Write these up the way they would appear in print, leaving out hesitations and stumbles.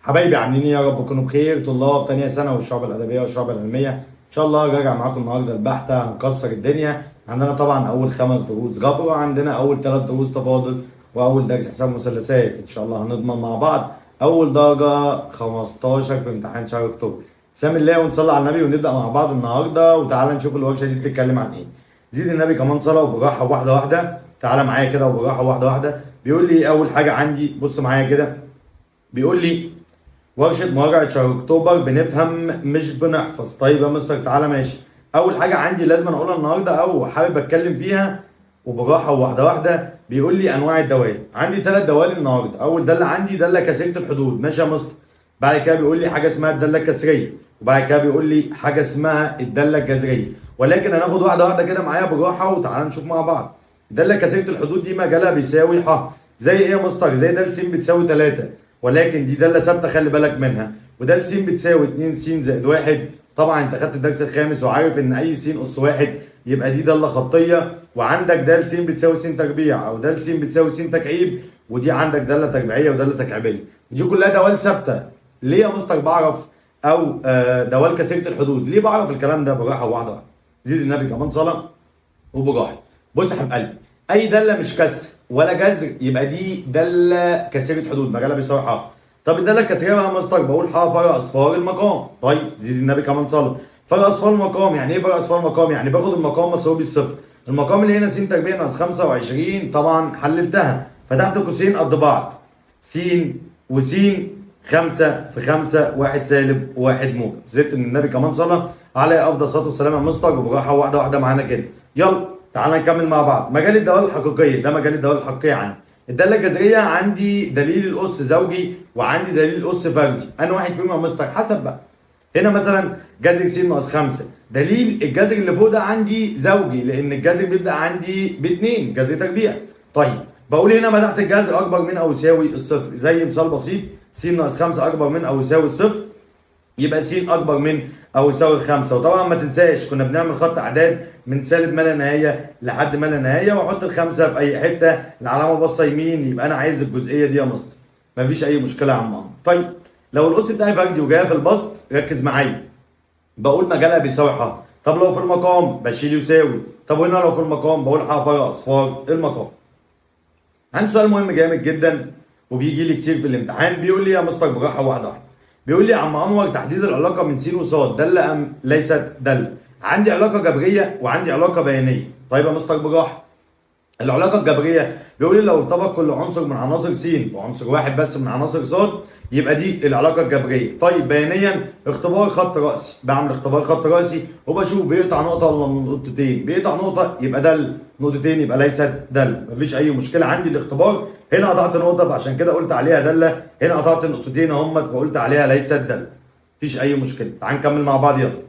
حبايبي عاملين ايه؟ يا رب تكونوا بخير. طلاب تانية سنة والشعب الأدبية والشعب العلمية، إن شاء الله راجع معاكم النهاردة البحثة. هنكسر الدنيا. عندنا طبعا أول 5 دروس جبر، وعندنا أول 3 دروس تفاضل، وأول درس حساب مثلثات. إن شاء الله هنضمن مع بعض أول درجة 15 في امتحان شهر أكتوبر. سامي الله ونصلي على النبي ونبدأ مع بعض النهاردة. وتعالى نشوف الورشة دي بتتكلم عن إيه. زيد النبي كمان صلاة وبالراحة واحدة واحدة. تعالى معايا كده وبالراحة واحدة واحدة. بيقول لي أول حاجة عندي، بص معايا كده. بيقول لي ورشة مراجعة شهر أكتوبر بنفهم مش بنحفظ. طيب يا مستر تعالى ماشي. أول حاجة عندي لازم أقولها النهاردة أو حابب أتكلم فيها وبراحة وواحدة واحدة. بيقول لي أنواع الدوال. عندي 3 دوال النهاردة. أول دالة عندي دالة كثيرة الحدود، ماشي يا مستر. بعد كده بيقول لي حاجة اسمها الدالة الكسرية، وبعد كده بيقول لي حاجة اسمها الدالة الجذرية. ولكن هناخد واحدة واحدة كده معايا براحة وتعالى نشوف مع بعض. الدالة كثيرة الحدود دي مجالها بيساوي ح. زي إيه يا مستر؟ زي د س بتساوي 3، ولكن دي داله ثابته خلي بالك منها. وده س بتساوي 2 س زائد 1. طبعا انت خدت الدرس الخامس وعارف ان اي س اس 1 يبقى دي داله خطيه. وعندك د س بتساوي س تربيع، او د س بتساوي س تكعيب، ودي عندك داله تربيعيه وداله تكعيبيه. ودي كلها دوال ثابته. ليه يا مستر بعرف او دوال كثيره الحدود؟ ليه بعرف الكلام ده؟ براحه واحده واحده. زيد النبي كمان صلاه وبراحه. بص يا حبيب قلبي، اي داله مش كسر ولا جذر يبقى دي داله كثيره حدود، مجالها بيساوي ح. طب الداله الكسريه بقى يا مستر؟ بقول ح فرق اصفار المقام. طيب زيد النبي كمان صلاه. فرق اصفار المقام يعني ايه؟ فرق اصفار المقام يعني باخد المقام مساوي بالصفر. المقام اللي هنا س تربيع ناقص 25، طبعا حللتها فتحت قوسين قد بعض. س وس 5 في 5 1 سالب 1 موجب. زدت ان النبي كمان صلاه عليه افضل الصلاه والسلام يا مستر. وبراحه واحده واحده معانا كده. يلا تعالى نكمل مع بعض. مجال الدوال الحقيقيه، ده مجال الدوال الحقيقيه عندي. الداله الجذريه عندي دليل الاس زوجي وعندي دليل الاس فردي. انا واحد فيهم يا مستر؟ حسب بقى. هنا مثلا جذر س ناقص 5، دليل الجذر اللي فوق ده عندي زوجي لان الجذر بيبدا عندي ب2 جذر تربيع. طيب بقول هنا ما تحت الجذر اكبر من او يساوي الصفر. زي مثال بسيط، س ناقص 5 اكبر من او يساوي الصفر، يبقى س اكبر من او يساوي ال5. وطبعا ما تنساش كنا بنعمل خط اعداد من سالب ما لا نهايه لحد ما لا نهايه، واحط ال5 في اي حته، العلامه باصه يمين، يبقى انا عايز الجزئيه دي يا مستر. مفيش اي مشكله يا عم عمرو. طيب لو الاس بتاعي فردي وجايه في البسط، ركز معايا، بقول مجالها بيساوي ح. طب لو في المقام بشيل يساوي. طب هنا لو في المقام بقول ح فرق اصفار المقام. عندي سؤال مهم جامد جدا وبيجي لي كتير في الامتحان. بيقول لي يا مستر براحه واحده واحده. بيقول لي يا عم انور تحديد العلاقه من س وص داله ام ليست داله. عندي علاقه جبريه وعندي علاقه بيانيه. طيب يا مستر براحه. العلاقه الجبريه بيقول لي لو ارتبط كل عنصر من عناصر س وعنصر واحد بس من عناصر ص، يبقى دي العلاقه الجبريه. طيب بيانيا اختبار خط راسي، بعمل اختبار خط راسي وبشوف بيقطع نقطه ولا نقطتين. بيقطع نقطه يبقى دل، نقطتين يبقى ليست دل. مفيش اي مشكله عندي الاختبار. هنا قطعت نقطه فعشان كده قلت عليها داله، هنا قطعت نقطتين اهمت فقلت عليها ليست دل. مفيش اي مشكله. تعال نكمل مع بعض يلا.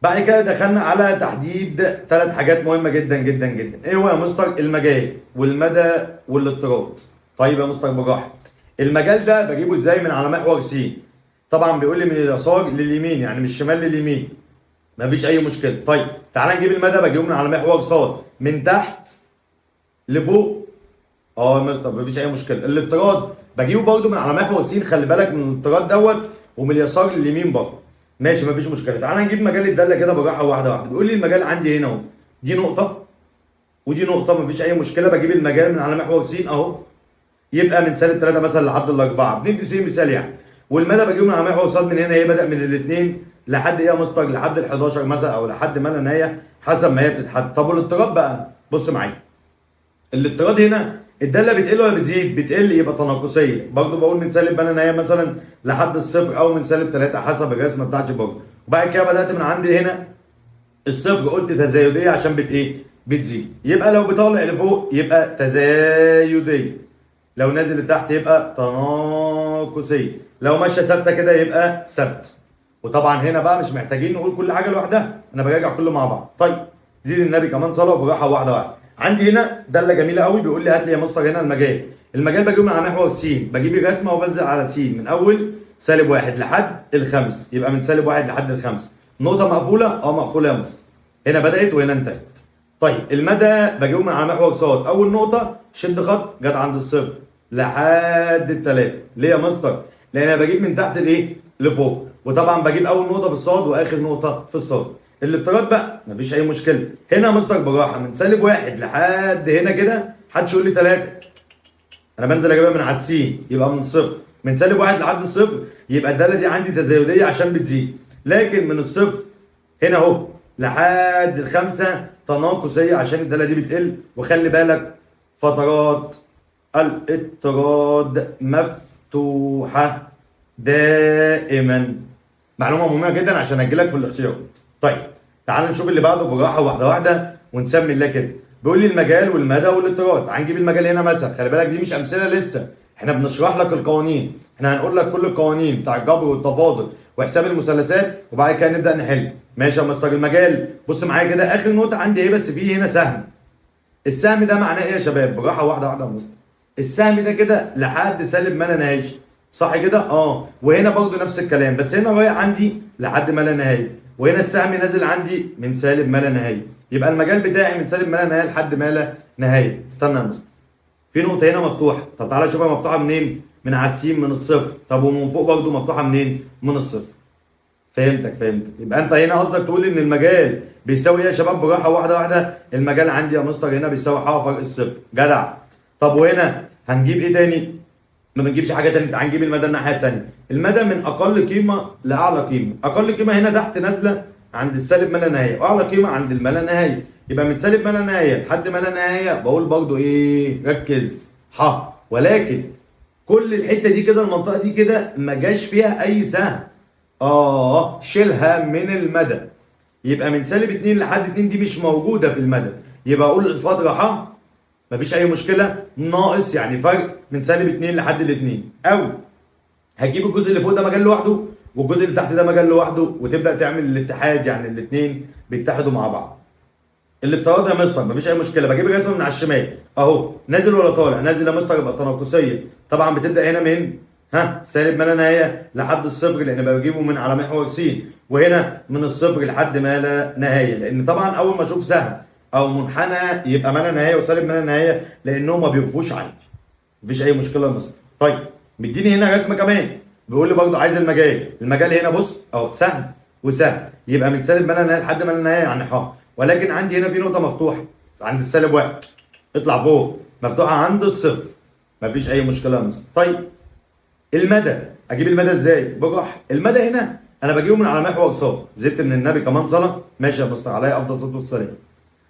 بعد كده دخلنا على تحديد 3 حاجات مهمه جدا جدا جدا. ايه هو يا مستر؟ المجال والمدى والاضطراد. طيب يا مستر براحه. المجال ده بجيبه ازاي؟ من على محور س. طبعا بيقول لي من اليسار لليمين يعني من الشمال لليمين، مفيش اي مشكله. طيب تعالى نجيب المدى، بجيبه من على محور ص من تحت لفوق. يا مستر مفيش اي مشكله. الاضطراد بجيبه برده من على محور س، خلي بالك من الاضطراد دوت، ومن اليسار لليمين برضه. ماشي مفيش مشكله. تعالى نجيب مجال الداله كده بالراحه واحده واحده. بيقول لي المجال عندي هنا اهو، دي نقطه ودي نقطه، مفيش اي مشكله. بجيب المجال من على محور س اهو، يبقى من سالب 3 مثلا لحد ال4. بندي س مثال يعني. والمدى بجيبه من على محور ص من هنا، ايه بدا من الاثنين لحد ايه يا مستر؟ لحد ال11 مثلا او لحد ما لا نهايه حسب ما هي بتتحدد. طب والاضطراد بقى؟ بص معايا. الاضطراد هنا الداله بتقل ولا بتزيد؟ بتقل، يبقى تناقصيه. برضه بقول من سالب ما لا نهايه مثلا لحد الصفر او من سالب 3 حسب الرسمه بتاعتي برضه. وبعد كده بدات من عندي هنا الصفر، قلت تزايديه عشان ايه؟ بتزيد. يبقى لو بطالع لفوق يبقى تزايديه، لو نازل لتحت يبقى تناقصيه، لو ماشيه ثابته كده يبقى ثابت. وطبعا هنا بقى مش محتاجين نقول كل حاجه لوحدها، انا براجع كله مع بعض. طيب زيد النبي كمان صلاه وبراحه واحده واحده. عندي هنا داله جميله قوي. بيقول لي هات لي يا مستر هنا المجال. المجال بجيبه من على محور س، بجيب الرسمه وبنزل على س من اول -1 لحد ال5، يبقى من -1 لحد ال5. نقطه مقفوله؟ مقفوله يا مستر. هنا بدات وهنا انتهت. طيب المدى بجيبه من على محور ص، اول نقطه شد خط جت عند الصفر لحد ال3. ليه يا مستر؟ لان انا بجيب من تحت لايه؟ لفوق. وطبعا بجيب اول نقطه في الصاد واخر نقطه في الصاد. الاضطراد بقى مفيش اي مشكله. هنا يا مستر بالراحه من -1 لحد هنا كده، محدش يقول لي 3. انا بنزل اجيبها من على السين، يبقى من صفر. من -1 لحد الصفر يبقى الداله دي عندي تزايديه عشان بتزيد. لكن من الصفر هنا اهو لحد الخمسه تناقصيه عشان الداله دي بتقل. وخلي بالك فترات الاضطراد مفتوحه دائما. معلومه مهمه جدا عشان اجيلك في الاختيارات. طيب تعال نشوف اللي بعده بالراحه واحده واحده ونسمي الله كده. بيقول لي المجال والمدى والاضطراد. هنجيب المجال هنا مثلا، خلي بالك دي مش امثله لسه، احنا بنشرح لك القوانين. احنا هنقول لك كل القوانين بتاع الجبر والتفاضل وحساب المثلثات وبعد كده نبدا نحل. ماشي يا مستر. المجال بص معايا كده، اخر نقطه عندي ايه بس فيه هنا سهم. السهم ده معناه ايه يا شباب؟ بالراحه واحده واحده يا مستر. السهم ده كده لحد سالب ما لا نهايه، صح كده؟ وهنا برضه نفس الكلام، بس هنا رايح عندي لحد ما لا نهايه، وهنا السهم نازل عندي من سالب ما لا نهايه. يبقى المجال بتاعي من سالب ما لا نهايه لحد ما لا نهايه. استنى يا مستر، في نقطه هنا مفتوحه. طب تعالى شوفها مفتوحه منين؟ من على السين من الصفر. طب ومن فوق برضه مفتوحه منين؟ من الصفر. فهمتك. يبقى انت هنا قصدك تقول ان المجال بيساوي ايه يا شباب؟ بالراحه واحده واحده. المجال عندي يا مستر هنا بيساوي ح فرق الصفر. جدع. طب وهنا هنجيب ايه تاني؟ ما بنجيبش حاجه تانية، هنجيب المدى الناحيه التانيه. المدى من اقل قيمه لاعلى قيمه. اقل قيمه هنا تحت نازله عند السالب ما لا نهايه، واعلى قيمه عند الما لا نهايه. يبقى من سالب ما لا نهايه لحد ما لا نهايه بقول برضو ايه؟ ركز، ح. ولكن كل الحته دي كده، المنطقه دي كده ما جاش فيها اي سهم. شيلها من المدى. يبقى من -2 لحد 2 دي مش موجوده في المدى. يبقى اقول الفتره ح مفيش اي مشكله ناقص، يعني فرق من -2 لحد الاتنين. او هتجيب الجزء اللي فوق ده مجال لوحده والجزء اللي تحت ده مجال لوحده وتبدا تعمل الاتحاد، يعني الاتنين بيتحدوا مع بعض. الاضطراد يا مستر مفيش اي مشكله، بجيب الرسمه من على الشمال اهو. نازل ولا طالع؟ نازل يا مستر، يبقى تناقصيه. طبعا بتبدا هنا من سالب ما لا نهايه لحد الصفر، لان بجيبه من على محور س. وهنا من الصفر لحد ما لا نهايه، لان طبعا اول ما اشوف سهم او منحنى يبقى ما لا نهايه وسالب ما لا نهايه، لانهم ما بيقفوش عندي. مفيش اي مشكله يا مستر. طيب مديني هنا رسمه كمان، بيقول لي برضه عايز المجال. المجال هنا بص اهو، سهم وسهم، يبقى من سالب ما لا نهايه لحد ما لا نهايه يعني ح. ولكن عندي هنا في نقطه مفتوحه عند السالب 1، اطلع فوق، مفتوحه عند الصفر. مفيش اي مشكله يا مستر. طيب المدى، اجيب المدى ازاي؟ بالراحه. المدى هنا انا بجيبه من على محور ص. زدت من النبي كمان صلاه. ماشي يا مستر، عليا افضل صلاه والسلام.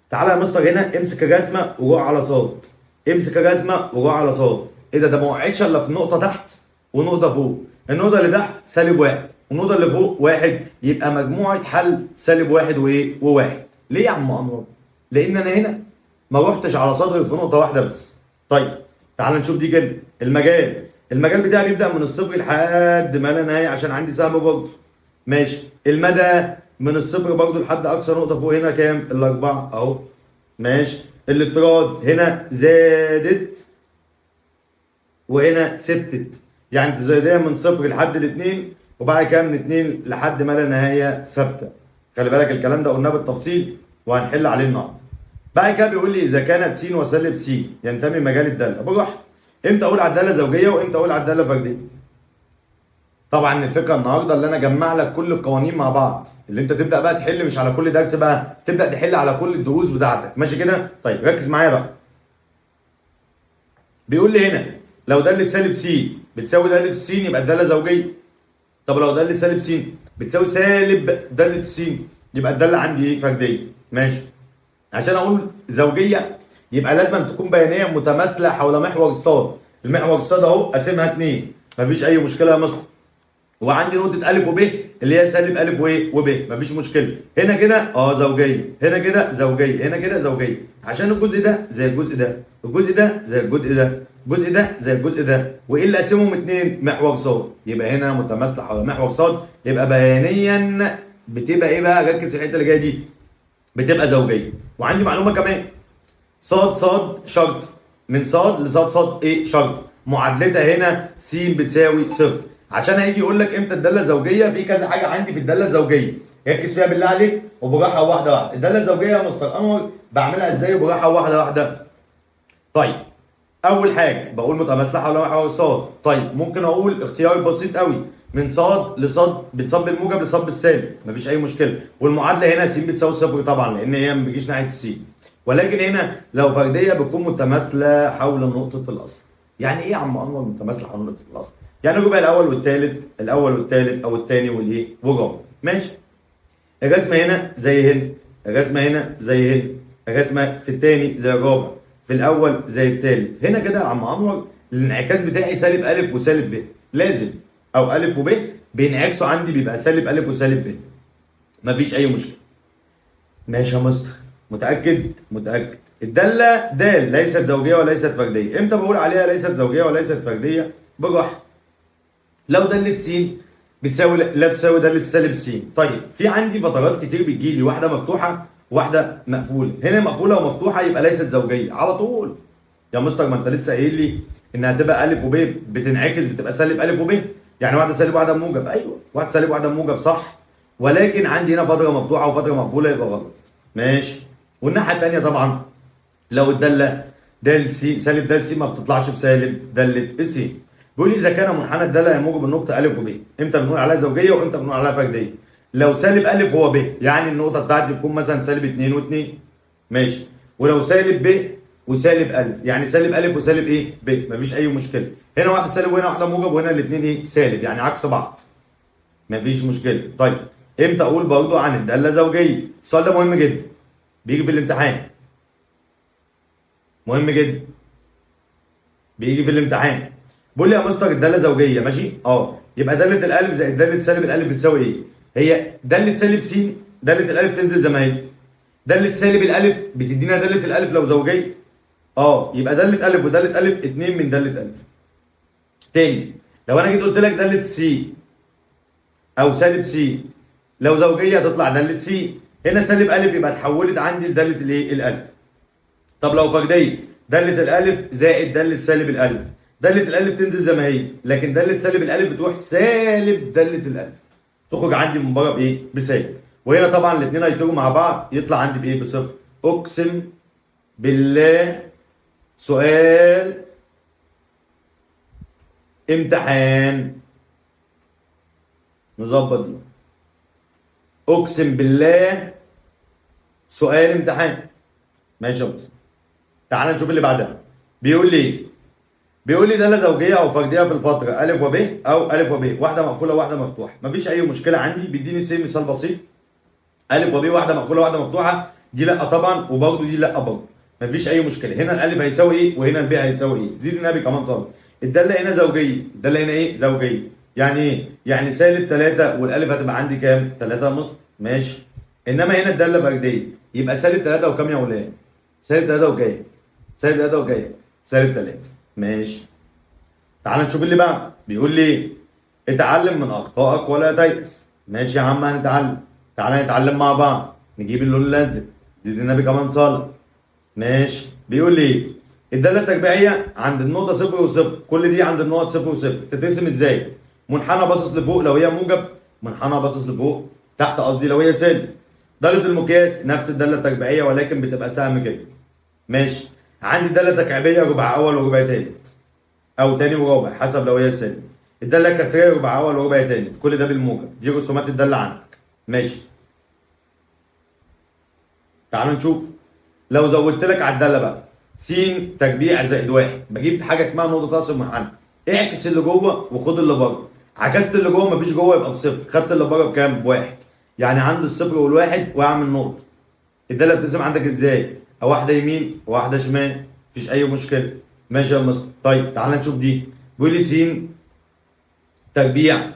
تعالى يا مستر هنا امسك الرسمه وروح على ص. امسك الرسمه وروح على ص. ايه ده ما وقعتش الا في نقطه تحت ونقطه فوق. النقطه اللي تحت -1 والنقطه اللي فوق 1، يبقى مجموعه حل -1 وايه؟ و1. ليه يا عم انور؟ لان انا هنا ما روحتش على صدري في نقطه واحده بس. طيب تعال نشوف دي كده. المجال بتاعي بيبدا من الصفر لحد ما لا نهايه عشان عندي سهم برضه. ماشي. المدى من الصفر برضه لحد اقصى نقطه فوق هنا كام؟ الاربعه اهو. ماشي. الاضطراد هنا زادت وهنا ثبتت، يعني تزايديه من صفر لحد الاثنين، وبعد كده من 2 لحد ما لا نهايه ثابته. خلي بالك الكلام ده قلناه بالتفصيل وهنحل عليه النهارده. بعد كده بيقول لي اذا كانت س وسالب س ينتمي مجال الداله. بالراحه، امتى اقول على الداله زوجيه وامتى اقول على الداله فرديه؟ طبعا الفكره النهارده اللي انا اجمع لك كل القوانين مع بعض، اللي انت تبدا بقى تحل مش على كل درس بقى، تبدا تحل على كل الدروس بتاعتك. ماشي كده؟ طيب ركز معايا بقى. بيقول لي هنا لو داله سالب س بتساوي داله الس يبقى الداله زوجيه. طب لو داله سالب س بتساوي سالب داله الس يبقى الداله عندي ايه؟ فرديه. ماشي. عشان اقول زوجيه يبقى لازم تكون بيانيه متماثله حول محور الصاد. المحور الصاد اهو قاسمها 2، مفيش اي مشكله يا مستر. وعندي نقطه ا وب اللي هي سالب ا وايه؟ وب، مفيش مشكله. هنا كده زوجيه، هنا كده زوجيه، هنا كده زوجيه. عشان الجزء ده زي الجزء ده، الجزء ده زي الجزء ده، الجزء ده زي الجزء ده، وايه اللي قاسمهم 2؟ محور صاد. يبقى هنا متماثله حول محور صاد، يبقى بيانيا بتبقى ايه بقى؟ ركز في الحته اللي جايه دي، بتبقى زوجيه. وعندي معلومه كمان، صاد شرط، من صاد لصاد صاد ايه؟ شرط. معادلتها هنا س بتساوي صفر. عشان هيجي يقول لك امتى الداله زوجيه، في كذا حاجه عندي في الداله الزوجيه، ركز فيها بالله عليك وبراحه واحده واحده. الداله الزوجيه يا مستر انور بعملها ازاي؟ وبراحه واحده واحده. طيب اول حاجه بقول متماثله حول محور صاد. طيب ممكن اقول اختياري بسيط قوي، من صاد لصاد بتصب الموجب لصب السالب، مفيش اي مشكله. والمعادله هنا س بتساوي صفر طبعا لان هي ما بتجيش ناحيه الس. ولكن هنا لو فرديه بتكون متماثله حول نقطه الاصل. يعني ايه يا عم انور متماثله حول نقطه الاصل؟ يعني ربع الاول والثالث، الاول والثالث او الثاني والايه والرابع. ماشي. الرسمه هنا زي هنا، الرسمه هنا زي هنا، الرسمه في الثاني زي الرابع، في الاول زي الثالث. هنا كده يا عم انور الانعكاس بتاعي سالب الف وسالب ب، لازم او الف وب بينعكسوا عندي بيبقى سالب الف وسالب ب، مفيش اي مشكله. ماشي يا مستر، متاكد؟ متاكد. الداله د ليست زوجيه وليست فرديه. امتى بقول عليها ليست زوجيه وليست فرديه؟ بالراحه. لو داله س بتساوي لا تساوي داله سالب س. طيب في عندي فترات كتير بتجي لي واحده مفتوحه وواحده مقفوله. هنا مقفوله ومفتوحه يبقى ليست زوجيه على طول. يا مستر ما انت لسه قايل لي انها تبقى الف وب بتنعكس بتبقى سالب الف وب، يعني واحده سالب واحده موجب. ايوه واحده سالب واحده موجب صح، ولكن عندي هنا فتره مفتوحه وفتره مقفوله يبقى غلط. ماشي. والناحيه الثانيه طبعا لو الداله د س سالب د س ما بتطلعش بسالب داله س. بيقول لي اذا كان منحنى الداله يموج بالنقطه ا وب، امتى بنقول عليها زوجيه وامتى بنقول عليها فرديه؟ لو سالب ا هو ب يعني النقطه بتاعتي تكون مثلا سالب 2 و2. ماشي. ولو سالب ب وسالب ا يعني سالب ا وسالب ايه؟ ب، مفيش اي مشكله. هنا واحده سالب وهنا واحده موجب وهنا الاثنين ايه؟ سالب، يعني عكس بعض. مفيش مشكله. طيب امتى اقول برضو عن الداله زوجيه؟ السؤال ده مهم جدا، بيجي في الامتحان. مهم جدا، بيجي في الامتحان. بيقول لي يا مستر الداله زوجيه، ماشي؟ يبقى داله الالف زائد داله سالب الالف بتساوي ايه؟ هي داله سالب س، داله الالف تنزل زي ما هي. داله سالب الالف بتدينا داله الالف لو زوجيه. يبقى داله الف وداله الف 2 من داله الف. تاني لو انا جيت قلت لك داله س او سالب س لو زوجيه هتطلع داله س. هنا سالب الف يبقى اتحولت عندي لداله الايه؟ الالف. طب لو فرديه داله الالف زائد داله سالب الالف، داله الالف تنزل زي ما هي، لكن داله سالب الالف بتروح سالب داله الالف، تخرج عندي من بره بايه؟ بسالب. وهنا طبعا الاثنين هيتجوا مع بعض يطلع عندي بايه؟ بصفر. اقسم بالله سؤال امتحان. نظبط دي. اقسم بالله سؤال امتحان. ماشي يا بص. تعال نشوف اللي بعدها. بيقول لي ايه؟ بيقول لي داله زوجيه او فرديه في الفتره ا وب او ا وب، واحده مقفوله وواحده مفتوحه. مفيش اي مشكله عندي، بيديني مثال بسيط. ا وب واحده مقفوله وواحده مفتوحه، دي لا طبعا وبرده دي لا برضه. مفيش اي مشكله. هنا الالف هيساوي ايه وهنا الب هيساوي ايه؟ زيد النبي كمان صلاه. الداله هنا زوجيه، الداله هنا ايه؟ زوجيه. يعني ايه؟ يعني سالب 3 والالف هتبقى عندي كام؟ 3 ونص. ماشي. انما هنا الداله فرديه يبقى سالب 3 وكام يا ولاد؟ سالب 3 وكام؟ سالب 3 وكام؟ سالب 3. ماشي. تعال نشوف اللي بعده. بيقول لي اتعلم من اخطائك ولا تيأس. ماشي يا عم هنتعلم. تعالى نتعلم مع بعض. نجيب اللون الازرق. زيد النبي كمان صلاه. ماشي. بيقول لي الداله التربيعيه عند النقطه صفر وصفر، كل دي عند النقط صفر وصفر، تترسم ازاي؟ منحنى باصص لفوق لو هي موجب، منحنى باصص لفوق تحت قصدي لو هي سالب. داله المقياس نفس الداله التربيعيه ولكن بتبقى سهم كده. ماشي. عندي داله تكعيبيه ربع اول وربع تالت او تاني ورابع حسب لو هي سالب. الداله الكسريه ربع اول وربع تالت، كل ده بالموجب. دي رسومات الداله عندك. ماشي. تعالوا نشوف. لو زودت لك على الداله بقى س تربيع زائد واحد، بجيب حاجه اسمها نقطه راس المنحنى. اعكس اللي جوه وخد اللي بره. عكست اللي جوه مفيش جوه يبقى بصفر، خدت اللي بره بكام؟ بواحد. يعني عند الصفر والواحد واعمل نقطه. الداله بتقسم عندك ازاي؟ واحده يمين وواحده شمال، مفيش اي مشكله. ماشي يا مستر. طيب تعال نشوف دي. بيقول لي س تربيع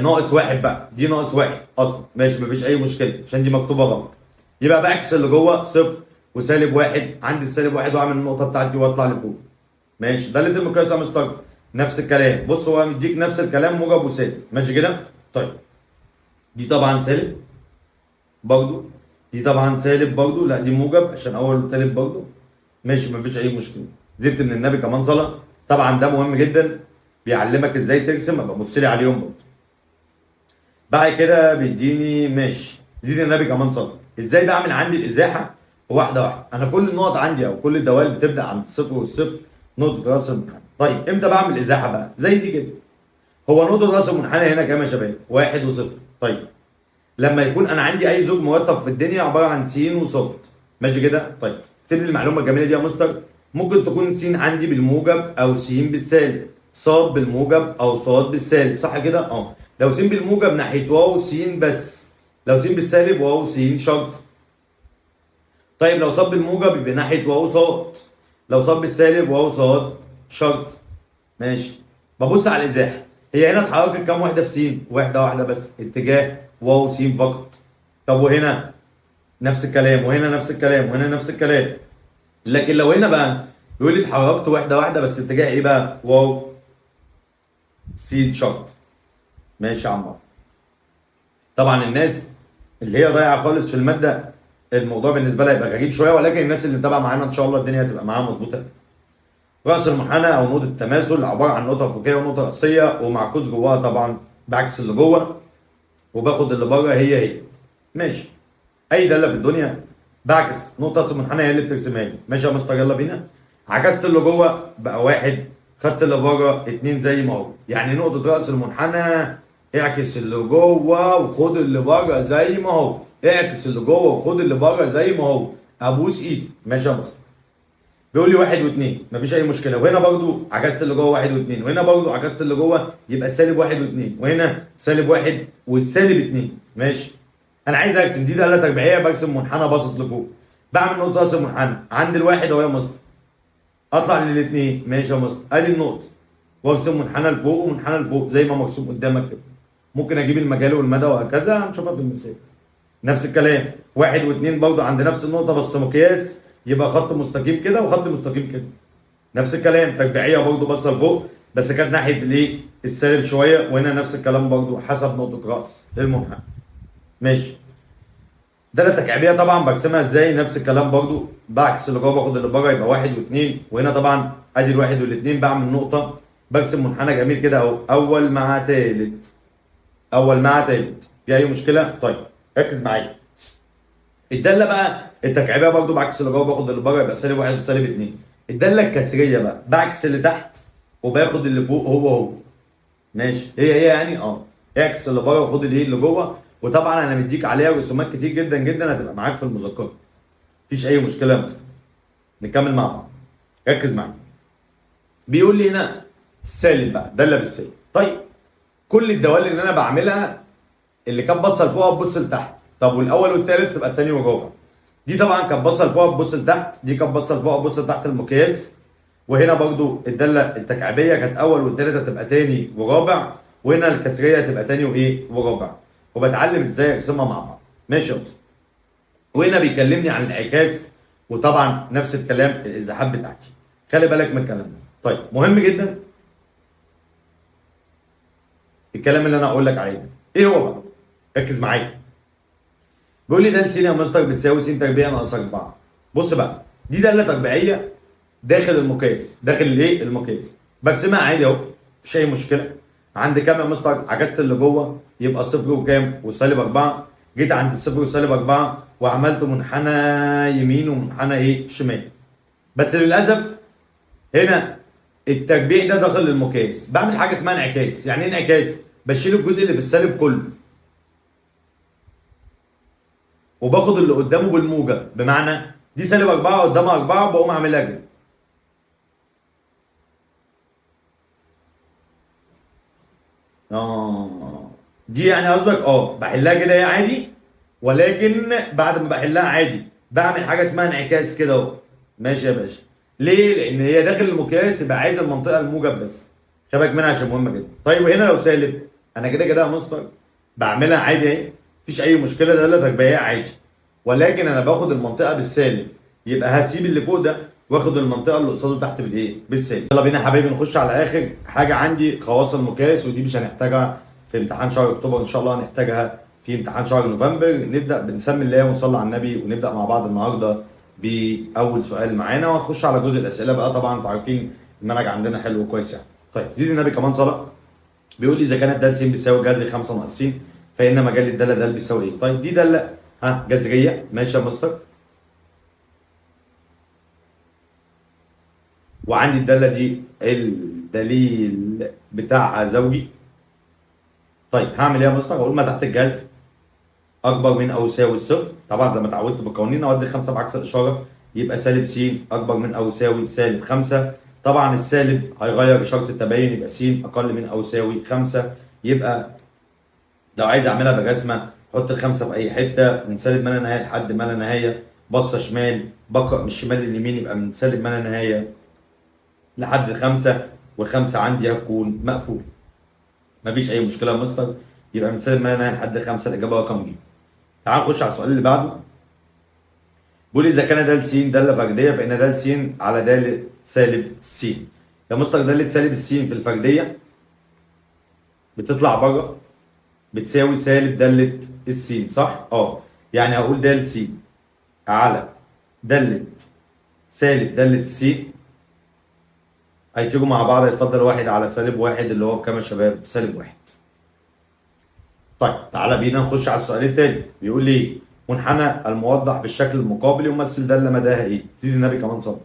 ناقص واحد بقى، دي ناقص واحد اصلا. ماشي مفيش اي مشكله عشان دي مكتوبه غلط. يبقى بعكس اللي جوه صفر وسالب واحد، عندي السالب واحد واعمل النقطه بتاعتي واطلع لفوق. ماشي. داله المقياس يا مستر نفس الكلام. بص هو مديك نفس الكلام موجب وسالب. ماشي كده؟ طيب دي طبعا سالب برضو، دي طبعا سالب برضو، لا دي موجب عشان اول وثالث برضو. ماشي مفيش اي مشكله. زدت من النبي كمان صلاه. طبعا ده مهم جدا، بيعلمك ازاي ترسم، ابقى بص لي عليهم برضو. بعد كده بيديني ماشي زيد النبي كمان صلاه. ازاي بعمل عندي الازاحه؟ واحده واحده. انا كل النقط عندي او كل الدوال بتبدا عند الصفر والصفر، نقطة رأس المنحنى. طيب امتى بعمل ازاحة بقى؟ زي دي كده. هو نقطة رأس المنحنى هنا كام يا شباب؟ 1 و0. طيب لما يكون انا عندي اي زوج مرتب في الدنيا عبارة عن س وص. ماشي كده؟ طيب اكتب لي المعلومة الجميلة دي يا مستر. ممكن تكون س عندي بالموجب او س بالسالب، ص بالموجب او ص بالسالب، صح كده؟ لو س بالموجب ناحية واو س بس، لو س بالسالب واو س شرط. طيب لو ص بالموجب يبقى ناحية واو ص، لو ص بالسالب واو ص شرط. ماشي. ببص على الازاحه، هي هنا اتحركت كام وحده في س؟ وحده واحده بس، اتجاه واو س فقط. طب وهنا نفس الكلام، وهنا نفس الكلام، وهنا نفس الكلام. لكن لو هنا بقى يقول لي اتحركت وحده واحده بس اتجاه ايه بقى؟ واو س شرط. ماشي يا عمار. طبعا الناس اللي هي ضايعه خالص في الماده الموضوع بالنسبه لها يبقى غريب شويه، ولكن الناس اللي متابعه معانا ان شاء الله الدنيا هتبقى معاها مظبوطه. رأس المنحنى أو نقطة التماثل عبارة عن نقطة أفقية ونقطة رأسية ومعكوس جواها طبعا بعكس اللي جوه، وباخد اللي بره هي. ماشي. أي دالة في الدنيا بعكس نقطة رأس المنحنى هي اللي بترسمها لي. ماشي يا مستر يلا بينا. عكست اللي جوه بقى 1، خدت اللي بره 2 زي ما هو. يعني نقطة رأس المنحنى اعكس اللي جوه وخد اللي بره زي ما هو، اعكس اللي جوه وخد اللي بره زي ما هو. أبوس إيدي. ماشي يا مستر. بيقول لي 1 و2 مفيش اي مشكله، وهنا برضو عكست اللي جوه 1 و2، وهنا برضو عكست اللي جوه يبقى سالب 1 و2، وهنا سالب 1 والسالب 2. ماشي. انا عايز ارسم دي داله تربيعيه، برسم منحنى باصص لفوق. بعمل نقطه راس المنحنى عند الواحد اهو يا مستر، اطلع للاثنين. ماشي يا مستر، ادي النقطه، وارسم منحنى لفوق ومنحنى لفوق زي ما مرسوم قدامك كده. ممكن اجيب المجال والمدى وهكذا هنشوفها في المثال. نفس الكلام 1 و2 برضو عند نفس النقطه بس مقياس، يبقى خط مستقيم كده وخط مستقيم كده. نفس الكلام تربيعيه برضه باصه لفوق بس كانت ناحيه الايه؟ السالب شويه، وهنا نفس الكلام برضه حسب نقطه راس المنحنى. ماشي. داله تكعيبيه طبعا برسمها ازاي؟ نفس الكلام برضه، بعكس اللي جوه باخد اللي بره يبقى 1 و2، وهنا طبعا ادي الواحد والاثنين بعمل نقطه، برسم منحنى جميل كده اهو، اول مع ثالث، اول مع ثالث. في اي مشكله؟ طيب ركز معايا. الداله بقى التكعيبيه برضه بعكس اللي جوه باخد اللي بره يبقى سالب 1 وسالب 2. الداله الكسريه بقى بعكس اللي تحت وباخد اللي فوق هو. ماشي. هي يعني اعكس اللي بره وخد اللي جوه. وطبعا انا مديك عليها رسومات كتير جدا جدا هتبقى معاك في المذكره. مفيش اي مشكله يا مستر. نكمل مع بعض. ركز معايا. بيقول لي هنا السالب بقى داله بالسالب. طيب كل الدوال اللي انا بعملها اللي كانت باصه لفوق بتبص لتحت. طب والاول والثالث تبقى الثاني والرابع. دي طبعا كانت باصه لفوق بتبص لتحت، دي كانت باصه لفوق بتبص لتحت المقياس. وهنا برضو الداله التكعيبيه كانت اول والثالثه تبقى ثاني ورابع، وهنا الكسريه تبقى ثاني وايه؟ ورابع. وبتعلم ازاي ارسمها مع بعض. ماشي يا مستر. وهنا بيكلمني عن الانعكاس، وطبعا نفس الكلام الازاحات بتاعتي. خلي بالك من الكلام ده. طيب مهم جدا الكلام اللي انا هقول لك عليه ده. ايه هو بقى؟ ركز معايا. بيقول لي ده س يا مستر بتساوي س تربيع ناقص 4. بص بقى، دي داله تربيعيه داخل المقياس، داخل الايه؟ المقياس. برسمها عادي اهو، مفيش اي مشكله. عند كام يا مستر؟ عكست اللي جوه يبقى صفر وكام؟ وسالب 4. جيت عند الصفر وسالب 4 وعملت منحنى يمين ومنحنى ايه؟ شمال. بس للاسف هنا التربيع ده داخل المقياس، بعمل حاجه اسمها انعكاس. يعني ايه انعكاس؟ بشيل الجزء اللي في السالب كله وباخد اللي قدامه بالموجب، بمعنى دي سالب 4 قدامها 4 بقوم اعملها كده. دي يعني قصدك بحلها كده هي عادي، ولكن بعد ما بحلها عادي بعمل حاجه اسمها انعكاس كده اهو. ماشي يا باشا. ليه؟ لان هي داخل المقياس يبقى عايز المنطقه الموجب بس. خلي منها عشان مهمه جدا. طيب هنا لو سالب انا كده كده يا مستر بعملها عادي اهي، مفيش اي مشكله، ده اللي تربيعيه عادي. ولكن انا باخد المنطقه بالسالب، يبقى هسيب اللي فوق ده واخد المنطقه اللي قصاده تحت بالايه؟ بالسالب. يلا بينا يا حبايبي نخش على اخر حاجه عندي، خواص المقياس، ودي مش هنحتاجها في امتحان شهر اكتوبر، ان شاء الله هنحتاجها في امتحان شهر نوفمبر. نبدا بنسمي الله ونصلي على النبي ونبدا مع بعض النهارده باول سؤال معانا، وهنخش على جزء الاسئله بقى. طبعا انتوا عارفين المنهج عندنا حلو وكويس يعني. طيب زيد النبي كمان صلاه. بيقول لي اذا كانت د س بيساوي جذر 5 ناقص س فان مجال الداله د بيساوي ايه؟ طيب دي داله جذريه. ماشي يا مستر. وعندي الداله دي الدليل بتاعها زوجي. طيب هعمل ايه يا مستر؟ اقول ما تحت الجذر اكبر من او يساوي الصفر. طبعا زي ما اتعودت في القوانين اودي 5 بعكس الاشاره، يبقى سالب س اكبر من او يساوي سالب 5. طبعا السالب هيغير اشاره التباين، يبقى س اقل من او يساوي 5. يبقى لو عايز اعملها برسمه احط الخمسه في اي حته من سالب ما لا نهايه لحد ما لا نهايه. بصه شمال بقرا من الشمال لليمين، يبقى من سالب ما لا نهايه لحد الخمسه، والخمسه عندي هتكون مقفول. مفيش اي مشكله يا مستر، يبقى من سالب ما لا نهايه لحد الخمسه. الاجابه رقم ج. تعال نخش على السؤال اللي بعده. بيقول اذا كان د س داله فرديه فان د س على داله سالب س. يا مستر داله سالب س في الفرديه بتطلع بره بتساوي سالب داله السين، صح؟ يعني هقول د س على داله سالب داله س، هيتيجوا مع بعض يتفضل واحد على سالب واحد اللي هو بكام يا شباب؟ سالب واحد. طيب تعالى بينا نخش على السؤال التاني. بيقول لي منحنى الموضح بالشكل المقابل يمثل داله مداها ايه؟ زيد النبي كمان صبر.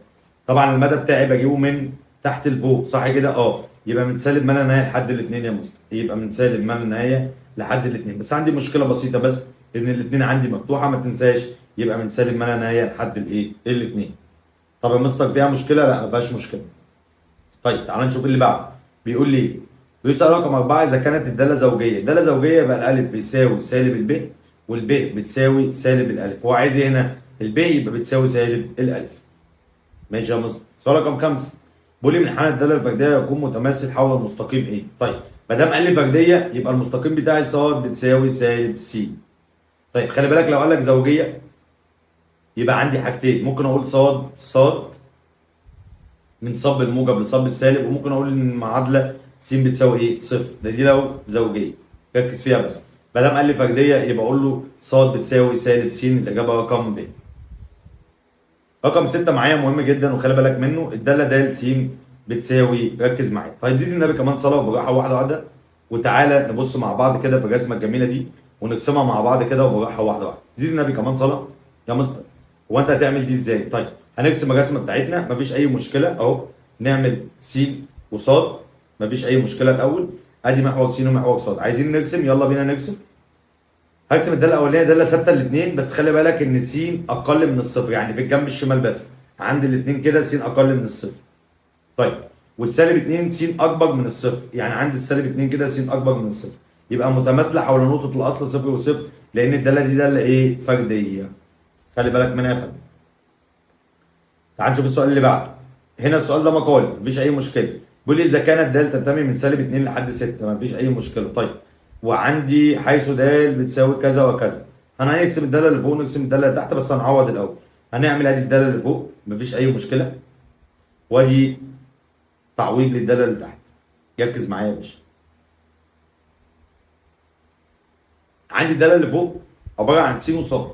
طبعا المدى بتاعي بجيبه من تحت لفوق، صح كده؟ يبقى من سالب ما لا نهايه لحد الاثنين يا مستر، يبقى من سالب ما لا نهايه لحد الاثنين. بس عندي مشكله بسيطه بس ان الاثنين عندي مفتوحه، ما تنساش يبقى من سالب ما لا نهايه لحد الايه؟ الاثنين. طب يا مستر فيها مشكله؟ لا ما فيهاش مشكله. طيب تعال نشوف اللي بعده. بيقول لي ايه؟ بيسأل رقم 4 إذا كانت الدالة زوجية. الدالة زوجية يبقى الألف بيساوي سالب الب، والب بتساوي سالب الألف. هو عايز ايه هنا؟ الب يبقى بتساوي سالب الألف. ماشي يا مصطفى. سؤال رقم 5 بيقول لي من حالة الدالة الفردية يكون متماثل حول المستقيم ايه؟ طيب ما دام قال لي فردية يبقى المستقيم بتاعي ص بتساوي سالب س. طيب خلي بالك لو قال لك زوجية يبقى عندي حاجتين، ممكن أقول ص من صب الموجب لصب السالب، وممكن اقول ان المعادله س بتساوي ايه؟ صفر. دي لو زوجيه، ركز فيها بس. ما دام قال لي فرديه يبقى اقول له ص بتساوي سالب س. الاجابه رقم ب. رقم 6 معايا مهم جدا وخلي بالك منه. الداله د س بتساوي، ركز معايا. طيب زيد النبي كمان صلاه وبراحه واحده واحده، وتعالى نبص مع بعض كده في الرسمه الجميله دي ونقسمها مع بعض كده وبراحه واحده واحده. زيد النبي كمان صلاه يا مستر. هو انت هتعمل دي ازاي؟ طيب هنرسم الرسمه بتاعتنا مفيش اي مشكله اهو. نعمل س وصاد، مفيش اي مشكله. الاول ادي محور س ومحور صاد. عايزين نرسم، يلا بينا نرسم. هرسم الداله الاولانيه داله ثابته الاثنين، بس خلي بالك ان س اقل من الصفر، يعني في الجنب الشمال بس عند الاثنين كده س اقل من الصفر. طيب والسالب 2 س اكبر من الصفر، يعني عند السالب 2 كده س اكبر من الصفر، يبقى متماثله حول نقطه الاصل صفر وصفر، لان الداله دي داله ايه؟ فرديه. خلي بالك منها يا فندم. تعال نشوف السؤال اللي بعده. هنا السؤال ده مقالي مفيش اي مشكله. بيقول لي اذا كانت د تنتمي من سالب 2 لحد 6 مفيش اي مشكله. طيب وعندي حيث د بتساوي كذا وكذا. انا هنقسم الداله اللي فوق ونقسم الداله اللي تحت، بس هنعوض الاول. هنعمل ادي الداله اللي فوق مفيش اي مشكله، وادي تعويض للداله اللي تحت. ركز معايا يا باشا. عندي الداله اللي فوق عباره عن س وصاد،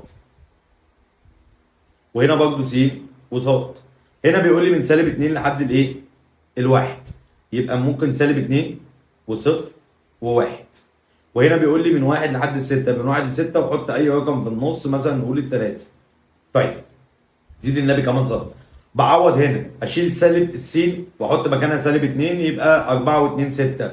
وهنا برضه س وصاد. هنا بيقول لي من سالب 2 لحد الايه؟ الواحد، يبقى ممكن سالب 2 وصفر وواحد. وهنا بيقول لي من 1 لحد 6، من 1 ل 6 وحط اي رقم في النص، مثلا نقول الثلاثه. طيب زيد النبي كمان صفر. بعوض هنا اشيل سالب السين واحط مكانها سالب 2 يبقى 4 و2 6.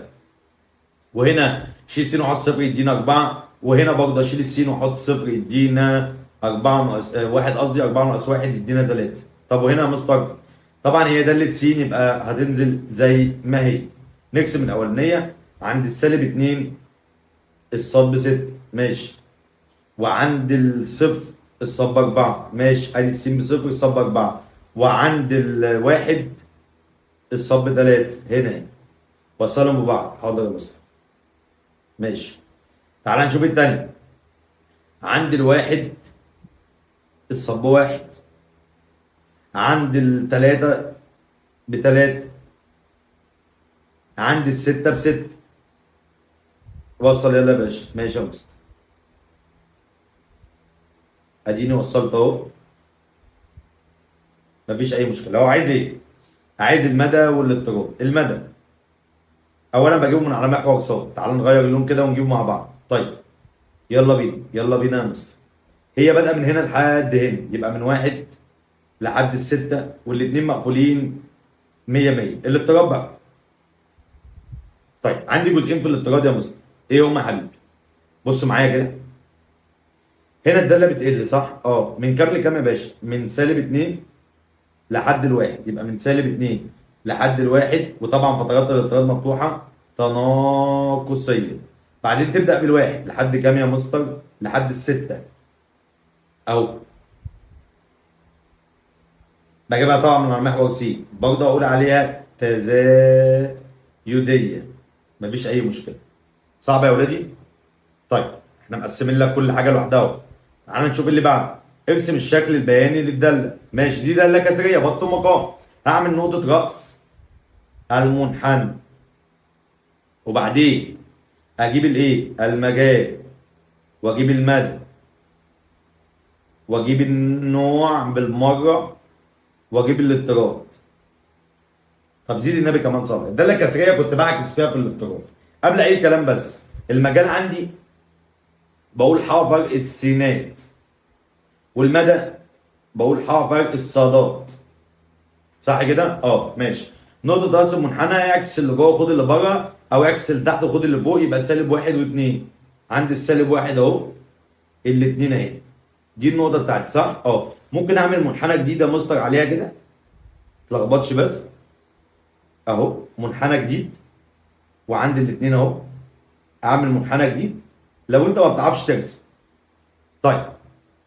وهنا شيل س واحط صفر يدينا 4، وهنا برضه اشيل السين واحط صفر يدينا 4 ناقص واحد، قصدي 4 ناقص 1 يدينا 3. طب وهنا يا مستر طبعا هي داله س يبقى هتنزل زي ما هي. نقسم الاولانيه عند السالب 2 الصاد ب 6 ماشي، وعند الصفر الصاد ب 4 ماشي، ادي الس بصفر الصاد ب 4، وعند الواحد الصاد ب 3 هنا وصلهم ببعض. حاضر يا مستر ماشي. تعال نشوف التاني. عند الواحد الصاد بواحد، عند التلاتة بتلاتة، عند الستة بستة. وصل يلا يا باشا. ماشي يا مستر، اديني وصلت اهو مفيش اي مشكله. هو عايز ايه؟ عايز المدى والاضطراب. المدى اولا بجيبه من على محور صاد. تعال نغير اللون كده ونجيبه مع بعض. طيب يلا بينا يلا بينا يا مستر. هي بادئه من هنا لحد هنا، يبقى من 1 لحد الستة، والاتنين مقفولين 100 100. الاضطراد بقى. طيب عندي جزئين في الاضطراد يا مستر، ايه هما يا حبيبي؟ بص معايا كده. هنا الداله بتقل صح؟ من كام لكام يا باشا؟ من -2 لحد الواحد، يبقى من -2 لحد الواحد، وطبعا فترات الاضطراد مفتوحه تناقصيه. بعدين تبدا بالواحد لحد كام يا مستر؟ لحد ال6 اهو. بجيبها طبعا من المحور سي، برضه اقول عليها تزايديه، مفيش اي مشكله. صعبه يا ولادي؟ طيب احنا مقسمين لك كل حاجه لوحدها اهو. تعالى نشوف اللي بعد. ارسم الشكل البياني للداله. ماشي، دي داله كسريه بسط مقام. هعمل نقطه راس المنحنى، وبعدين اجيب الايه؟ المجال، واجيب المدى، واجيب النوع بالمره، واجيب الاضطراد. طب زيد النبي كمان صلاه. الداله الكسريه كنت بعكس فيها في الاضطراد قبل اي كلام، بس المجال عندي بقول فرق السينات، والمدى بقول فرق الصادات. صح كده؟ ماشي. نقطة رأس المنحنى اعكس اللي جوه خد اللي بره، أو اعكس اللي تحت وخد اللي فوق، يبقى -1 و2. عندي -1 أهو، الاتنين أهي. دي النقطة بتاعتي صح؟ ممكن أعمل منحنى جديد يا مستر عليها كده، متلخبطش بس. أهو منحنى جديد، وعندي الاتنين أهو. أعمل منحنى جديد لو أنت ما بتعرفش ترسم. طيب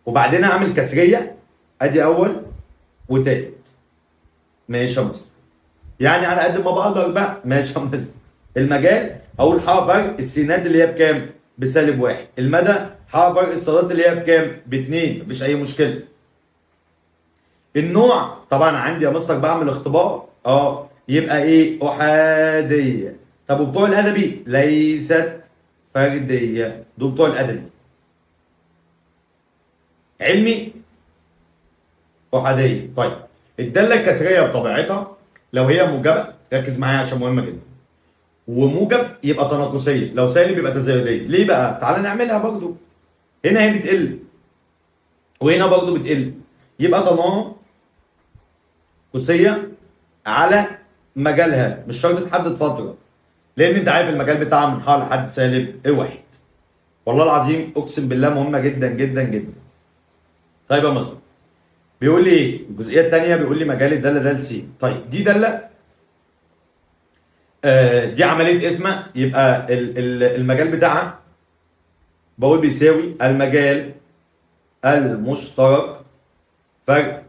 وبعدين أعمل كسرية، أدي أول وتالت. ماشي يا مستر. يعني على قد ما بقدر بقى. ماشي يا مستر. المجال اقول فرق السينات اللي هي بكام؟ ب1. المدى فرق الصادات اللي هي بكام؟ ب2. مفيش اي مشكله. النوع طبعا عندي يا مستر بعمل اختبار، يبقى ايه؟ احاديه. طب وبتوع الادبي ليست فرديه، دول بتوع الادبي. علمي احاديه. طيب الداله الكسريه بطبيعتها لو هي موجبه، ركز معايا عشان مهمه جدا، وموجب يبقى تناقصيه، لو سالب يبقى تزايديه. ليه بقى؟ تعالى نعملها برضو. هنا هي بتقل، وهنا برضو بتقل، يبقى تناقصيه على مجالها. مش شرط تحدد فتره، لان انت عارف المجال بتاعها من حال لحد -1. والله العظيم اقسم بالله مهمه جدا جدا جدا. طيب يا مصطفى، بيقول لي ايه الجزئيه الثانيه؟ بيقول لي مجال الداله د س. طيب دي داله، دي عمليه اسمها، يبقى المجال بتاعها بقول بيساوي المجال المشترك فرق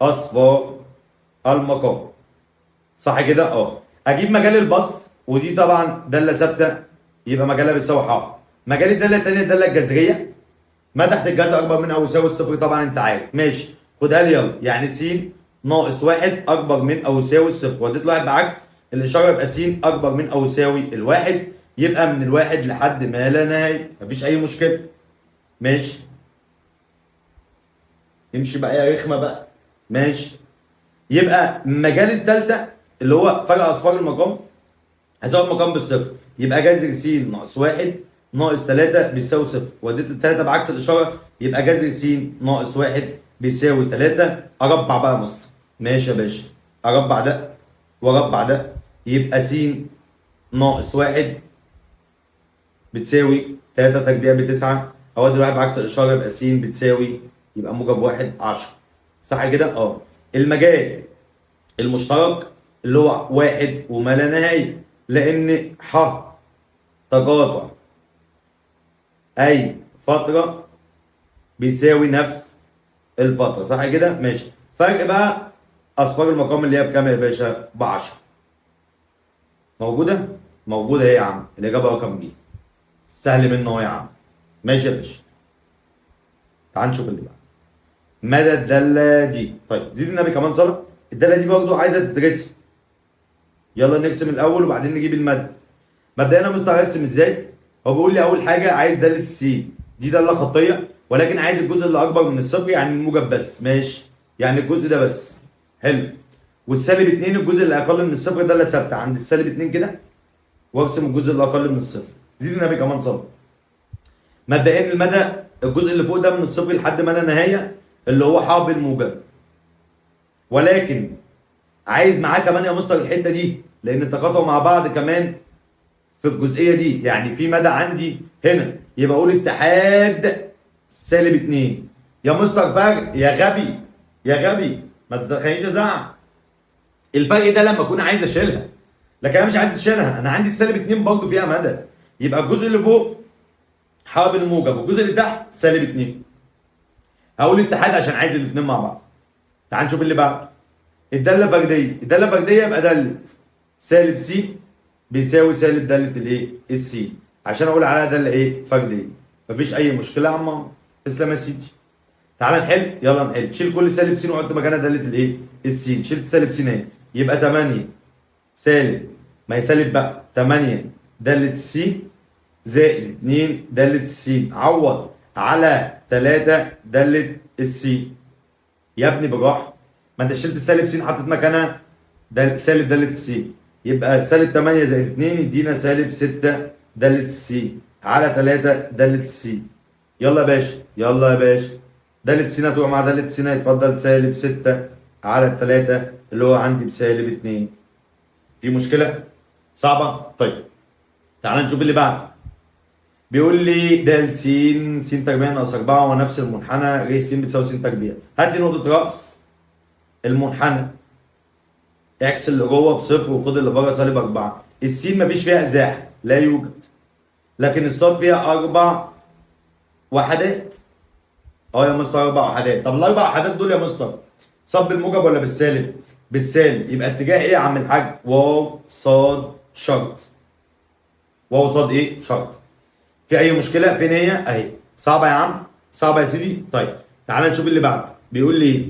اصفار المقام. صح كده؟ اجيب مجال البسط، ودي طبعا داله ثابته، يبقى مجالها بيساوي مجال الداله الثانيه الداله الجذريه، ما تحت الجذر اكبر من او يساوي الصفر، طبعا انت عارف. ماشي، خدها لي يلا. يعني س ناقص 1 اكبر من او يساوي الصفر، وديت له بعكس الاشاره، يبقى س اكبر من او يساوي الواحد، يبقى من الواحد لحد ما لا نهايه، مفيش اي مشكله. ماشي، امشي بقى يا رخمه بقى. ماشي، يبقى مجال الثالثه اللي هو فرق اصفار المقام، هيساوي المقام بالصفر، يبقى جذر س ناقص 1 ناقص 3 بيساوي صفر، وديت الثلاثه بعكس الاشاره، يبقى جذر س ناقص 1 بيساوي 3. اربع بقى يا مستر. ماشي يا باشا، اربع ده واربع ده، يبقى س ناقص 1 بتساوي 3 تربيع ب9، اودي واحد بعكس الاشاره، يبقى س بتساوي، يبقى موجب 1 10. صح كده؟ المجال المشترك اللي هو 1 وما لا نهايه، لان تقاطع اي فتره بيساوي نفس الفتره. صح كده؟ ماشي. فرق بقى اصفار المقام اللي هي بكام يا باشا؟ ب10. موجوده؟ موجوده اهي يا عم، الاجابه رقم ب. سهل منه اهو يا عم. ماشي يا باشا، تعال نشوف اللي بقى. مدى الداله دي. طيب زيد النبي كمان صلاه. الداله دي برضو عايزه تترسم. يلا نرسم الاول وبعدين نجيب المدى. مبدئيا انا مسترسم ازاي؟ هو بيقول لي اول حاجه عايز داله السين، دي داله خطيه، ولكن عايز الجزء اللي اكبر من الصفر، يعني الموجب بس. ماشي، يعني الجزء ده بس. حلو. والسالب 2 الجزء اللي اقل من الصفر، داله ثابته عند السالب 2 كده، وارسم الجزء اللي اقل من الصفر. زيد النبي كمان صلاه. مبدئيا المدى الجزء اللي فوق ده من الصفر لحد ما لا نهايه، اللي هو بالموجب، ولكن عايز معاه كمان يا مستر الحته دي، لان التقاطع مع بعض كمان في الجزئيه دي، يعني في مدى عندي هنا، يبقى اقول اتحاد سالب 2. يا مستر فرق، يا غبي يا غبي ما تخلينيش ازعق. الفرق ده لما اكون عايز اشيلها، لكن انا مش عايز اشيلها، انا عندي السالب 2 برضه فيها مدى، يبقى الجزء اللي فوق حرب الموجب والجزء اللي تحت سالب 2. هقول اتحاد عشان عايز الاثنين مع بعض. تعال نشوف اللي بعد. الداله فرديه، الداله فرديه يبقى داله سالب س بيساوي سالب داله الايه؟ السي، عشان اقول عليها داله ايه؟ فرديه. مفيش اي مشكله يا عم، تسلم يا سيدي. تعال نحل، يلا نحل. شيل كل سالب س وحط مكانها داله الايه؟ السين. شلت سالب س اهي، يبقى 8 سالب، ما هي سالب بقى، 8 داله السي زائد 2 داله السين، عوض على 3 داله السي. يا ابني بالراحه، ما انت شلت سالب س حطيت مكانها سالب داله السي، يبقى سالب 8 زائد 2 يدينا سالب 6 داله السي على 3 داله السي. يلا يا باشا، يلا يا باشا، داله س هتروح مع داله س، يتفضل سالب 6 على 3 اللي هو عندي بسالب 2. في مشكله؟ صعبه؟ طيب تعال نشوف اللي بعد. بيقول لي د س س تربيع ناقص 4 هو نفس المنحنى ر س بتساوي س تربيع. هات لي نقطه راس المنحنى، اعكس اللي جوه بصفر وخد اللي بره سالب 4. السين مفيش فيها ازاحه، لا يوجد، لكن الصاد فيها 4 وحدات. اه يا مستر 4 وحدات. طب الاربع وحدات دول يا مستر صاد بالموجب ولا بالسالب؟ بالسالب. يبقى اتجاه ايه يا عم الحاج؟ واو صاد شرط. واو صاد ايه؟ شرط. في اي مشكله؟ فين هي؟ اهي. صعبه يا عم؟ صعبه يا سيدي؟ طيب تعالى نشوف اللي بعده. بيقول لي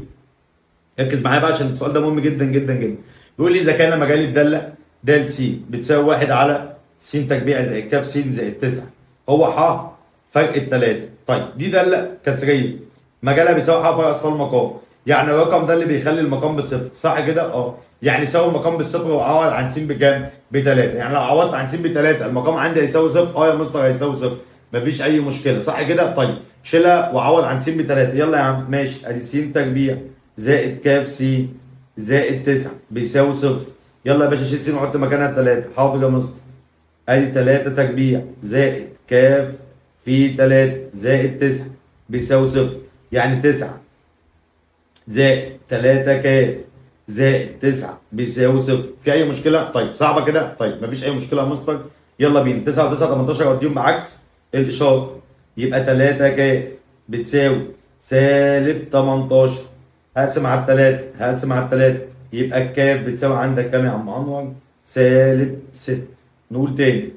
ركز معايا بقى عشان السؤال ده مهم جدا جدا جدا. بيقول لي اذا كان مجال الداله د س بتساوي 1 على س تربيع زائد ك س زائد 9 هو ح فرق الثلاثه. طيب دي داله كسريه مجالها بيساوي ح فرق اصفار المقام، يعني الرقم ده اللي بيخلي المقام بالصفر، صح كده؟ اه. يعني يساوي المقام بالصفر وعوض عن س بكام؟ بثلاثه. يعني لو عوضت عن س بثلاثه المقام عندي هيساوي صفر. اه يا مستر هيساوي صفر، مفيش اي مشكله، صح كده؟ طيب شيلها وعوض عن س بثلاثه. يلا يا عم ماشي، ادي س تربيع زائد ك س زائد 9 بيساوي صفر. يلا يا باشا شيل س وحط مكانها 3. حاضر يا مستر. ادي 3 تربيع زائد ك في 3 زائد 9 بيساوي صفر. يعني 9 زائد 3 ك زائد 9 بيساوي صفر. في اي مشكله؟ طيب صعبه كده؟ طيب مفيش اي مشكله يا مستر. يلا بينا. 9 و9 18 اوديهم بعكس الاشاره، يبقى 3 ك بتساوي سالب 18. هقسم على الثلاثة، هقسم على الثلاثة، يبقى الكاف بتساوي عندك كام يا عم انور؟ سالب 6. نقول تاني.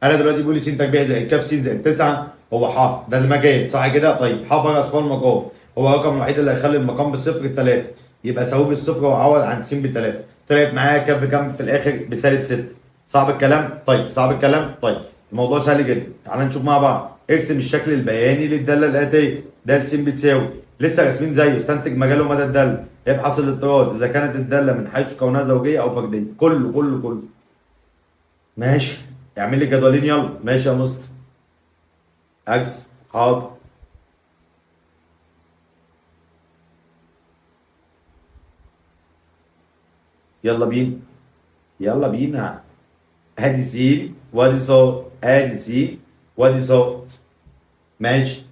انا دلوقتي بيقول لي س تربيع زائد كاف س زائد 9 هو ح، ده المجال، صح كده؟ طيب ح فرق اصفار المقام، هو الرقم الوحيد اللي هيخلي المقام بالصفر الثلاثة، يبقى ساويه بالصفر وعوض عن س بثلاثة. طلعت معايا كاف بكام في الاخر؟ بسالب 6. صعب الكلام؟ طيب صعب الكلام؟ طيب الموضوع سهل جدا، تعال نشوف مع بعض. ارسم الشكل البياني للداله الاتيه. د س بتساوي، لسه راسمين زيه، استنتج مجال ومدى الداله، ابحث الاضطراد اذا كانت الداله من حيث كونها زوجيه او فرديه. كله كله كله. ماشي، اعمل لي جدولين يلا. ماشي يا مستر. عكس، حاضر. يلا بينا، يلا بينا. ادي س وادي ص، ادي س وادي ص. ماشي.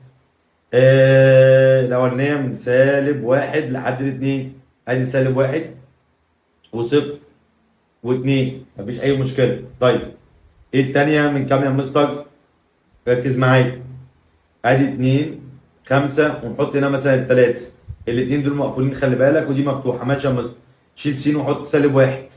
الاولانيه من سالب 1 لحد ال2، ادي سالب 1 وصفر و2، مفيش اي مشكله. طيب ايه الثانيه من كام يا مستر؟ ركز معايا. ادي 2 5 ونحط هنا مثلا 3، الاثنين دول مقفولين خلي بالك، ودي مفتوحه. ماشي يا مستر. شيل س وحط سالب 1.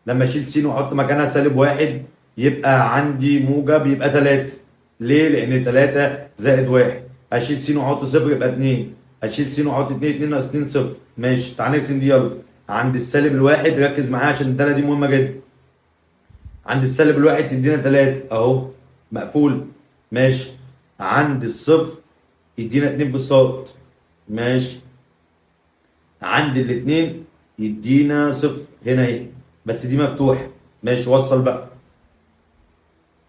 لما اشيل س واحط مكانها سالب 1 يبقى عندي موجب، يبقى 3. ليه؟ لان 3 زائد 1. اشيل س واحط صفر يبقى 2. اشيل س واحط 2، 2 ناقص 2 صفر. ماشي، تعال نرسم دي يلا. عند السالب الواحد ركز معايا عشان الداله دي مهمه جدا. عند السالب الواحد تدينا 3 اهو مقفول. ماشي. عند الصفر يدينا 2 في الصاد. ماشي. عند الاثنين يدينا صفر هنا اهي، بس دي مفتوحه. ماشي، وصل بقى.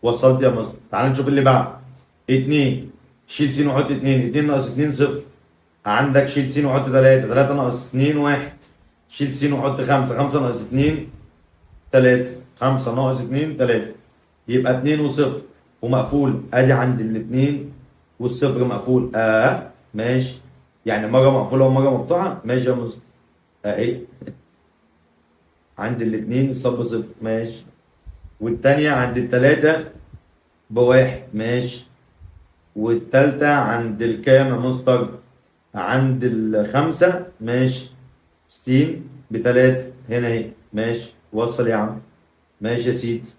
وصلت يا مصر. تعال نشوف اللي بعد. 2 شيل س وحط 2، 2 ناقص 2 صفر. عندك شيل س وحط 3، 3 ناقص 2 1. شيل س وحط 5. 5 ناقص 2 3. 5 ناقص 2 3. يبقى 2 وصفر ومقفول ادي عند الاثنين والصفر مقفول. ماشي. يعني مره مقفوله ومره مفتوحه. ماشي يا مصطفى. اهي عند الاثنين الصب صفر. ماشي. والتانية عند التلاتة بواحد. ماشي. والتالتة عند الكام يا مستر؟ عند الخمسة. ماشي. س بتلاتة هنا اهي. ماشي. وصل يا عم. ماشي يا سيدي.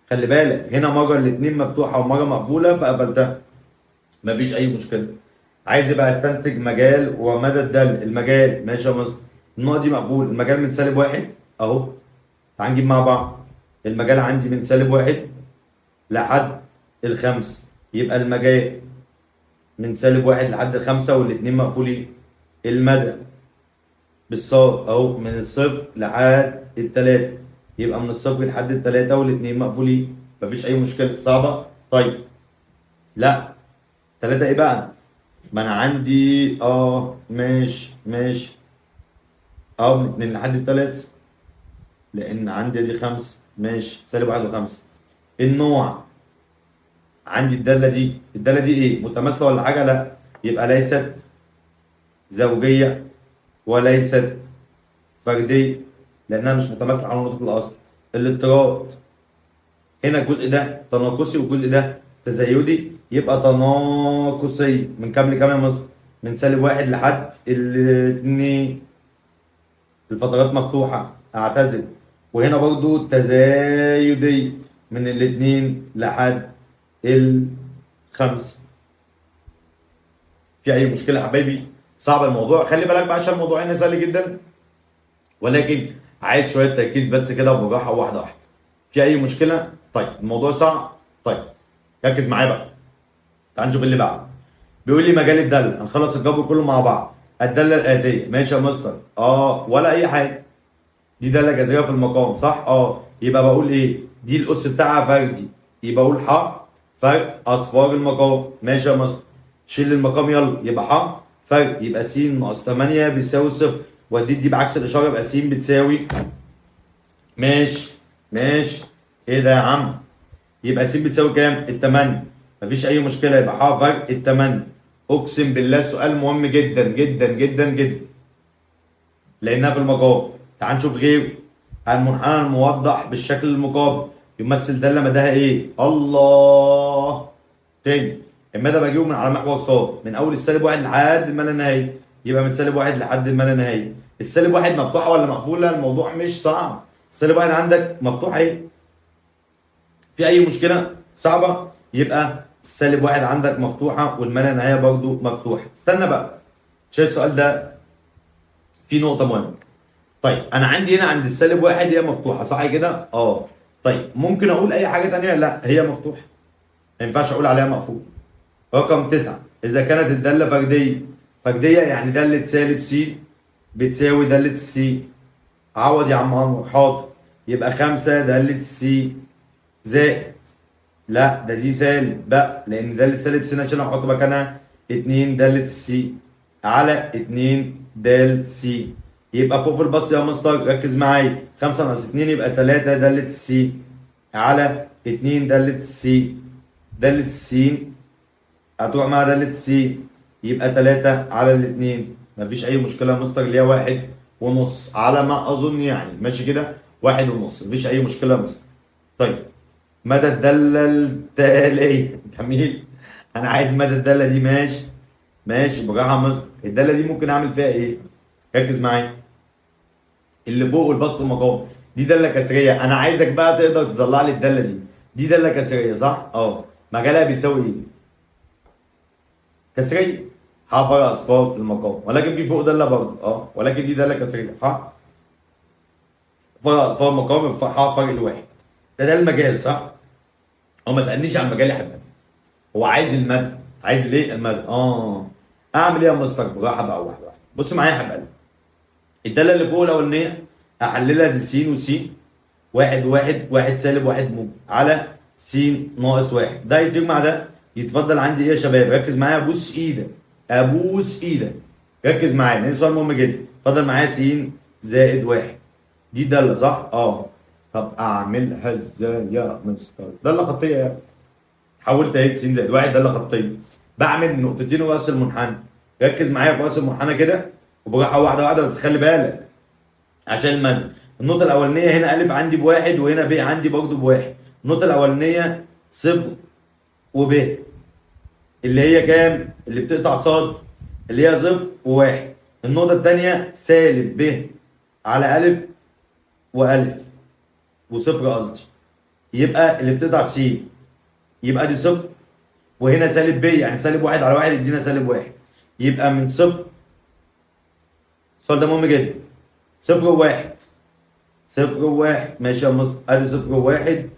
خلي بالك هنا مرة الاتنين مفتوحة ومرة مقفولة فقفلتها. مفيش أي مشكلة. عايز يبقى استنتج مجال ومدى الدل. المجال ماشي يا مستر. النقطة دي مقفول. المجال من سالب واحد أهو. تعال نجيب مع بعض. المجال عندي من سالب واحد لحد الخمس. يبقى المجال من سالب واحد لحد الخمسة والاتنين مقفولين. المدى بالصاد اهو من الصفر لحد التلاتة. يبقى من الصفر لحد التلاتة والاتنين مقفولين. مفيش أي مشكلة. صعبة؟ طيب. لا. تلاتة ايه بقى؟ ما أنا عندي ماشي من اتنين لحد التلاتة. لأن عندي دي خمسة. ماشي. سالب واحد وخمسة. النوع عندي الدالة دي ايه؟ متماثلة ولا حاجة؟ لا. يبقى ليست زوجية وليست فردية لأنها مش متماثلة على نقطة الأصل. الاضطراد هنا الجزء ده تناقصي والجزء ده تزايدي. يبقى تناقصي من كام لكام يا مصر؟ من سالب واحد لحد الاتنين. الفترات مفتوحة. أعتذر. وهنا برضو تزايدي من الاتنين لحد الخمسة. في أي مشكلة يا حبايبي؟ صعب الموضوع. خلي بالك بقى عشان الموضوع هنا سهل جدا ولكن عايز شوية تركيز بس كده وبراحة واحدة واحدة. في أي مشكلة؟ طيب الموضوع صعب؟ طيب ركز معايا بقى. تعال نشوف اللي بعده. بيقول لي مجال الدالة. هنخلص الجبر كله مع بعض. الدالة الآتية. ماشي يا مستر. ولا أي حاجة. دي دالة جذرية في المقام صح؟ يبقى بقول إيه؟ دي الأس بتاعها فردي. يبقى أقول ح فرق أصفار المقام. ماشي يا مستر. شيل المقام يلا. يبقى ح فرق. يبقى س ناقص 8 بيساوي صفر. واديت دي بعكس الإشارة يبقى س بتساوي. ماشي. إيه ده يا عم؟ يبقى س بتساوي كام؟ التمانية. مفيش أي مشكلة. يبقى ح فرق التمانية. أقسم بالله سؤال مهم جدا جدا جدا جدا. لأنها في المقام. تعال نشوف غيره. المنحنى الموضح بالشكل المقابل يمثل دالة مداها إيه؟ الله. تاني. المدى بجيبه من على محور صاد من أول السالب واحد لحد ما لا نهاية. يبقى من سالب واحد لحد ما لا نهاية. السالب واحد مفتوحة ولا مقفولة؟ الموضوع مش صعب. السالب واحد عندك مفتوحة إيه؟ في أي مشكلة؟ صعبة؟ يبقى السالب واحد عندك مفتوحة والما لا نهاية برضه مفتوحة. استنى بقى. شايف السؤال ده فيه نقطة مهمة. طيب أنا عندي هنا عند السالب واحد هي مفتوحة صح كده؟ طيب ممكن أقول أي حاجة تانية؟ لا هي مفتوحة. ما ينفعش أقول عليها مقفول. رقم 9. إذا كانت الدالة فردية. فردية يعني دالة سالب س بتساوي دالة س. عوض يا عم عمرو. حاضر. يبقى 5 دالة س زائد. لا دي سالب بقى لان داله سالب س عشان احط مكانها 2 داله س على 2 داله س. يبقى فوق في البسط يا مستر ركز معايا. 5 ناقص 2 يبقى 3 داله س على 2 داله س. داله س هتروح مع داله س يبقى 3 على الاثنين. مفيش اي مشكله يا مستر اللي هي 1.5 على ما اظن يعني. ماشي كده 1.5. مفيش اي مشكله يا مستر. طيب مدى الدالة التالية. جميل. أنا عايز مدى الدالة دي. ماشي براحة مصر. الدالة دي ممكن أعمل فيها إيه؟ ركز معايا. اللي فوق والبسط والمقام دي دالة كسرية. أنا عايزك بقى تقدر تطلع لي الدالة دي. دي دالة كسرية صح؟ مجالها بيساوي إيه؟ كسرية. ح فرق أصفار المقام ولكن في فوق دالة برضه ولكن دي دالة كسرية. ح فرق أصفار المقام ح فرق الواحد. ده المجال صح؟ هو ما سالنيش عن مجال يا حبيبي. هو عايز المدى. عايز ليه المدى؟ اعمل ايه يا مستر؟ براحه بقى واحده واحده. بص معايا يا حبيبي. الداله اللي فوق الاولانيه احللها دي س وس. واحد سالب واحد موجب على س ناقص واحد. ده يتجمع ده يتفضل عندي ايه يا شباب؟ ركز معايا. ابوس ايدك. ركز معايا لان سؤال مهم جدا. اتفضل معايا س زائد واحد. دي دالة صح؟ اه. طب اعملها ازاي يا مستر؟ دالة خطية يعني. حولت اهي س زائد واحد دالة خطية. بعمل نقطتين راس المنحنى. ركز معايا في راس المنحنى كده وبراحة واحدة واحدة، بس خلي بالك عشان المد. النقطة الأولانية هنا ألف عندي بواحد، وهنا ب عندي برضه بواحد. النقطة الأولانية صفر وب، اللي هي كام؟ اللي بتقطع صاد، اللي هي صفر وواحد. النقطة التانية سالب ب على ألف وألف وصفر قصدي، يبقى اللي بتقطع س، يبقى دي صفر، وهنا سالب ب يعني سالب واحد على واحد يدينا سالب واحد. يبقى من صفر، السؤال ده مهم جدا، صفر وواحد، صفر وواحد ماشي يا مصر، ادي صفر وواحد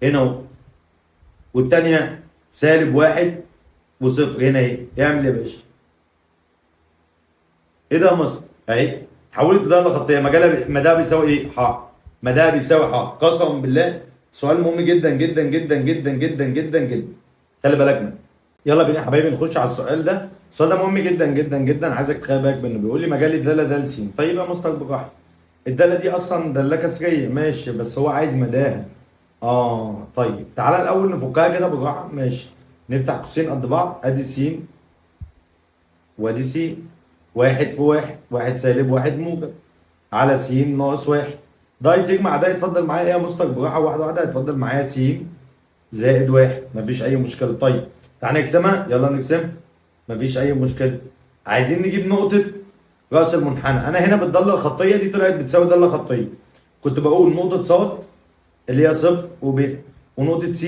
هنا اهو، والتانية سالب واحد وصفر هنا اهي. اعمل ايه يا باشا؟ ايه ده يا مصر؟ اهي حولت بدالة خطية، مداها بيساوي ايه؟ ح. مداها بيساوي ح. قسما بالله سؤال مهم جدا جدا جدا جدا جدا جدا جدا. خلي بالك منه. يلا بينا يا حبايبي نخش على السؤال ده. السؤال ده مهم جدا جدا جدا، عايزك تخلي بالك منه. بيقول لي مجال الداله د س. طيب يا مستر براحتك، الداله دي اصلا داله كسريه ماشي، بس هو عايز مداها. طيب تعالى الاول نفكها كده بالراحه. ماشي، نفتح قوسين قد بعض، ادي س وادي س. واحد في واحد، واحد سالب واحد موجب، على س ناقص واحد. ده تجمع ده يتفضل معايا ايه يا مستر براحه واحده واحده. هيتفضل معايا س زائد واحد، مفيش اي مشكله. طيب تعالى نقسمها، يلا نقسمها، مفيش اي مشكله. عايزين نجيب نقطه راس المنحنى. انا هنا في الضله الخطيه دي طلعت بتساوي ضله خطيه. كنت بقول نقطه ص اللي هي صفر وب، ونقطه س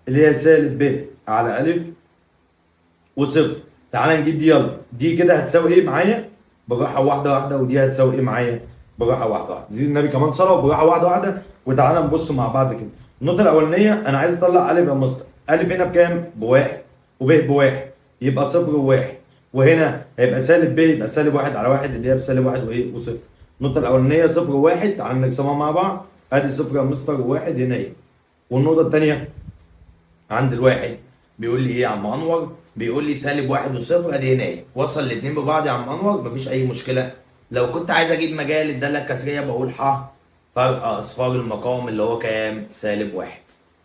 اللي هي سالب ب على الف وصفر. تعالى نجيب دي، يلا دي كده هتساوي ايه معايا براحه واحده واحده، ودي هتساوي ايه معايا براحه واحده واحده. زيد النبي كمان صلاه وبراحه واحده واحده. وتعالى نبص مع بعض كده. النقطه الاولانيه انا عايز اطلع الف يا مستر. الف هنا بكام؟ بواحد، وب بواحد، يبقى صفر وواحد. وهنا هيبقى سالب ب، يبقى سالب واحد على واحد اللي هي بسالب واحد وايه وصفر. النقطه الاولانيه صفر وواحد، تعالى نقسمها مع بعض. ادي صفر يا مستر وواحد هنا ايه. والنقطه الثانيه عند الواحد بيقول لي ايه يا عم انور؟ بيقول لي سالب واحد وصفر، ادي هنا ايه. وصل الاثنين ببعض يا عم انور، مفيش اي مشكله. لو كنت عايز اجيب مجال الداله الكسريه بقول ح فرق اصفار المقام اللي هو كام؟ سالب واحد.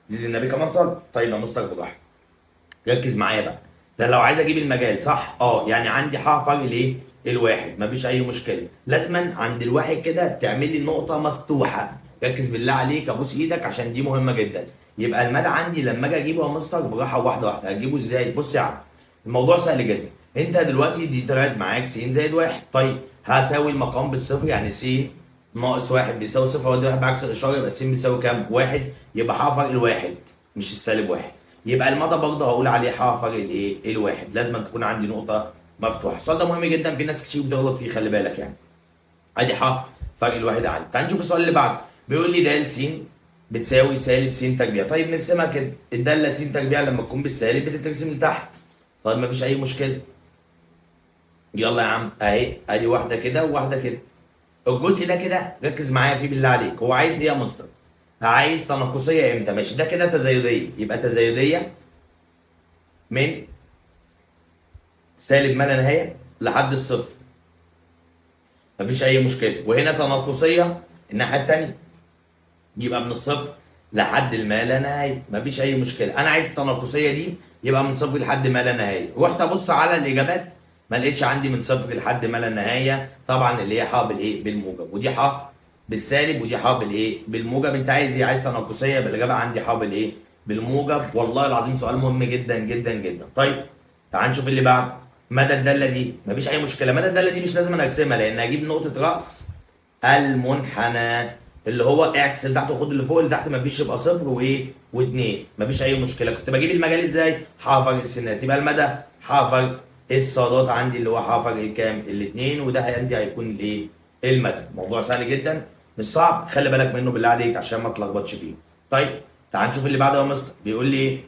زيد النبي كمان صلى. طيب يا مستر براحتك، ركز معايا بقى. ده لو عايز اجيب المجال صح؟ يعني عندي ح فرق الايه؟ الواحد، مفيش اي مشكله. لازما عند الواحد كده تعمل لي نقطه مفتوحه. ركز بالله عليك، ابوس ايدك عشان دي مهمه جدا. يبقى المدى عندي لما اجي اجيبه يا مستر براحه واحده واحده. هتجيبه ازاي؟ بص يا عم، الموضوع سهل جدا. انت دلوقتي دي طلعت معاك س زائد واحد. طيب هساوي المقام بالصفر، يعني س ناقص واحد بيساوي صفر، وادي واحد بعكس الاشاره، يبقى س بتساوي كام؟ واحد. يبقى ح فرق الواحد مش السالب واحد. يبقى المدى برضه هقول عليه ح فرق الايه؟ الواحد. لازم تكون عندي نقطه مفتوحه. السؤال ده مهم جدا، في ناس كتير بتغلط فيه، خلي بالك يعني. ادي ح فرق الواحد عندي. تعال نشوف السؤال اللي بعده. بيقول لي د س بتساوي سالب س تربيع. طيب نرسمها كده. الداله س تربيع لما تكون بالسالب بتترسم لتحت. طيب مفيش اي مشكله. يلا يا عم اهي، ادي واحده كده وواحده كده. الجزء ده كده ركز معايا فيه بالله عليك. هو عايز ايه يا مستر؟ عايز تناقصيه امتى؟ ماشي، ده كده تزايديه، يبقى تزايديه من سالب ما لا نهايه لحد الصفر، مفيش اي مشكله. وهنا تناقصيه الناحيه الثانيه، يبقى من الصفر لحد ما لا نهايه، مفيش اي مشكله. انا عايز التناقصيه دي يبقى من صفر لحد ما لا نهايه. رحت ابص على الاجابات ما لقيتش عندي من صفر لحد ما لا نهايه طبعا، اللي هي ح بالايه؟ بالموجب، ودي ح بالسالب، ودي ح بالايه؟ بالموجب. انت عايز ايه؟ عايز تناقصيه، بالاجابه عندي ح بالايه؟ بالموجب. والله العظيم سؤال مهم جدا جدا جدا. طيب تعال نشوف اللي بعد. مدى الداله دي مفيش اي مشكله. مدى الداله دي مش لازم انا اقسمها، لان هجيب نقطه راس المنحنى اللي هو اعكس اللي تحت وخد اللي فوق. اللي تحت مفيش، يبقى صفر وايه؟ واثنين، مفيش اي مشكله. كنت بجيب المجال ازاي؟ ح فرق السنات. يبقى المدى ح فرق الصادات عندي اللي هو ح فرق الكام؟ الاثنين. وده عندي هيكون الايه؟ المدى. موضوع سهل جدا مش صعب، خلي بالك منه بالله عليك عشان ما تلخبطش فيه. طيب تعال نشوف اللي بعده يا مستر. بيقول لي ايه؟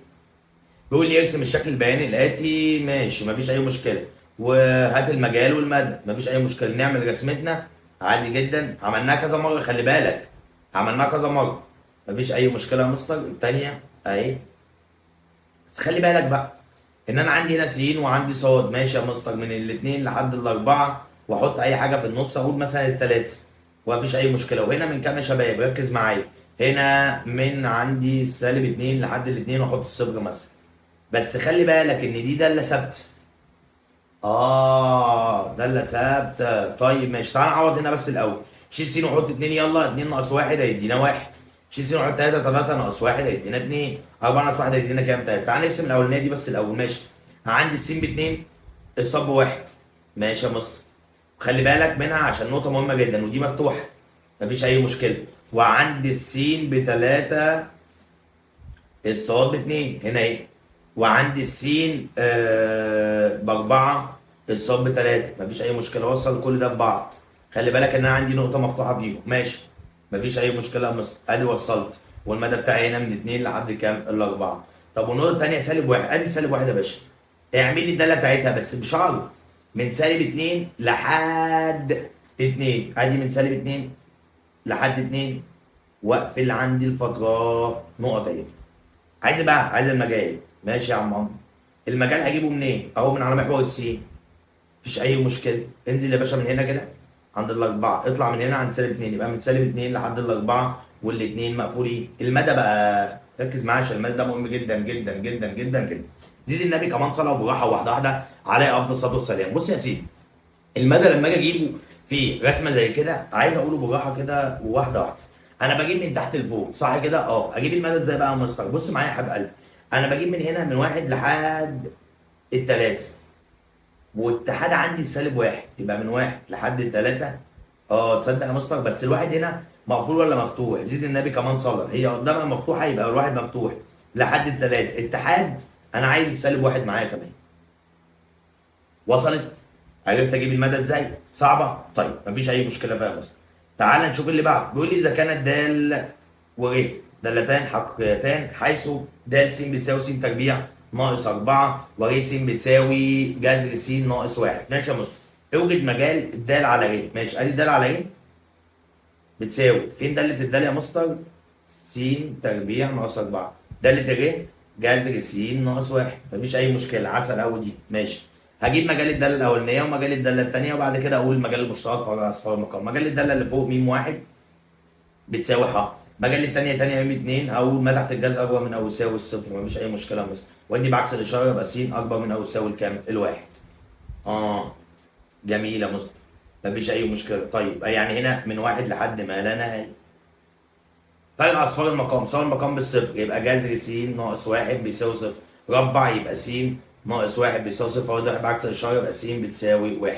بيقول لي ارسم الشكل البياني الاتي. ماشي مفيش اي مشكله. وهات المجال والمدى، مفيش اي مشكله. نعمل رسمتنا عادي جدا، عملناها كذا مره، خلي بالك عملناها كذا مره، مفيش اي مشكله يا مستر. الثانيه اهي، بس خلي بالك بقى ان انا عندي هنا س وعندي ص. ماشي يا مستر، من الاثنين لحد الاربعه واحط اي حاجه في النص، اقول مثلا الثلاثه ومفيش اي مشكله. وهنا من كام يا شباب؟ ركز معايا. هنا من عندي السالب 2 لحد ال2 واحط الصفر مثلا. بس خلي بالك ان دي داله ثابته. داله ثابته. طيب ماشي، تعال نعوض هنا بس الاول. شيل س وحط 2، يلا 2 ناقص 1 هيدينا 1. شيل س وحط 3، 3 ناقص 1 هيدينا 2. 4 ناقص 1 هيدينا كام؟ 3. تعال نقسم الاولانيه دي بس الاول. ماشي، عندي الس ب 2، الصب 1. ماشي يا مستر. خلي بالك منها عشان نقطه مهمه جدا، ودي مفتوحه مفيش اي مشكله. وعندي السين ب3، الصاد ب2 هنا اهي. وعندي السين ب4، الصاد ب3 مفيش اي مشكله. وصل كل ده ببعض. خلي بالك ان انا عندي نقطه مفتوحه فيهم. ماشي، مفيش اي مشكله يا مستر. ادي وصلت. والمدى بتاعي هنا من 2 لحد كام؟ ال4. طب والنقطه الثانيه سالب 1. ادي سالب 1 يا باشا. اعمل لي الداله بتاعتها بس بشرط من سالب 2 لحد 2. ادي من سالب 2 لحد 2، واقفل عندي الفترات نقط اهي. عايز إيه بقى؟ عايز المجال. ماشي يا عم عمرو. المجال هجيبه منين؟ اهو من على محور السين. مفيش اي مشكله. انزل يا باشا من هنا كده عند الاربعه، اطلع من هنا عند سالب 2، يبقى من سالب 2 لحد الاربعه والاثنين مقفولين. المدى بقى ركز معايا عشان المدى ده مهم جدا جدا جدا جدا جدا. زيد النبي كمان صلاه وبراحه واحده واحده عليه افضل الصلاه والسلام. بص يا سيدي، المدى لما اجي اجيبه في رسمه زي كده عايز اقوله بالراحه كده وواحده واحده. انا بجيب من تحت لفوق صح كده؟ اجيب المدى ازاي بقى يا مستر؟ بص معايا يا حبيب قلبي. انا بجيب من هنا من 1 لحد الثلاثه، والاتحاد عندي السالب 1، يبقى من 1 لحد الثلاثه. تصدق يا مستر بس الواحد هنا مقفول ولا مفتوح؟ زيد النبي كمان صلى، هي قدامها مفتوحه يبقى الواحد مفتوح لحد الثلاثه. اتحاد انا عايز السالب 1 معايا كمان. وصلت؟ عرفت اجيب المدى ازاي؟ صعبه؟ طيب مفيش اي مشكله فيها يا مستر. تعال نشوف اللي بعده. بيقول لي اذا كانت دال وغ دالتان حقيقتان حيث د س بتساوي س تربيع ناقص 4 وغ س بتساوي جذر س ناقص 1. ماشي يا مستر. اوجد مجال الدال على غ. ماشي، ادي الدال على غ بتساوي فين داله الدال يا مستر؟ س تربيع ناقص 4. داله الغ جذر س ناقص 1. مفيش اي مشكله، عسل قوي دي. ماشي، هجيب مجال الداله الاولانيه ومجال الداله الثانيه وبعد كده اقول المجال المشترك في اصفار المقام. مجال الداله اللي فوق م 1 بتساوي ح. مجال الثانيه ثانيه م 2 اقول ما تحت الجذر اكبر من او يساوي الصفر. مفيش اي مشكله يا مستر. وادي بعكس الاشاره يبقى س اكبر من او يساوي الكام؟ الواحد. جميل يا مستر. مفيش اي مشكله. طيب يعني هنا من 1 لحد ما لا نهايه. فرق اصفار المقام، صار المقام بالصفر يبقى جذر س ناقص 1 بيساوي صفر. ربع يبقى س ناقص 1 بيساوي صفر. اهو ده بعكس الاشاره يبقى س بتساوي 1.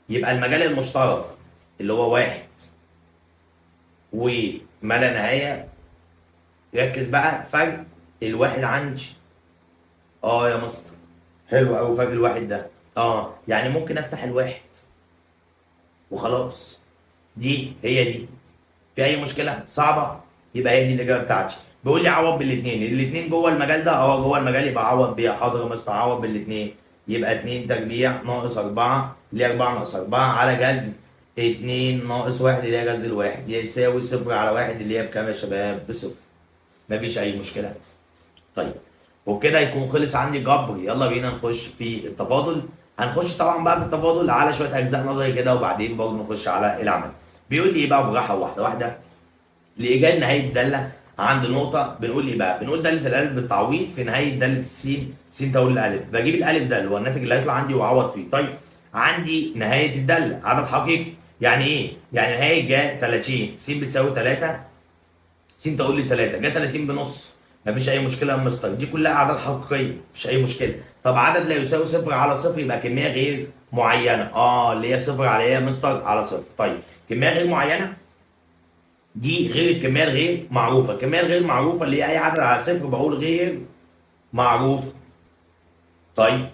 يبقى المجال المشترك اللي هو 1 وما لا نهايه. ركز بقى فرق الواحد عندي. يا مستر حلو قوي فرق الواحد ده. يعني ممكن افتح الواحد وخلاص. دي هي دي. في اي مشكله؟ صعبه؟ يبقى هي دي الاجابه بتاعتي. بيقول لي عوض بالاثنين. الاثنين جوه المجال ده؟ جوه المجال يبقى عوض بيها. حاضر يا مستر، عوض بالاثنين. يبقى 2 تربيع ناقص 4 اللي هي 4 ناقص 4 على جذر 2 ناقص 1 اللي هي جذر الواحد يساوي صفر على 1 اللي هي بكام يا شباب؟ بصفر. مفيش اي مشكله. طيب وبكده يكون خلص عندي الجبر. يلا بينا نخش في التفاضل. هنخش طبعا بقى في التفاضل على شويه اجزاء نظري كده وبعدين برضه نخش على العمل. بيقول لي ايه بقى براحه واحده واحده. لايجاد نهايه الداله عند نقطه بنقول ايه بقى؟ بنقول داله الالف بالتعويض في نهايه داله س. س تقول الالف، بجيب الالف ده اللي هو الناتج اللي هيطلع عندي واعوض فيه. طيب عندي نهايه الداله عدد حقيقي. يعني ايه؟ يعني نهايه جا 30 س بتساوي 3. س تقول لي 3 جا 30 بنص. مفيش اي مشكله يا مستر، دي كلها اعداد حقيقيه مفيش اي مشكله. طب عدد لا يساوي صفر على صفر يبقى كميه غير معينه. اللي هي صفر على ايه يا مستر؟ على صفر. طيب كميه غير معينه دي غير الكميه الغير معروفه. الكميه الغير معروفه اللي هي اي عدد على صفر بقول غير معروف. طيب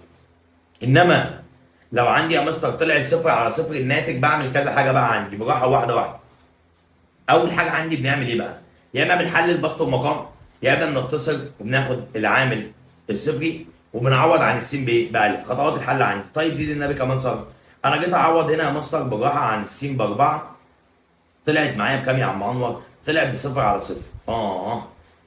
انما لو عندي يا مستر طلعت صفر على صفر الناتج بعمل كذا حاجه بقى عندي براحه واحده واحده. اول حاجه عندي بنعمل ايه بقى؟ يا اما بنحلل بسط المقام يا اما بنختصر وبناخد العامل الصفري وبنعوض عن السين بألف. خطوات الحل عندي. طيب زيد النبي كمان صار. انا جيت اعوض هنا يا مستر بالراحه عن السين باربعه. طلعت معايا بكام يا عم انور؟ طلعت بصفر على صفر.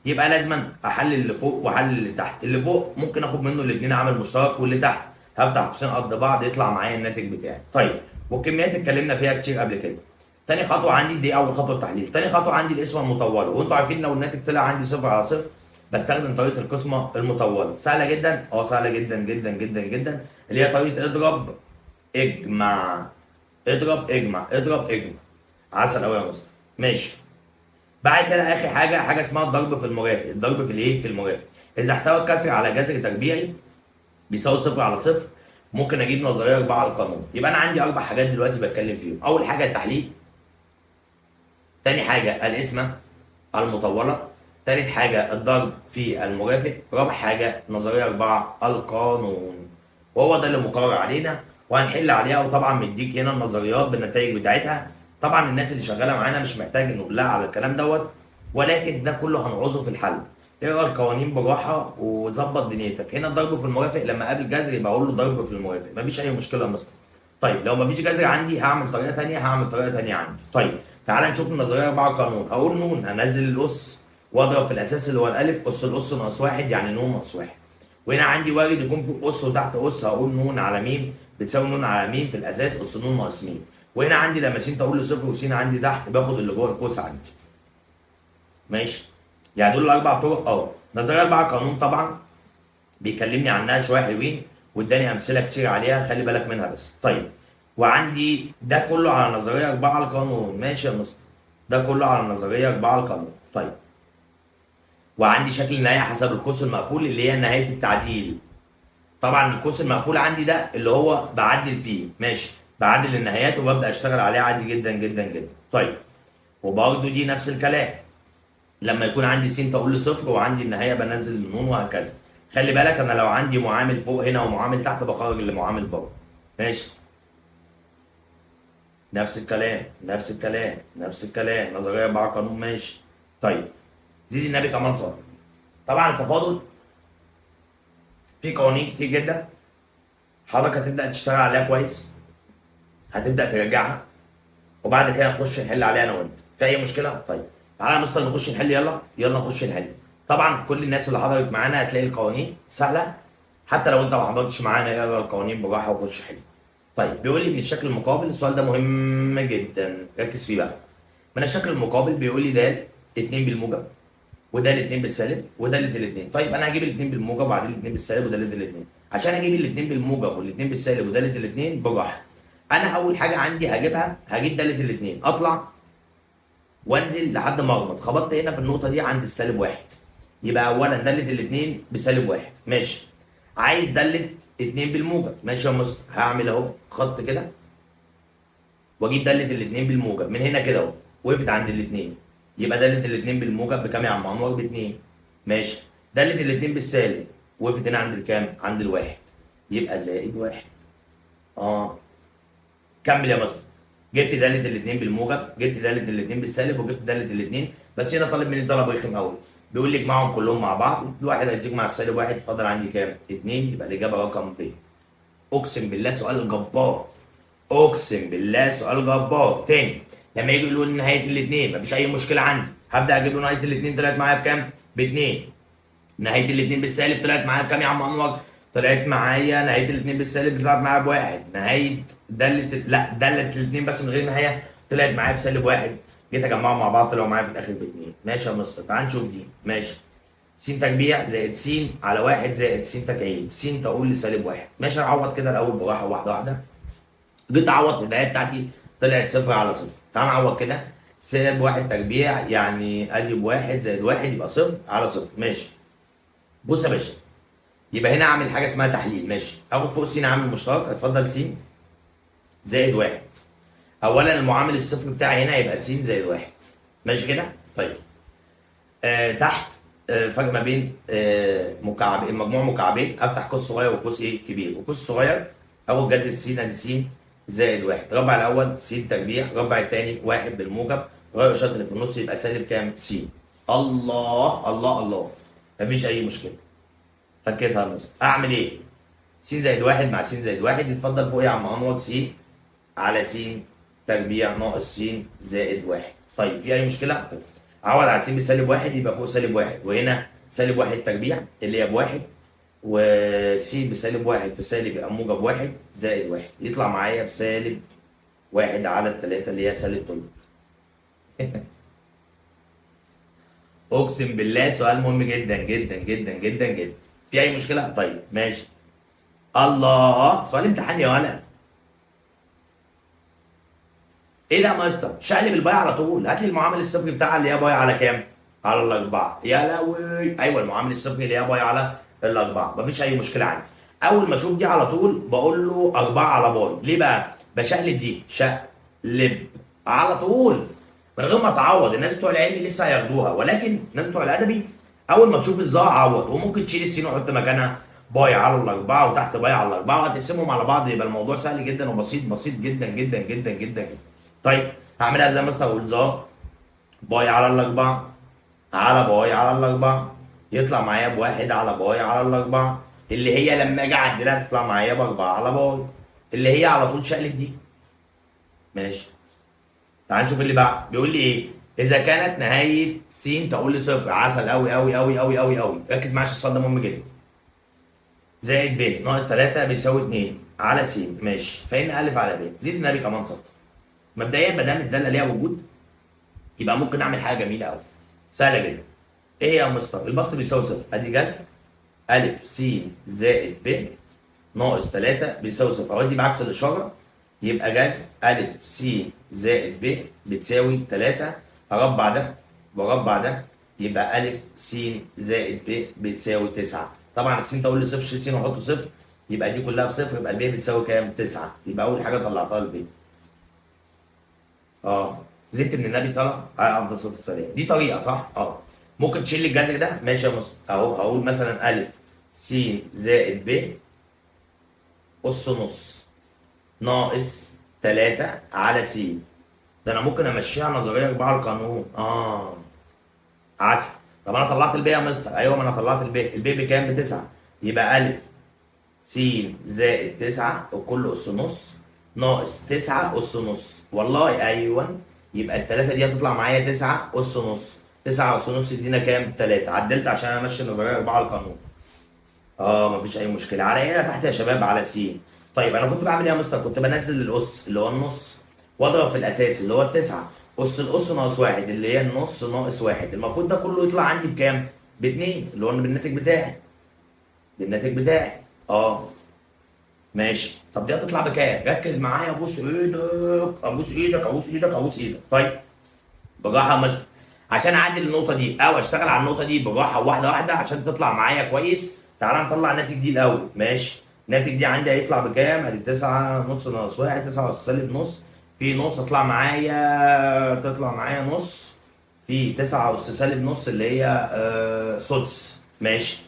يبقى لازم احلل اللي فوق واحلل اللي تحت. اللي فوق ممكن اخد منه الاثنين عامل مشترك واللي تحت هفتح قوسين قد بعض يطلع معايا الناتج بتاعي. طيب والكميات اتكلمنا فيها كتير قبل كده. تاني خطوه عندي دي اول خطوه التحليل. تاني خطوه عندي القسمه المطوله، وانتوا عارفين لو الناتج طلع عندي 0 على 0 بستخدم طريقه القسمه المطوله. سهله جدا، سهله جدا جدا جدا جدا، اللي هي طريقه اضرب اجمع اضرب اجمع اضرب اجمع. عسل قوي يا مستر. ماشي. بعد كده اخر حاجه اسمها الضرب في المرافق. الضرب في الايه؟ في المرافق. اذا احتوى الكسر على جذر تربيعي بيساوي 0 على 0 ممكن اجيب نظريه 4 على القانون. يبقى انا عندي 4 حاجات دلوقتي بتكلم فيهم. اول حاجه التحليل، تاني حاجه القسمه المطوله، تالت حاجه الضرب في المرافق، رابع حاجه نظريه 4 القانون. وهو ده اللي مقرر علينا وهنحل عليها. وطبعا مديك هنا النظريات بالنتائج بتاعتها. طبعا الناس اللي شغاله معانا مش محتاج نقول لها على الكلام دوت، ولكن ده كله هنعوزه في الحل. اقرا القوانين براحه وظبط دنيتك. هنا الضرب في المرافق لما اقابل جذر يبقى اقول له ضرب في المرافق، مفيش اي مشكله يا مستر. طيب لو مفيش جذر عندي هعمل طريقه ثانيه، عندي. طيب تعالى نشوف النظريه 4 قانون. هقول نون، هنزل الاس واضرب في الاساس اللي هو الالف، اس الاس ناقص 1 يعني نون ناقص 1. وهنا عندي وارد يكون فوق اس وتحت اس، هقول نون على م بتساوي نون على م في الاساس اس نون ناقص م. وهنا عندي لما س تقول لي صفر وس عندي تحت باخد اللي جوه القوس عندي. ماشي؟ يعني دول الاربع طرق. نظريه 4 قانون طبعا بيكلمني عنها شويه حلوين واداني امثله كتير عليها، خلي بالك منها بس. طيب وعندي ده كله على نظريه 4 القانون. ماشي يا مستر، ده كله على نظريه 4 القانون. طيب وعندي شكل النهايه حسب القوس المقفول اللي هي نهايه التعديل. طبعا القوس المقفول عندي ده اللي هو بعدل فيه. ماشي، بعدل النهايات وببدا اشتغل عليه عادي جدا جدا جدا. طيب وبرده دي نفس الكلام، لما يكون عندي س تقول لي صفر وعندي النهايه بنزل النون وهكذا. خلي بالك انا لو عندي معامل فوق هنا ومعامل تحت بخرج اللي معامل بره. ماشي، نفس الكلام نفس الكلام نفس الكلام، نظريه 4 قانون. ماشي. طيب زيد النبي كمان صار. طبعا التفاضل في قوانين كتير جدا حضرتك هتبدا تشتغل عليها كويس، هتبدا ترجعها وبعد كده نخش نحل عليها انا وانت. في اي مشكله؟ طيب تعالى يا مستر نخش نحل. يلا نخش نحل. طبعا كل الناس اللي حضرت معانا هتلاقي القوانين سهله، حتى لو انت ما حضرتش معانا اقرا القوانين براحه وخش حل. طيب بيقول لي من الشكل المقابل، السؤال ده مهم جدا ركز فيه بقى. من الشكل المقابل بيقول لي د 2 بالموجب وده الاثنين بالسالب وده الاثنين. طيب انا هجيب الاثنين بالموجب وبعدين الاثنين بالسالب وده الاثنين. عشان اجيب الاثنين بالموجب والاثنين بالسالب وده الاثنين براحه، انا اول حاجه عندي هجيب داله الاثنين، اطلع وانزل لحد ما اغمض. خبطت هنا في النقطه دي عند السالب 1، يبقى اولا داله الاثنين بسالب 1. ماشي. عايز داله 2 بالموجب. ماشي يا مستر، هعمل اهو خط كده واجيب داله الاثنين بالموجب من هنا كده اهو، وقفت عند الاثنين، يبقى داله الاثنين بالموجب بكام يا عم انور؟ ب2. ماشي. داله الاثنين بالسالب وقفت هنا عند الكام؟ عند الواحد، يبقى زائد 1. كمل يا مستر. جبت داله الاثنين بالموجب، جبت داله الاثنين بالسالب، وجبت داله الاثنين. بس هنا طالب مني طلب رخم قوي، بيقول لي اجمعهم كلهم مع بعض. الواحد هيجمع السالب 1 اتفضل عندي كام؟ 2. يبقى الاجابه رقم ب. اقسم بالله سؤال جبار، اقسم بالله سؤال جبار. تاني لما يجي يقولوا لي نهايه الاثنين مفيش اي مشكله عندي، هبدا اجيب له نهايه الاثنين طلعت معايا بكام؟ ب2. نهايه الاثنين بالسالب طلعت معايا بكام يا عم انور؟ طلعت معايا نهايه الاثنين بالسالب طلعت معايا بواحد. نهايه داله الاثنين بس من غير نهايه طلعت معايا بسالب 1. جيت اجمعهم مع بعض طلعوا معايا في الاخر ب2. ماشي يا مستر، تعال نشوف دي. ماشي. س تربيع زائد س على 1 زائد س تكعيب. س تقول لي سالب 1. ماشي، اعوض كده الاول براحه واحده واحده. جيت اعوض في الدقيقه بتاعتي طلعت 0 على 0. تعال نعوض كده. سالب 1 تربيع يعني ادي ب1 زائد 1 يبقى 0 على 0. ماشي. بص يا باشا، يبقى هنا اعمل حاجه اسمها تحليل. ماشي، اخد فوق س عامل مشترك، اتفضل س زائد 1. اولا المعامل الصفر بتاعي هنا يبقى س زائد 1. ماشي كده؟ طيب تحت فرق ما بين مكعبين، مجموع مكعبين، افتح قوس صغير وقوس ايه؟ كبير. وقوس صغير اخد جذر الس ادي س زائد 1. ربع الاول س تربيع، ربع الثاني 1 بالموجب، غير الشرط اللي في النص يبقى سالب كام؟ س. الله الله الله، مفيش اي مشكله. فكيتها النص. اعمل ايه؟ س زائد 1 مع س زائد 1 يتفضل فوق يا عم انور س على س تربيع ناقص س زائد 1. طيب في اي مشكله؟ طيب عوض على س بسالب 1 يبقى فوق سالب 1 وهنا سالب 1 تربيع اللي هي ب1 وس بسالب 1 في سالب يبقى موجب 1 زائد 1 يطلع معايا بسالب 1 على التلاتة اللي هي سالب تلت. اقسم بالله سؤال مهم جدا جدا جدا جدا جدا. في اي مشكله؟ طيب ماشي. الله، سؤال امتحان يا ولد. ايه ده يا ماستر؟ شقلب الباي على طول، هات لي المعامل الصفري بتاعها اللي هي باي على كام؟ على الاربعه. يا لهوي، ايوه المعامل الصفري اللي هي باي على الاربعه، مفيش اي مشكله عندي. اول ما اشوف دي على طول بقول له 4 على باي. ليه بقى؟ بشقلب دي، شقلب على طول من غير ما تعوض. الناس بتوع العلمي لسه هياخدوها، ولكن الناس بتوع الادبي اول ما تشوف الظاهر عوض. وممكن تشيل السين وحط مكانها باي على الاربعه وتحت باي على الاربعه وهتقسمهم على بعض، يبقى الموضوع سهل جدا وبسيط، بسيط جدا جدا جدا جدا جدا. طيب هعملها ازاي مثلا؟ اقول ظا باي على الاربعه على باي على الاربعه، يطلع معايا بواحد على باي على الاربعه، اللي هي لما اجي اعدلها تطلع معايا باربعه على باي، اللي هي على طول شقلب دي. ماشي. تعال نشوف اللي بعد. بيقول لي ايه؟ اذا كانت نهايه س تقول لي صفر. عسل قوي قوي قوي قوي قوي قوي. ركز معايا عشان السؤال ده مهم جدا. زائد ب ناقص 3 بيساوي 2 على س. ماشي. فإن أ على ب زيد النبي كمان سطر. مبدئيا ما دام الداله ليها وجود يبقى ممكن نعمل حاجه جميله قوي سهله جدا. ايه هي يا مستر؟ البسط بيساوي صفر. ادي جذر ا س زائد ب ناقص 3 بيساوي صفر. اودي بعكس الاشاره يبقى جذر ا س زائد ب بتساوي 3. اربع ده واربع ده يبقى ا س زائد ب بتساوي 9. طبعا الس تقول لي صفر، شيل س واحط صفر يبقى دي كلها بصفر، يبقى الب بتساوي كام؟ 9. يبقى اول حاجه طلعتها الب. زدت من النبي طلع افضل صوت السريع. دي طريقه صح؟ ممكن تشيل لي الجذر ده. ماشي يا مصر. اهو هقول مثلا ا س زائد ب اس نص ناقص 3 على س. ده انا ممكن امشيها نظريه 4 القانون. عسل. طب انا طلعت الب يا مستر. ايوه ما انا طلعت الب بكام؟ بتسعه. يبقى ا س زائد 9 الكل اس نص ناقص 9 اس نص. والله ايوه. يبقى الثلاثه دي هتطلع معايا 9 اس نص. 9 اس نص يدينا كام؟ 3. عدلت عشان امشي النظريه 4 القانون. مفيش اي مشكله. على ايه تحت يا شباب؟ على س. طيب انا كنت بعمل ايه يا مستر؟ كنت بنزل الاس اللي هو النص واضرب في الاساس اللي هو التسعه. اس الاس ناقص واحد اللي هي النص ناقص واحد. المفروض ده كله يطلع عندي بكام؟ باتنين اللي هو بالناتج بتاعي. بالناتج بتاعي. ماشي. طب دي هتطلع بكام؟ ركز معايا. ابوس ايدك ابوس ايدك ابوس ايدك ابوس ايدك. طيب بالراحه يا مستر عشان اعدل النقطه دي او اشتغل على النقطه دي بالراحه واحده واحده عشان تطلع معايا كويس. تعالى نطلع الناتج دي الاول. ماشي. الناتج دي عندي هيطلع بكام؟ ادي 9 نص ناقص 1. 9 اس سالب نص في نص تطلع معايا نص في 9 اس سالب نص اللي هي سدس. ماشي.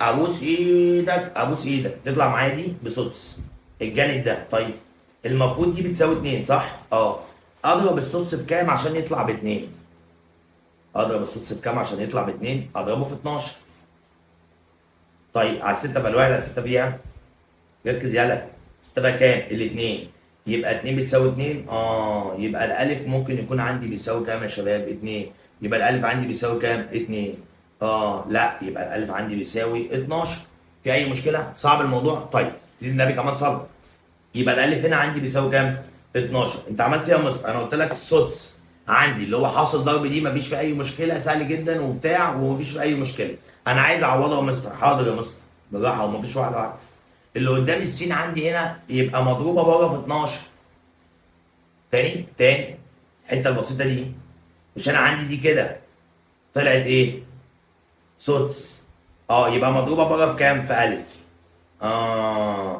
ابوس ايدك ابوس ايدك تطلع معايا دي بسدس الجانب ده. طيب المفروض دي بتساوي 2 صح؟ اضرب السدس في كام عشان يطلع ب 2؟ اضرب السدس في كام عشان يطلع ب 2؟ اضربه في 12. طيب على 6 فالواحد على 6 فيها. ركز يلا. 6 فيها كام؟ الاثنين. يبقى 2 بتساوي 2. يبقى الالف ممكن يكون عندي بيساوي كام يا شباب؟ 2. يبقى الالف عندي بيساوي كام؟ 2. لا يبقى الالف عندي بيساوي 12. في اي مشكله؟ صعب الموضوع؟ طيب زيد النبي كمان صلى. يبقى الالف هنا عندي بيساوي كام؟ 12. انت عملت ايه يا مستر؟ انا قلت لك السدس عندي اللي هو حاصل ضرب دي مفيش في اي مشكله، سهل جدا وبتاع ومفيش في اي مشكله. انا عايز اعوضها يا مستر. حاضر يا مستر بالراحه ومفيش واحده واحده. اللي قدام السين عندي هنا يبقى مضروبه بره في 12. تاني الحته البسيطه دي مش انا عندي دي كده طلعت ايه؟ سدس. يبقى مضروبه بره في كام؟ في الف.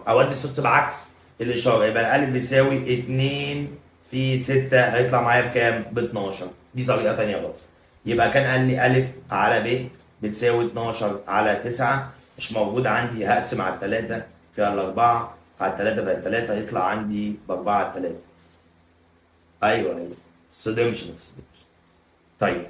اودي السدس بعكس الاشاره يبقى الالف بيساوي 2 في 6 هيطلع معايا بكام؟ ب 12. دي طريقه ثانيه برضه. يبقى كان قال لي ا على ب بتساوي 12 على 9 مش موجود عندي. هقسم على الثلاثه فيها الاربعه على الثلاثه بقت 3 هيطلع عندي ب 4 على 3. ايوه ما تصدمش. طيب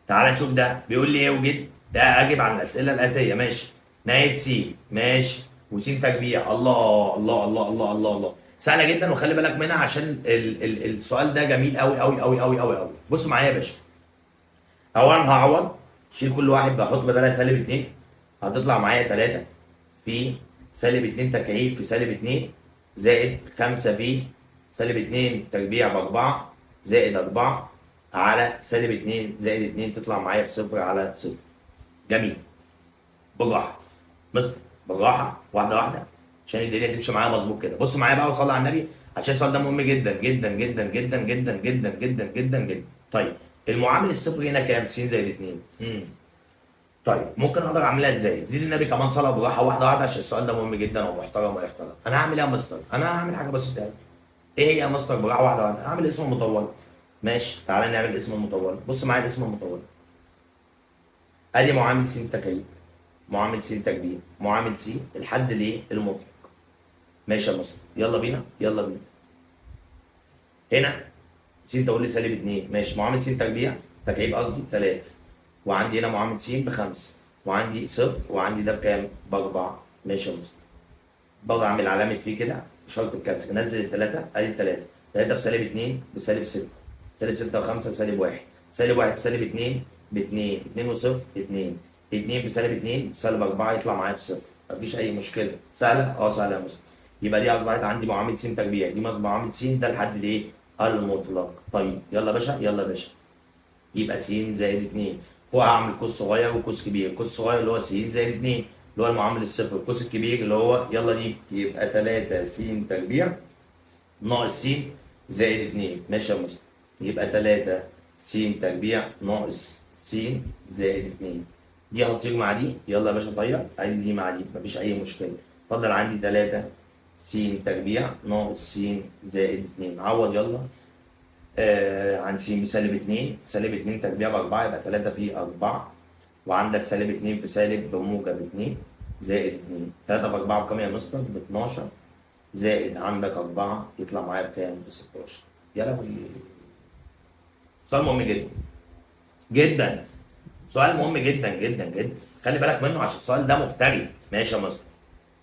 تعالى نشوف ده بيقول لي ايه. وجد ده اجيب عن الاسئله الاتيه. ماشي. نهايه س. ماشي. وس تربيع. الله الله الله الله الله الله. سهله جدا وخلي بالك منها عشان السؤال ده جميل قوي قوي قوي قوي قوي قوي. بص معايا يا باشا. اولا هعوض. شيل كل واحد بحط بدلها سالب 2 هتطلع معايا 3 في سالب 2 تكعيب في سالب 2 زائد 5 في سالب 2 تربيع ب4 زائد 4 على سالب 2 زائد 2 تطلع معايا بصفر على صفر. جميل. بالراحه مستر، بالراحه واحده واحده عشان الدنيا تمشي معايا مظبوط كده. بص معايا بقى وصلي على النبي عشان السؤال ده مهم جدا جدا جدا جدا جدا جدا جدا جدا جدا. طيب المعامل الصفر هنا كام؟ س زائد 2. طيب ممكن اقدر اعملها ازاي؟ زيد النبي كمان صلاه بالراحه واحده واحده عشان السؤال ده مهم جدا ومحترم ويحترم. انا هعمل ايه يا مستر؟ انا هعمل حاجه بسيطه قوي. ايه هي يا مستر؟ بالراحه واحده واحده. هعمل اسم مطول. ماشي تعالى نعمل اسم المطول. بص معايا الاسم المطول. ادي معامل س تكعيب، معامل س تكبير، معامل س الحد ليه المطلق. ماشي يا مستر يلا بينا يلا بينا. هنا س تقول لي سالب 2 ماشي، معامل س تربيع تكعيب قصدي 3، وعندي هنا معامل س ب5، وعندي صفر، وعندي ده بكام؟ ب4. ماشي يا مستر. باجي اعمل علامه فيه كده اشاره الكسر، نزل الثلاثه ادي الثلاثه، 3 في سالب 2 بسالب 6، سالب 6 و5 سالب 1، سالب 1 في سالب 2 ب2، 2 وصفر 2، 2 في سالب 2 بسالب 4 يطلع معايا بصفر. مفيش اي مشكله. سهله؟ سهله يا مستر. يبقى دي اصبحت عندي معامل س تربيع، دي معامل س ده الحد الايه؟ المطلق. طيب يلا يا باشا يلا يا باشا. يبقى س زائد 2 فوق هعمل قوس صغير وقوس كبير، قوس صغير اللي هو س زائد 2 اللي هو المعامل الصفر، القوس الكبير اللي هو يلا دي يبقى 3 س تربيع ناقص س زائد 2. ماشي يا مستر. يبقى 3 س تربيع ناقص س زائد 2. دي هطير مع دي يلا يا باشا طير، ادي دي مع دي مفيش اي مشكله. اتفضل عندي 3 س تربيع ناقص س زائد 2. عوض يلا. عن س بسالب 2، سالب 2 تربيع ب4 يبقى 3 في 4، وعندك سالب 2 في سالب بموجب 2 زائد 2، 3 في 4 بكام يا مستر؟ ب 12 زائد عندك 4 يطلع معايا بكام؟ ب 16. يا لهوي سؤال مهم جدا جدا، سؤال مهم جدا جدا جدا، خلي بالك منه عشان السؤال ده مفتري. ماشي يا مستر.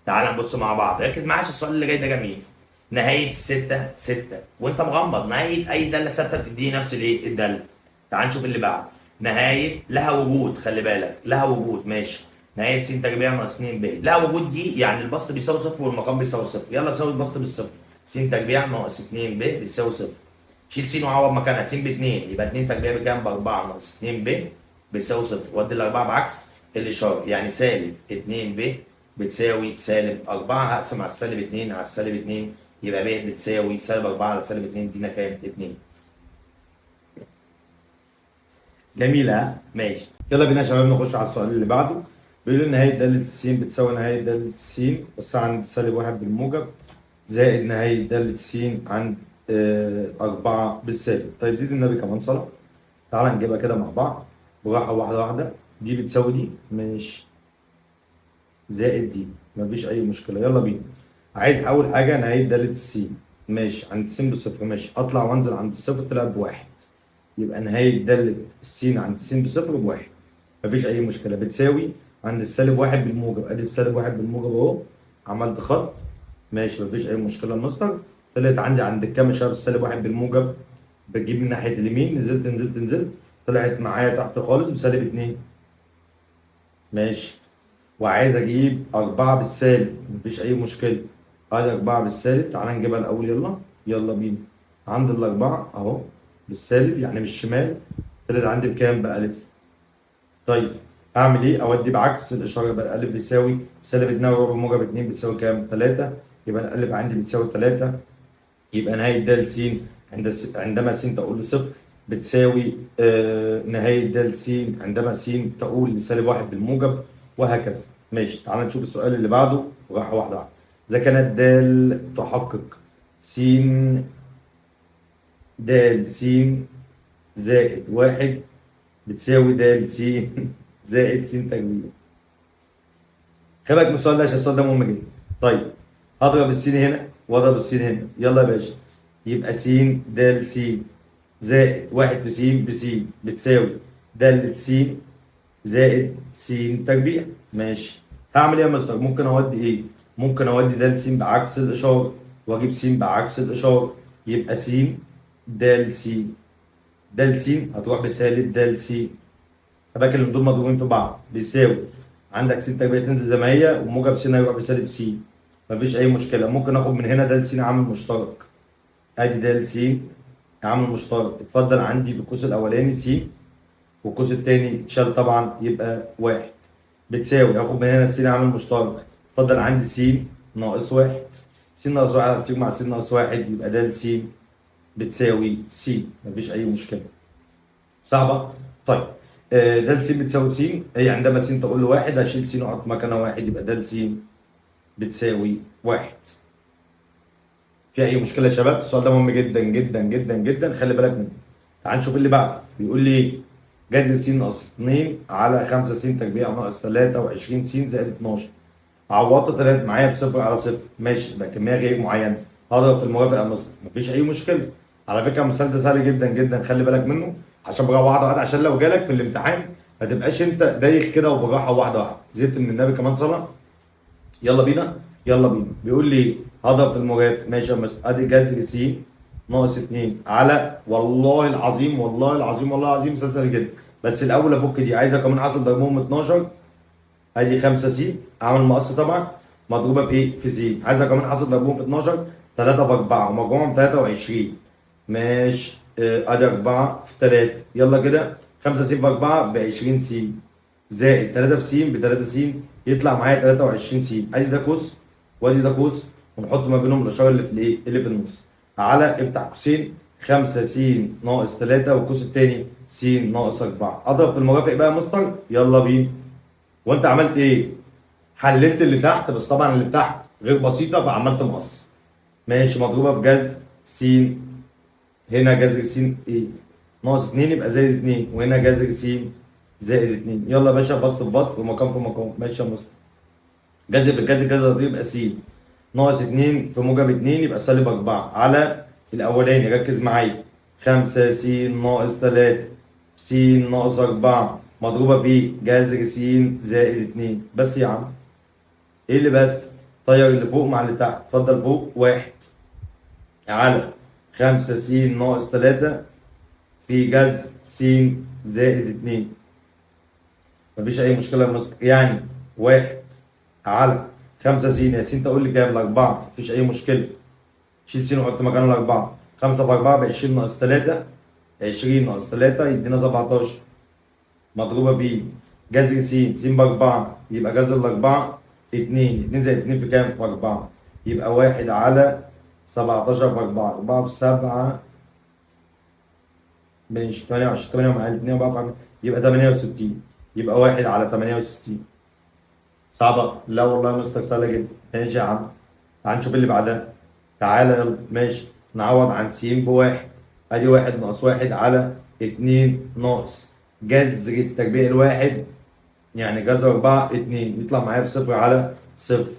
تعال نبص مع بعض، ركز معايا عشان السؤال اللي جاي ده جميل. نهاية الستة 6 وانت مغمض، نهاية أي دالة ثابتة بتديني نفس الايه؟ الدالة. تعال نشوف اللي بعد. نهاية لها وجود، خلي بالك لها وجود. ماشي. نهاية س تربيع ناقص 2 ب لها وجود، دي يعني البسط بيساوي صفر والمقام بيساوي صفر. يلا ساوي البسط بالصفر. س تربيع ناقص 2 ب بيساوي صفر. شيل س وعوض مكانها س ب 2 يبقى 2 تربيع بكام؟ ب 4 ناقص 2 ب بيساوي صفر. ودي الأربعة بعكس الإشارة يعني سالب 2 ب بتساوي سالب 4، هقسم على السالب 2 على السالب 2 يبقى ب بتساوي سالب 4 على سالب 2 يدينا كام؟ 2. جميلة ها؟ ماشي. يلا بينا يا شباب نخش على السؤال اللي بعده. بيقول لي نهاية دالة س بتساوي نهاية دالة س بس عند سالب 1 بالموجب زائد نهاية دالة س عند 4 بالسالب. طيب زيد النبي كمان صلاة. تعالى نجيبها كده مع بعض براحة واحدة واحدة. دي بتساوي دي ماشي زائد دي مفيش أي مشكلة. يلا بينا. عايز أول حاجة نهاية دالة س ماشي عند س بالصفر ماشي، أطلع وأنزل عند الصفر طلع بواحد، يبقى نهاية دالة السين عند السين بصفر بواحد مفيش أي مشكلة. بتساوي عند السالب 1 بالموجب، أدي السالب 1 بالموجب أهو، عملت خط ماشي مفيش أي مشكلة يا مستر. طلعت عندي عند الكام يا شباب؟ السالب 1 بالموجب بتجيب من ناحية اليمين، نزلت طلعت معايا تحت خالص بسالب 2 ماشي. وعايز أجيب 4 بالسالب مفيش أي مشكلة، أدي 4 بالسالب. تعالى نجيبها الأول يلا بينا. عند الأربعة أهو بالسالب يعني بالشمال، طلعت عندي بكام؟ بألف. طيب أعمل إيه؟ أودي بعكس الإشارة، يبقى الألف يساوي سالب 2 وربع موجب 2 بتساوي كام؟ 3، يبقى الألف عندي بتساوي 3. يبقى نهاية د س عندما س تقول لصفر بتساوي نهاية د س عندما س تقول لسالب 1 بالموجب وهكذا. ماشي. تعال نشوف السؤال اللي بعده واحدة واحدة. إذا كانت د تحقق س د س زائد 1 بتساوي د س زائد س تربيع. خلي بالك من السؤال ده عشان السؤال ده مهم جدا. طيب هضرب السين هنا واضرب السين هنا يلا يا باشا، يبقى س د س زائد 1 في س بس بتساوي د س زائد س تربيع. ماشي. هعمل ايه يا مستر؟ ممكن اودي ايه؟ ممكن اودي د س بعكس الاشاره واجيب س بعكس الاشاره، يبقى س د س د س هتروح بسالب د س، فاكر ان دول مضروبين في بعض بيساوي عندك س تربيع تنزل زي ما هي وموجب س هيروح بسالب س مفيش اي مشكله. ممكن اخد من هنا د س عامل مشترك ادي د س عامل مشترك اتفضل عندي في القوس الاولاني س، والقوس التاني اتشال طبعا يبقى واحد، بتساوي اخد من هنا س عامل مشترك اتفضل عندي س ناقص واحد، س ناقص واحد هتجمع س ناقص واحد يبقى د س بتساوي س، مفيش اي مشكله. صعبه؟ طيب د س بتساوي س، هي عندما س تقول له واحد هشيل س واحط مكانها واحد يبقى د س بتساوي واحد. في اي مشكله يا شباب؟ السؤال ده مهم جدا جدا جدا جدا، خلي بالك منه. تعال نشوف اللي بعده، بيقول لي جذر س ناقص 2 على 5 س تربيع ناقص 23 س زائد 12. عوضت طلعت معايا بصفر على صفر، ماشي، ده كميه غير معينه، هضرب في المرافق المصدر، مفيش اي مشكله. على فكره المثال ده سهل جدا جدا، خلي بالك منه عشان براحه واحده واحده، عشان لو جالك في الامتحان ما تبقاش انت دايخ كده وبراحه واحده واحده. زدت من النبي كمان صلاه. يلا بينا يلا بينا. بيقول لي هضرب في المرافق، ماشي يا مستر، ادي جذر س ناقص 2 على، والله العظيم والله العظيم والله العظيم سهل جدا، بس الاول افك دي، عايزه كمان حاصل ضربهم 12، ادي 5 س عامل مقص طبعا مضروبه في ايه؟ في س، عايزه كمان حاصل ضربهم في 12 3 في 4 ومجموعهم 23، ماشي ادي 4 في 3، يلا كده 5 س في 4 ب 20 س زائد 3 في س ب 3 س يطلع معايا 23 س، ادي ده قوس وادي ده قوس، ونحط ما بينهم الاشاره اللي في الايه؟ اللي في النص، على افتح قوسين 5 س ناقص 3 والقوس الثاني س ناقص 4. اضرب في المرافق بقى يا مستر، يلا بينا. وانت عملت ايه؟ حللت اللي تحت، بس طبعا اللي تحت غير بسيطه فعملت مقص، ماشي، مضروبه في جذر س، هنا جذر س ايه؟ ناقص 2 يبقى زائد 2، وهنا جذر س زائد 2، يلا يا باشا بسط في بسط ومقام في مقام، ماشي يا مستر. جذر في الجذر جذر دي يبقى س ناقص 2 في موجب 2 يبقى سالب 4 على الاولاني، ركز معايا 5 س ناقص 3 س ناقص 4 مضروبه في جذر س زائد 2، بس يا عم ايه اللي بس؟ طير اللي فوق مع اللي تحت، اتفضل فوق واحد على 5 س ناقص 3 في جذر س زائد 2، مفيش اي مشكله يا مستر، يعني واحد على 5 س، يا س تقول لي كام؟ الاربعه، مفيش اي مشكله، شيل س وحط مكانه الاربعه، 5 في 4 ب 20 ناقص 3، 20 ناقص 3 يدينا 17 مضروبه في جذر س، س ب 4 يبقى جذر الاربعه 2، 2 زائد 2 في كام؟ في 4، يبقى 1 على 17 في 4، 4 في 7 مش 28، 8 مع 2 4 في 4 يبقى 68، يبقى 1 على 68. صعبة؟ لا والله يا مستر سهلة جدا، ماشي يا عم. تعال نشوف اللي بعدها، تعالى يلا، ماشي، نعوض عن س بواحد، ادي 1 ناقص 1 على 2 ناقص جذر التربيع الواحد، يعني جذر 4 2 يطلع معايا بصفر على صفر.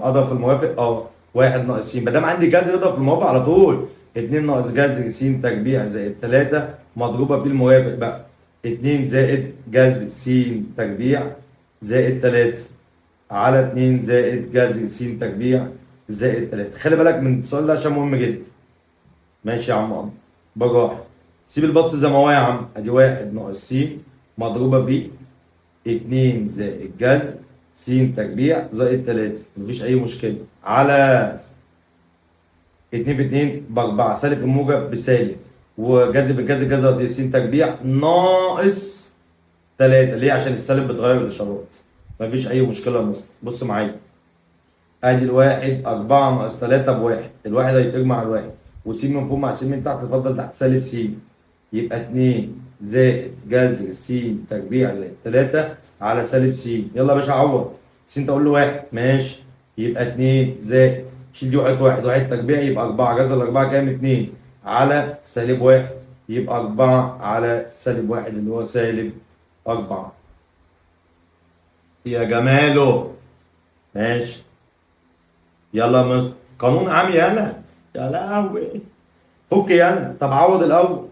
اضرب في الموافق 1 ناقص س، ما دام عندي جذر اضرب في الموافق على طول، 2 ناقص جذر س تربيع زائد 3 مضروبه في الموافق بقى 2 زائد جذر س تربيع زائد 3 على 2 زائد جذر س تربيع زائد 3. خلي بالك من السؤال ده عشان مهم جدا. ماشي يا عم قمر، بالراحه، سيب البسط زي ما هو يا عم، ادي 1 ناقص س مضروبه في 2 زائد جذر س تربيع زائد 3، مفيش أي مشكلة، على 2 في 2 ب 4 سالب في الموجب بسالب، وجذر في الجذر جذر س تربيع ناقص 3، ليه؟ عشان السالب بتغير الإشارات، مفيش أي مشكلة يا مستر. بص معايا، أدي الواحد 4 ناقص 3 بواحد، الواحد هيتجمع الواحد، وس من فوق مع س من تحت تفضل تحت سالب س، يبقى 2 زائد جذر س تربيع زائد 3 على سالب س، يلا يا باشا عوض، س تقول له 1 ماشي، يبقى 2 زائد، شيل دي 1 1 1 تربيع يبقى 4، جذر الأربعة كام؟ 2 على سالب 1 يبقى 4 على سالب 1 اللي هو سالب 4. يا جماله، ماشي، يلا يا مستر، قانون عام يالا، يا لهوي، فك يالا، طب عوض الأول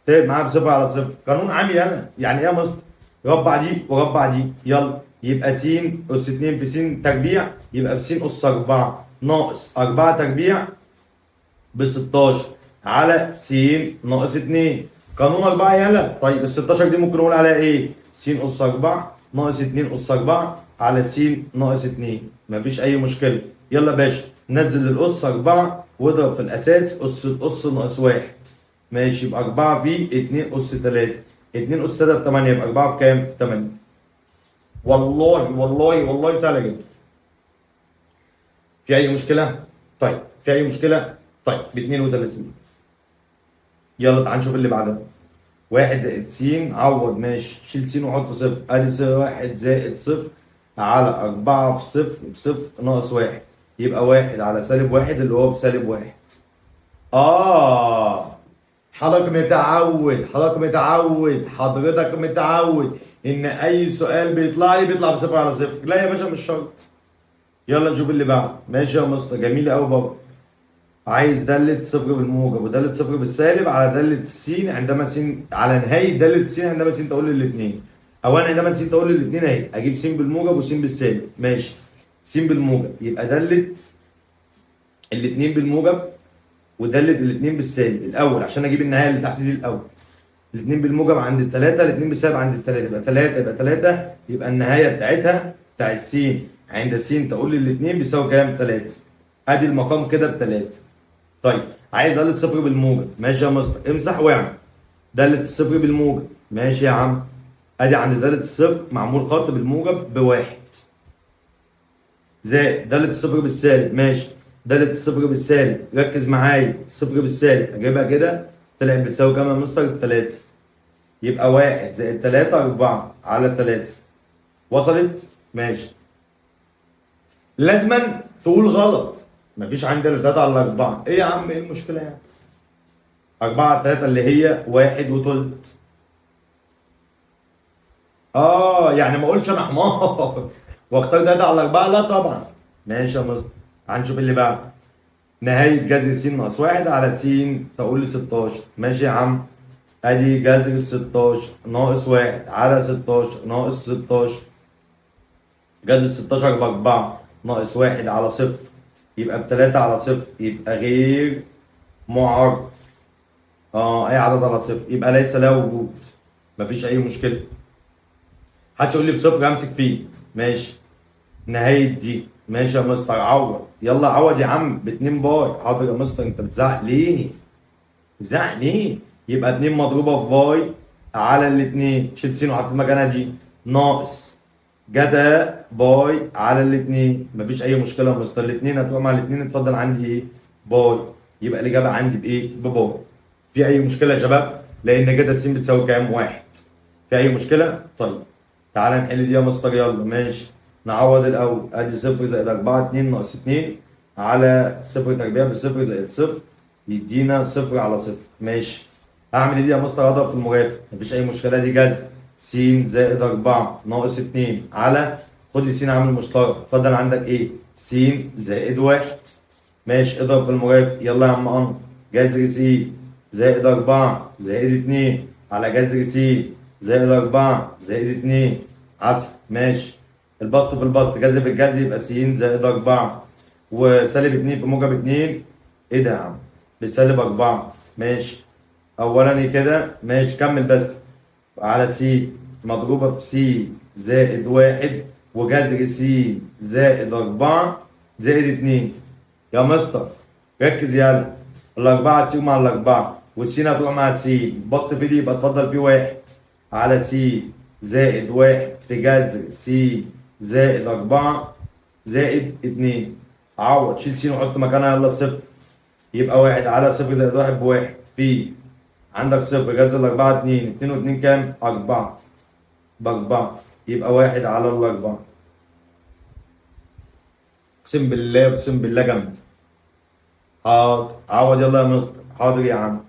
تقعد معاها بصفر على صفر، قانون عام يالا، يعني ايه يا مستر؟ ربع دي وربع دي، يلا، يبقى س أس 2 في س تربيع يبقى بس أس 4 ناقص 4 تربيع ب 16 على س ناقص 2، قانون 4 يالا. طيب ال 16 دي ممكن نقول عليها ايه؟ س أس 4 ناقص 2 أس 4 على س ناقص 2، مفيش أي مشكلة، يلا يا باشا نزل القص 4 واضرب في الاساس قص ناقص 1. ماشي يبقى 4 في 2 اس 3. 2 اس 3 في 8 يبقى 4 في كام؟ في 8. والله سهله جدا. في اي مشكله؟ طيب في اي مشكله؟ طيب ب 32. يلا تعال نشوف اللي بعدها. 1 زائد س عوض ماشي شيل س وحط صفر. ادي 1 زائد صفر على 4 في صفر بصفر ناقص 1. يبقى 1 على سالب 1 اللي هو بسالب 1. حضرتك متعود ان اي سؤال بيطلع لي بيطلع بصفر على صفر. لا يا باشا مش شرط. يلا نشوف اللي بعده. ماشي يا مستر جميل قوي بابا. عايز دالة صفر بالموجب ودالة صفر بالسالب على دالة السين عندما س على نهاية دالة السين عندما س تقول للاثنين. أولا عندما س تقول للاثنين أهي أجيب س بالموجب وس بالسالب. ماشي س بالموجب يبقى دالة الاثنين بالموجب ودالة الاثنين بالسالب الأول عشان أجيب النهاية اللي تحت دي الأول. الاثنين بالموجب عند الثلاثة الاثنين بالسالب عند الثلاثة يبقى 3 يبقى 3 يبقى النهاية بتاعتها بتاع السين عند س تقول للاثنين بيساوي كام؟ 3. أدي المقام كده ب3. طيب عايز دالة صفر بالموجب. ماشي يا مستر امسح واعمل دالة الصفر بالموجب. ماشي يا عم ادي عند دالة الصفر معمول خط بالموجب بواحد زائد دالة الصفر بالسالب. ماشي دالة الصفر بالسالب ركز معايا الصفر بالسالب اجيبها كده طلعت بتساوي كام يا مستر؟ 3. يبقى 1 زائد 3 4 على 3. وصلت؟ ماشي. لازما تقول غلط. مفيش عندي الا 3 على 4. ايه يا عم ايه المشكلة يعني؟ 4 على 3 اللي هي 1 وتلت. يعني ما اقولش انا حمار واختار 3 على 4. لا طبعا. ماشي يا مستر. هنشوف اللي بعده. نهاية جذر س ناقص 1 على س تقول لي 16. ماشي يا عم ادي جذر 16 ناقص 1 على 16 ناقص 16. جذر 16 ب 4 ناقص 1 على صفر يبقى ب3 على صفر يبقى غير معرف. اي عدد على صفر يبقى ليس له وجود. مفيش اي مشكله. محدش يقول لي بصفر امسك فيه. ماشي نهايه دي. ماشي يا مستر عوض. يلا عوض يا عم ب 2 باي. حاضر يا مستر. انت بتزعق ليه؟ بتزعق ليه؟ يبقى 2 مضروبه في باي على الاثنين شيل س وحط مكانها دي ناقص جتا باي على الاثنين. مفيش اي مشكله يا مستر. الاثنين هتروح مع الاثنين اتفضل عندي ايه؟ باي. يبقى الاجابه عندي بايه؟ بباي. في اي مشكله يا شباب؟ لان جتا س بتساوي كام؟ 1. في اي مشكله؟ طيب تعالى نحل دي يا مستر. يلا ماشي نعوض الاول. ادي 0 زائد 4 2 ناقص 2 على 0 تربيع بصفر زائد صفر يدينا 0 على 0. ماشي هعمل ايه دي يا مستر؟ اضرب في المرافق. مفيش اي مشكله. دي جذر س زائد 4 ناقص 2 على خد لي س عامل مشترك. اتفضل عندك ايه؟ س زائد 1. ماشي اضرب في المرافق. يلا يا عم قمر. جذر س زائد 4 زائد 2 على جذر س زائد 4 زائد 2 عسل. ماشي البسط في البسط جذر في الجذر يبقى س زائد 4 وسالب 2 في موجب 2. ايه ده يا عم؟ بسالب 4. ماشي اولاني كده. ماشي كمل بس. على س مضروبة في س زائد 1 وجذر س زائد 4 زائد 2. يا مستر ركز يلا. الأربعة هتيجي مع الأربعة والسين هتروح مع السين. بسط في دي يبقى اتفضل في 1 على س زائد 1 في جذر س زائد 4 زائد 2. عوض شيل س وحط مكانها يلا الصفر. يبقى 1 على 0 زائد 1 بواحد في عندك صفر جذر الأربعة 2. 2 و2 كام؟ 4 ب4 يبقى 1 على الأربعة. اقسم بالله اقسم بالله جنب. حاضر عوض يلا يا مستر. حاضر يا عم.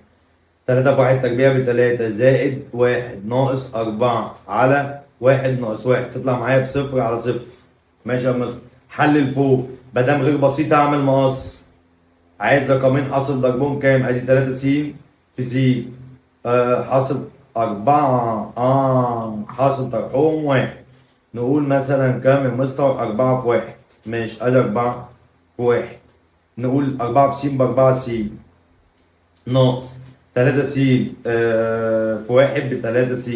3 في 1 تربيع ب3 زائد 1 ناقص 4 على 1 ناقص 1 تطلع معايا بصفر على صفر. ماشي يا مستر. حلل فوق. ما دام غير بسيط اعمل مقص. عايز رقمين حاصل ضربهم كام؟ ادي 3 س في س حاصل 4 حاصل طرحهم 1. نقول مثلا كام يا مستر؟ 4 في 1. ماشي ادي 4 في 1. نقول 4 في س ب4 س ناقص 3 س في 1 ب3 س.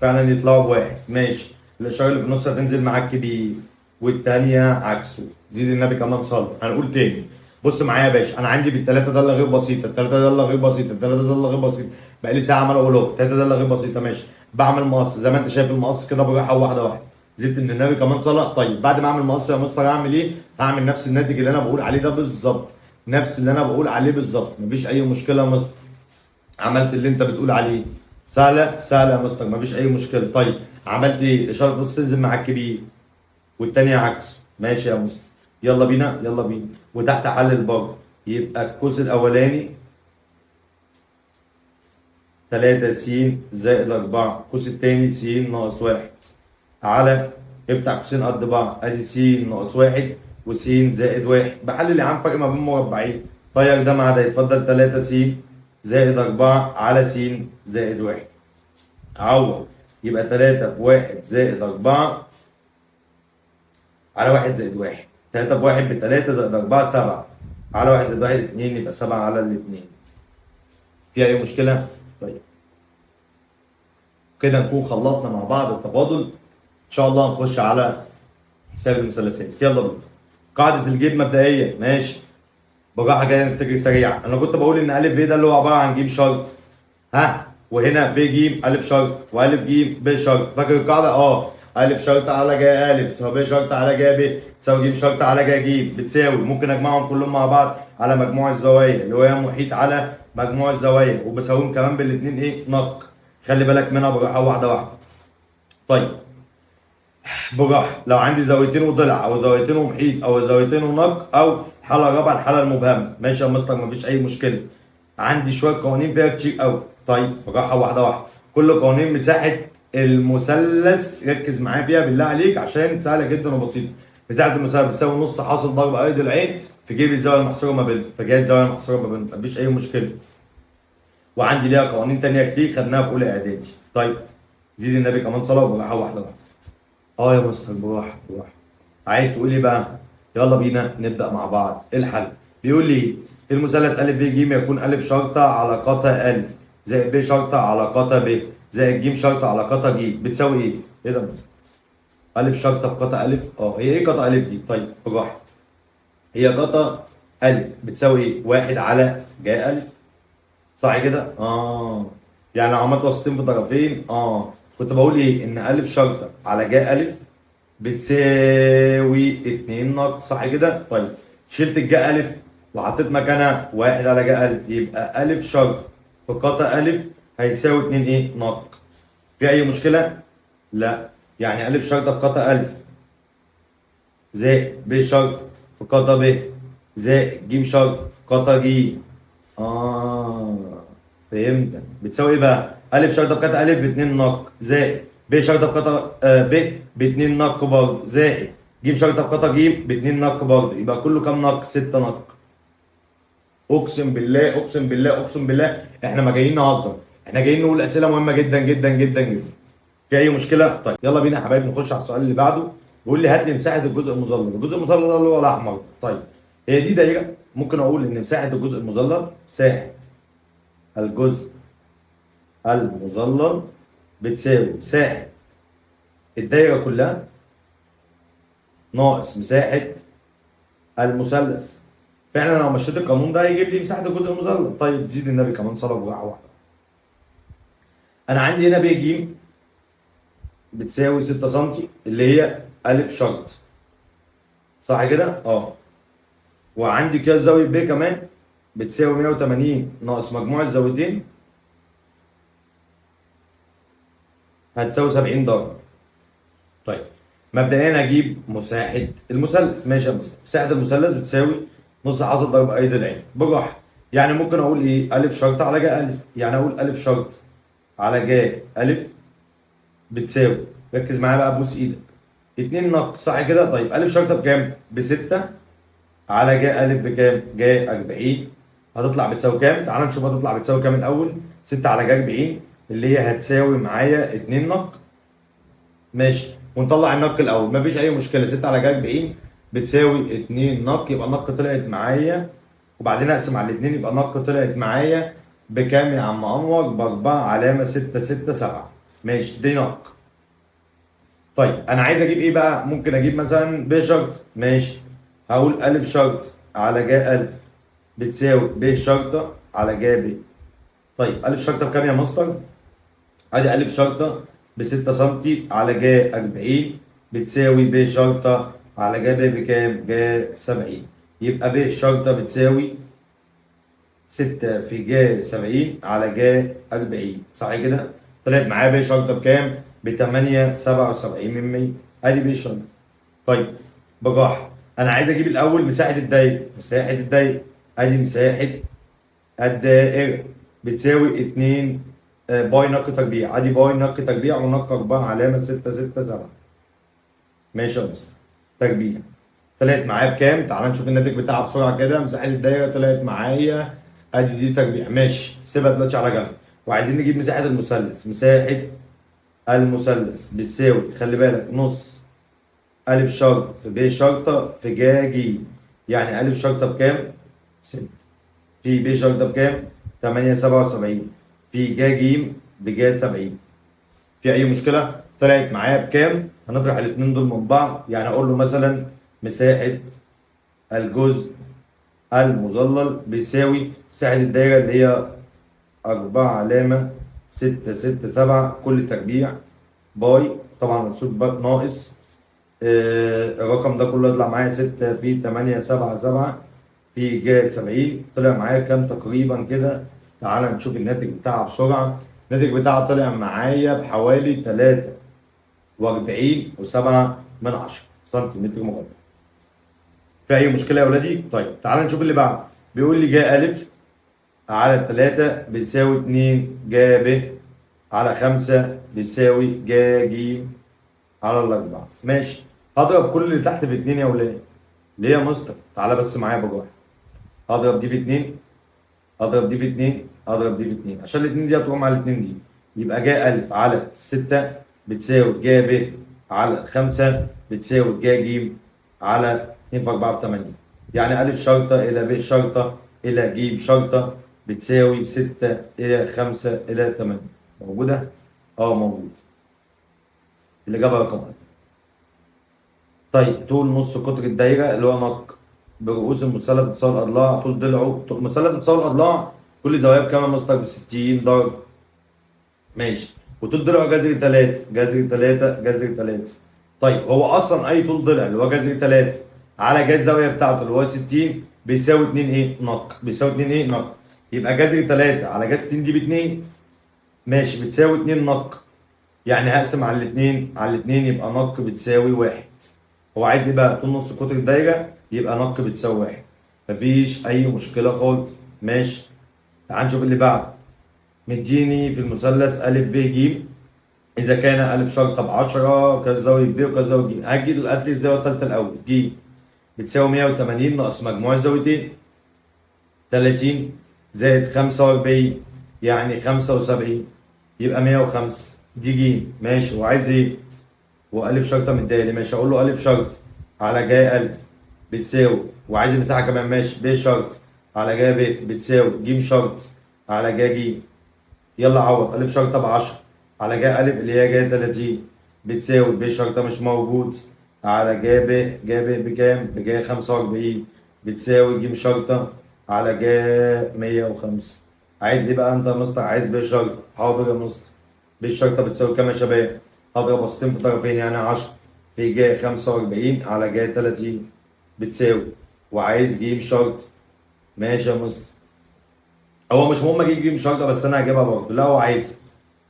فعلا يطلعوا بواحد. ماشي الاشاره اللي في النص هتنزل معاك كبير. والتانية عكسه. زيد النبي كمان صلى. هنقول تاني. بص معايا يا باشا، انا عندي في الثلاثه داله غير بسيطه، الثلاثه داله غير بسيطه، الثلاثه داله غير بسيطه، بقى لي ساعه عمال اقول اهو الثلاثه داله غير بسيطه ماشي. بعمل مقص زي ما انت شايف المقص كده بالراحه واحده واحده. زدت ان النبي كمان صلاه. طيب بعد ما اعمل مقص يا مستر اعمل ايه؟ هعمل نفس الناتج اللي انا بقول عليه ده بالظبط، نفس اللي انا بقول عليه بالظبط، مفيش اي مشكله يا مستر. عملت اللي انت بتقول عليه. سهله سهله يا مستر، مفيش اي مشكله. طيب عملت ايه؟ اشاره نص تنزل مع الكبير والتانية عكس. ماشي يا مستر. يلا بينا يلا بينا. وتحت حلل برضه. يبقى القوس الاولاني 3 س زائد 4، القوس التاني س ناقص 1 على، افتح قوسين قد بعض، ادي س ناقص 1 وس زائد 1. بحلل يا عم فرق ما بين مربعين. طير ده مع ده يتفضل 3 س زائد 4 على س زائد 1. عوض. يبقى 3 في 1 زائد 4 على 1 زائد 1. 3 في 1 ب 3 زائد 4 7 على 1 زائد 1 2، يبقى 7 على الاثنين. في أي مشكلة؟ طيب. كده نكون خلصنا مع بعض التفاضل. إن شاء الله نخش على حساب المثلثات. يلا بينا. قاعدة الجيب مبدئيا ماشي. بالراحة كده نفتكر سريعا. أنا كنت بقول إن أ ب ده اللي هو عبارة عن ج شرط. ها؟ وهنا ب ج أ شرط وأ ج ب شرط. فاكر القاعدة؟ أ شرط على ج أ تساوي ب شرط على ج ب تساوي ج شرط على ج ج بتساوي، ممكن أجمعهم كلهم مع بعض على مجموع الزوايا اللي هو محيط على مجموع الزوايا، وبساويهم كمان بالاتنين إيه؟ نق. خلي بالك منها بالراحة واحدة واحدة. طيب. بالراحة. لو عندي زاويتين وضلع أو زاويتين ومحيط أو زاويتين ونق أو حالة رابعة الحالة المبهمة، ماشي يا مستر مفيش أي مشكلة. عندي شوية قوانين فيها كتير قوي. طيب بالراحة واحدة واحدة. كل قوانين مساحة المثلث ركز معايا فيها بالله عليك عشان سهلة جدا وبسيطة. مساحة المثلث بتساوي نص حاصل ضرب أيض العين في جيب الزاوية المحصورة ما بينهم، فجاي الزاوية المحصورة ما بينهم مفيش أي مشكلة. وعندي ليها قوانين تانية كتير خدناها في أولى إعدادي. طيب زيد النبي كمان صلاة وبالراحة واحدة واحدة. يا مستر بالراحة بالراحة. عايز تقول ايه بقى؟ يلا بينا نبدأ مع بعض. الحل بيقول لي في المثلث أ ب ج يكون أ شرطة علاقتها أ زائد ب شرطة علاقتها ب زائد ج شرطة علاقتها ج بتساوي ايه؟ ايه ده يا مستر؟ أ شرطة في قطع أ. هي ايه قطع أ دي؟ طيب بالراحة. هي قطع أ بتساوي ايه؟ 1 على ج أ. صح كده؟ يعني لو عملت وسطين في طرفين كنت بقول ايه؟ ان أ شرطة على ج أ بتساوي 2 ناقص. صح كده؟ طيب شلت الجا أ وحطيت مكانها 1 على جا أ، يبقى أ شرط في قطع أ هيساوي 2 ايه؟ ناقص. في أي مشكلة؟ لا. يعني أ شرطة في قطع أ زائد ب شرط في قطع ب زائد ج شرط في قطع ج. فهمت. بتساوي ايه بقى؟ أ شرطة في قطع أ ب 2 ناقص زائد ب شرطة في قطع ب 2 نق برضه زائد ج شرطة في قطع ج ب 2 نق برضه، يبقى كله كام نق؟ 6 نق. اقسم بالله اقسم بالله اقسم بالله احنا ما جايين نهزر، احنا جايين نقول اسئله مهمه جدا جدا جدا جدا. في اي مشكله؟ طيب يلا بينا يا حبايبي نخش على السؤال اللي بعده. بيقول لي هات لي مساحه الجزء المظلل. الجزء المظلل ده اللي هو الاحمر. طيب هي دي دايره، ممكن اقول ان مساحه الجزء المظلل مساحه الجزء المظلل بتساوي مساحه الدايره كلها ناقص مساحة المثلث. فعلا لو مشيت القانون ده هيجيب لي مساحة الجزء المظلل. طيب زيد النبي كمان صلاة وجعة واحدة. أنا عندي هنا ب ج بتساوي 6 سم اللي هي أ شرط. صح كده؟ وعندي قياس زاوية ب كمان بتساوي 180 ناقص مجموع الزاويتين هتساوي 70 درجة. طيب مبدئيا هجيب مساحة المثلث. ماشي يا مستر. مساحة المثلث بتساوي نص حاصل ضرب أيض العين. بالراحة. يعني ممكن أقول إيه؟ أ شرط على ج أ. يعني أقول أ شرط على ج أ بتساوي، ركز معايا بقى بوس إيدك، 2 نق. صح كده؟ طيب أ شرطة بكام؟ ب 6 على ج أ بكام؟ ج 40 هتطلع بتساوي كام؟ تعال نشوف هتطلع بتساوي كام الأول. 6 على ج 40 اللي هي هتساوي معايا 2 نق. ماشي. ونطلع النق الاول مفيش اي مشكله. 6 على ج 40 بتساوي 2 نق، يبقى النق طلعت معايا وبعدين اقسم على الاثنين يبقى النق طلعت معايا بكام يا عم انور؟ ب 4 علامه 6 6 7. ماشي دي نق. طيب انا عايز اجيب ايه بقى؟ ممكن اجيب مثلا ب شرط، ماشي. هقول الف شرط على جا الف بتساوي ب شرطه على جا ب. طيب الف شرطه بكام يا مستر؟ ادي الف شرطه ب 6 سم على جا 40 بتساوي ب شرطه على جا ب بكام؟ جا 70. يبقى ب شرطه بتساوي 6 في جا 70 على جا 40، صح كده؟ طلعت معايا ب شرطه بكام؟ ب 8.77 من 100. ادي ب شرطه. طيب بجاحة انا عايز اجيب الاول مساحه الدايره. مساحه الدايره ادي مساحه الدائره بتساوي 2 باي نق تربيع. ادي باي نق تربيع ونق 4 علامه 667. ماشي يا مستر. تربيع طلعت معايا بكام؟ تعال نشوف الناتج بتاعها بسرعه كده. مساحه الدايره طلعت معايا ادي دي تربيع، ماشي. سيبها دلوقتي على جنب. وعايزين نجيب مساحه المثلث. مساحه المثلث بتساوي، خلي بالك، نص ألف شرط في ب شرطة في جا ج. يعني ألف شرطة بكام؟ 6 في ب شرطة بكام؟ 8.77 في جا ج بجا 70. في أي مشكلة؟ طلعت معايا بكام؟ هنطرح الاتنين دول من بعض. يعني أقول له مثلا مساحة الجزء المظلل بيساوي مساحة الدايرة اللي هي 4 علامة 667 كل تربيع باي، طبعا منصوب ناقص الرقم ده كله يطلع معايا 6 في 8.77 في جا 70. طلع معايا كام تقريبا كده؟ تعال نشوف الناتج بتاعها بسرعة. الناتج بتاعها طلع معايا بحوالي 43.7 سنتيمتر مربع. في أي مشكلة يا ولادي؟ طيب تعال نشوف اللي بعده. بيقول لي جا ألف على 3 بيساوي 2 جا ب على 5 بيساوي جا ج على الأربعة. ماشي. هضرب كل اللي تحت في 2 يا ولاد. ليه يا مستر؟ تعالى بس معايا بجوح. هضرب دي في 2، هضرب دي في 2، هضرب دي في 2 عشان الاتنين دي هتروح مع الاتنين دي. يبقى جا ألف على 6 بتساوي جا ب على 5 بتساوي جا ج على 2 في 4 ب 8. يعني ألف شرطة إلى ب شرطة إلى ج شرطة بتساوي 6 إلى 5 إلى 8. موجودة؟ اه موجود. الإجابة رقم 1. طيب طول نص قطر الدايرة اللي هو نق برؤوس المثلث متساوي الأضلاع. طول ضلعه مثلث متساوي الأضلاع كل زوايا بكام يا مستر؟ ب 60 درجة. ماشي. وطول ضلعه جذر 3 جذر 3 جذر 3. طيب هو أصلا أي طول ضلع اللي هو جذر 3 على جذر الزاوية بتاعته اللي هو 60 بيساوي 2 إيه؟ نق. بيساوي 2 إيه؟ نق. يبقى جذر 3 على جذر 60 دي ب 2. ماشي بتساوي 2 نق. يعني هقسم على الاثنين على الاثنين يبقى نق بتساوي 1. هو عايز ايه بقى؟ طول نص قطر الدايره يبقى نق بتساوي 1. مفيش اي مشكله خالص. ماشي. تعال نشوف اللي بعده. مديني في المثلث ا ب ج اذا كان ا شرطه ب 10 كزاويه ب وكزاويه ج. هات لي الزاويه الثالثه الاول. ج بتساوي 180 ناقص مجموع الزاويتين 30 زائد 45 يعني 75 يبقى 105. دي ج. ماشي. وعايز ايه؟ والف شرطه مديالي. ماشي. اقول له الف شرط على جاي الف بتساوي، وعايز المساحه كمان، ماشي، ب شرط على جاي ب بتساوي ج شرط على جاي ج. يلا عوض. الف شرطه ب 10 على جاي الف اللي هي جاي 30 بتساوي ب شرطه مش موجود على جاي ب. جاي ب بكام؟ بجاي 45 بتساوي ج شرطه على جاي 105. عايز ايه بقى انت يا مستر؟ عايز ب شرط. حاضر يا مستر. ب الشرطه بتساوي كام يا شباب؟ اضرب وسطين في طرفين يعني 10 في جاي 45 على جاي 30 بتساوي، وعايز ج شرط. ماشي يا مستر. هو مش مهم اجيب ج شرطه بس انا هجيبها برضه. لا هو عايزها.